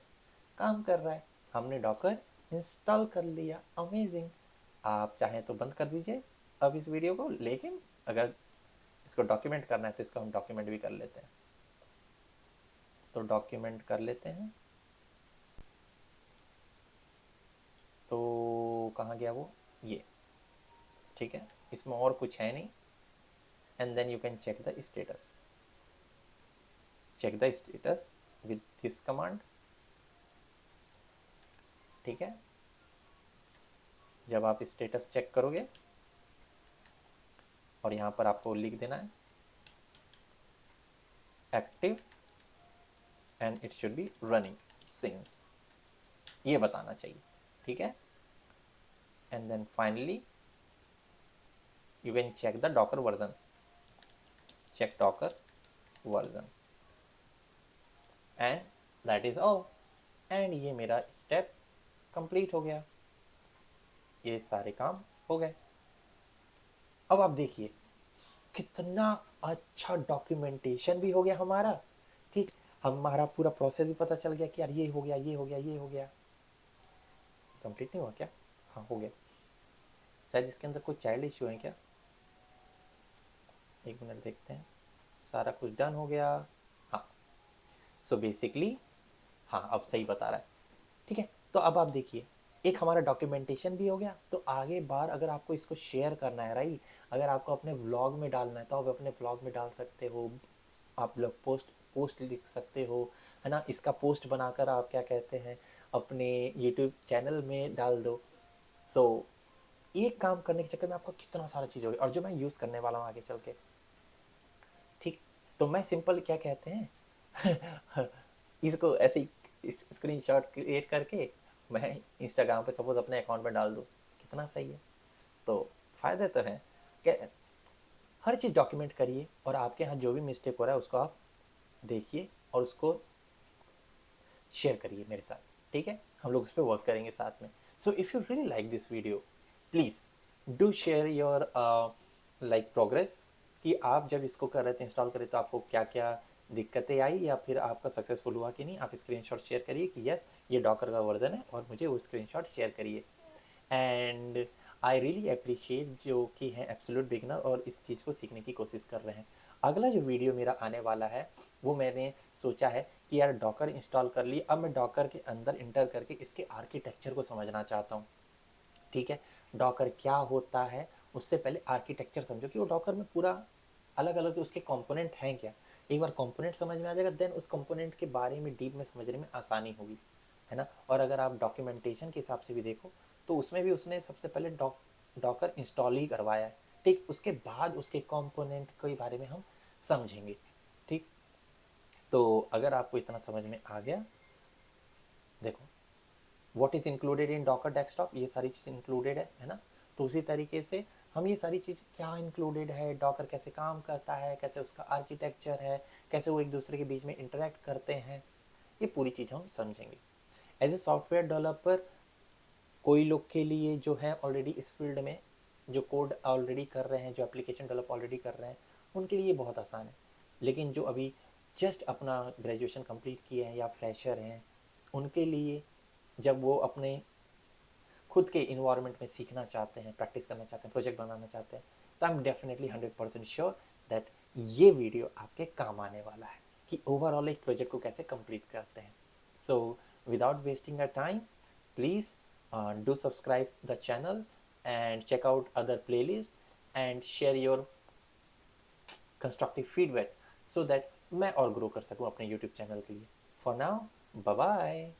काम कर रहा है, हमने डॉकर इंस्टॉल कर लिया, अमेजिंग। आप चाहें तो बंद कर दीजिए अब इस वीडियो को, लेकिन अगर इसको डॉक्यूमेंट करना है तो इसको हम डॉक्यूमेंट भी कर लेते हैं, तो डॉक्यूमेंट कर लेते हैं। तो कहाँ गया वो, ये, ठीक है, इसमें और कुछ है नहीं, and then you can check the status, check the status with this command, ठीक है। जब आप स्टेटस चेक करोगे और यहाँ पर आपको लिख देना है active and it should be running since, ये बताना चाहिए, ठीक है। And then finally you can check the docker version, check docker version, and that is all. And ये मेरा स्टेप कंप्लीट हो गया, ये सारे काम हो गए। अब आप देखिए कितना अच्छा डॉक्यूमेंटेशन भी हो गया हमारा, ठीक, हमारा पूरा प्रोसेस भी पता चल गया कि यार ये हो गया, ये हो गया, ये हो गया। कंप्लीट नहीं हुआ क्या? हाँ हो गया। शायद इसके अंदर कोई चाइल्ड इशू है क्या? एक मिनट देखते हैं। सारा कुछ डन हो गया। हाँ, सो बेसिकली हाँ अब सही बता रहा है। ठीक है, तो अब आप देखिए एक हमारा डॉक्यूमेंटेशन भी हो गया। तो आगे बार अगर आपको इसको शेयर करना है, राइट, अगर आपको अपने व्लॉग में डालना है तो आप अपने व्लॉग में डाल सकते हो। आप लोग पोस्ट पोस्ट लिख सकते हो, है ना, इसका पोस्ट बनाकर आप क्या कहते हैं अपने यूट्यूब चैनल में डाल दो। सो एक काम करने के चक्कर में आपको कितना सारा चीज़ हो गया, और जो मैं यूज़ करने वाला हूँ आगे चल के। ठीक, तो मैं सिंपल क्या कहते हैं इसको ऐसे ही स्क्रीन शॉट क्रिएट करके मैं इंस्टाग्राम पे सपोज अपने अकाउंट में डाल दूँ, कितना सही है। तो फ़ायदे तो हैं क्या, हर चीज़ डॉक्यूमेंट करिए और आपके यहाँ जो भी मिस्टेक हो रहा है उसको आप देखिए और उसको शेयर करिए मेरे साथ, ठीक है, हम लोग उस पर वर्क करेंगे साथ में। So if you really like this video, please do share your like progress, कि आप जब इसको कर रहे थे, इंस्टॉल करे, तो आपको क्या क्या दिक्कतें आई या फिर आपका सक्सेसफुल हुआ कि नहीं। आप स्क्रीनशॉट शेयर करिए कि यस ये डॉकर का वर्जन है, और मुझे वो स्क्रीनशॉट शेयर करिए। एंड आई रियली अप्रिशिएट जो कि हैं एब्सोल्यूट बिगनर और इस चीज़ को सीखने की कोशिश कर रहे हैं। अगला जो वीडियो मेरा आने वाला है वो मैंने सोचा है कि यार डॉकर इंस्टॉल कर ली, अब मैं डॉकर के अंदर इंटर करके इसके आर्किटेक्चर को समझना चाहता हूँ। ठीक है, डॉकर क्या होता है उससे पहले आर्किटेक्चर समझो कि वो डॉकर में पूरा अलग अलग उसके कंपोनेंट हैं क्या। एक बार कंपोनेंट समझ में आ जाएगा देन उस कंपोनेंट के बारे में डीप में समझने में आसानी होगी, है ना। और अगर आप डॉक्यूमेंटेशन के हिसाब से भी देखो तो उसमें भी उसने सबसे पहले डॉकर इंस्टॉल ही करवाया है, ठीक, उसके बाद उसके कंपोनेंट के बारे में हम समझेंगे। ठीक, तो अगर आपको इतना समझ में आ गया, देखो what is included in Docker desktop, ये सारी चीज़ इंक्लूडेड है ना। तो उसी तरीके से हम ये सारी चीज़ क्या इंक्लूडेड है, डॉकर कैसे काम करता है, कैसे उसका आर्किटेक्चर है, कैसे वो एक दूसरे के बीच में इंटरेक्ट करते हैं, ये पूरी चीज़ हम समझेंगे। एज ए सॉफ्टवेयर डेवलपर कोई लोग के लिए जो है ऑलरेडी इस फील्ड में जो कोड ऑलरेडी कर रहे हैं, जो एप्लीकेशन डेवलप ऑलरेडी कर रहे हैं, उनके लिए बहुत आसान है। लेकिन जो अभी जस्ट अपना ग्रेजुएशन कंप्लीट किए हैं या फ्रेशर हैं, उनके लिए जब वो अपने खुद के इन्वायरमेंट में सीखना चाहते हैं, प्रैक्टिस करना चाहते हैं, प्रोजेक्ट बनाना चाहते हैं, तो I am definitely 100% sure that ये वीडियो आपके काम आने वाला है कि ओवरऑल एक प्रोजेक्ट को कैसे कंप्लीट करते हैं। So without wasting a time, please do subscribe the channel and check out other playlist and share your constructive feedback so that मैं और ग्रो कर सकूं अपने YouTube चैनल के लिए। For now bye bye.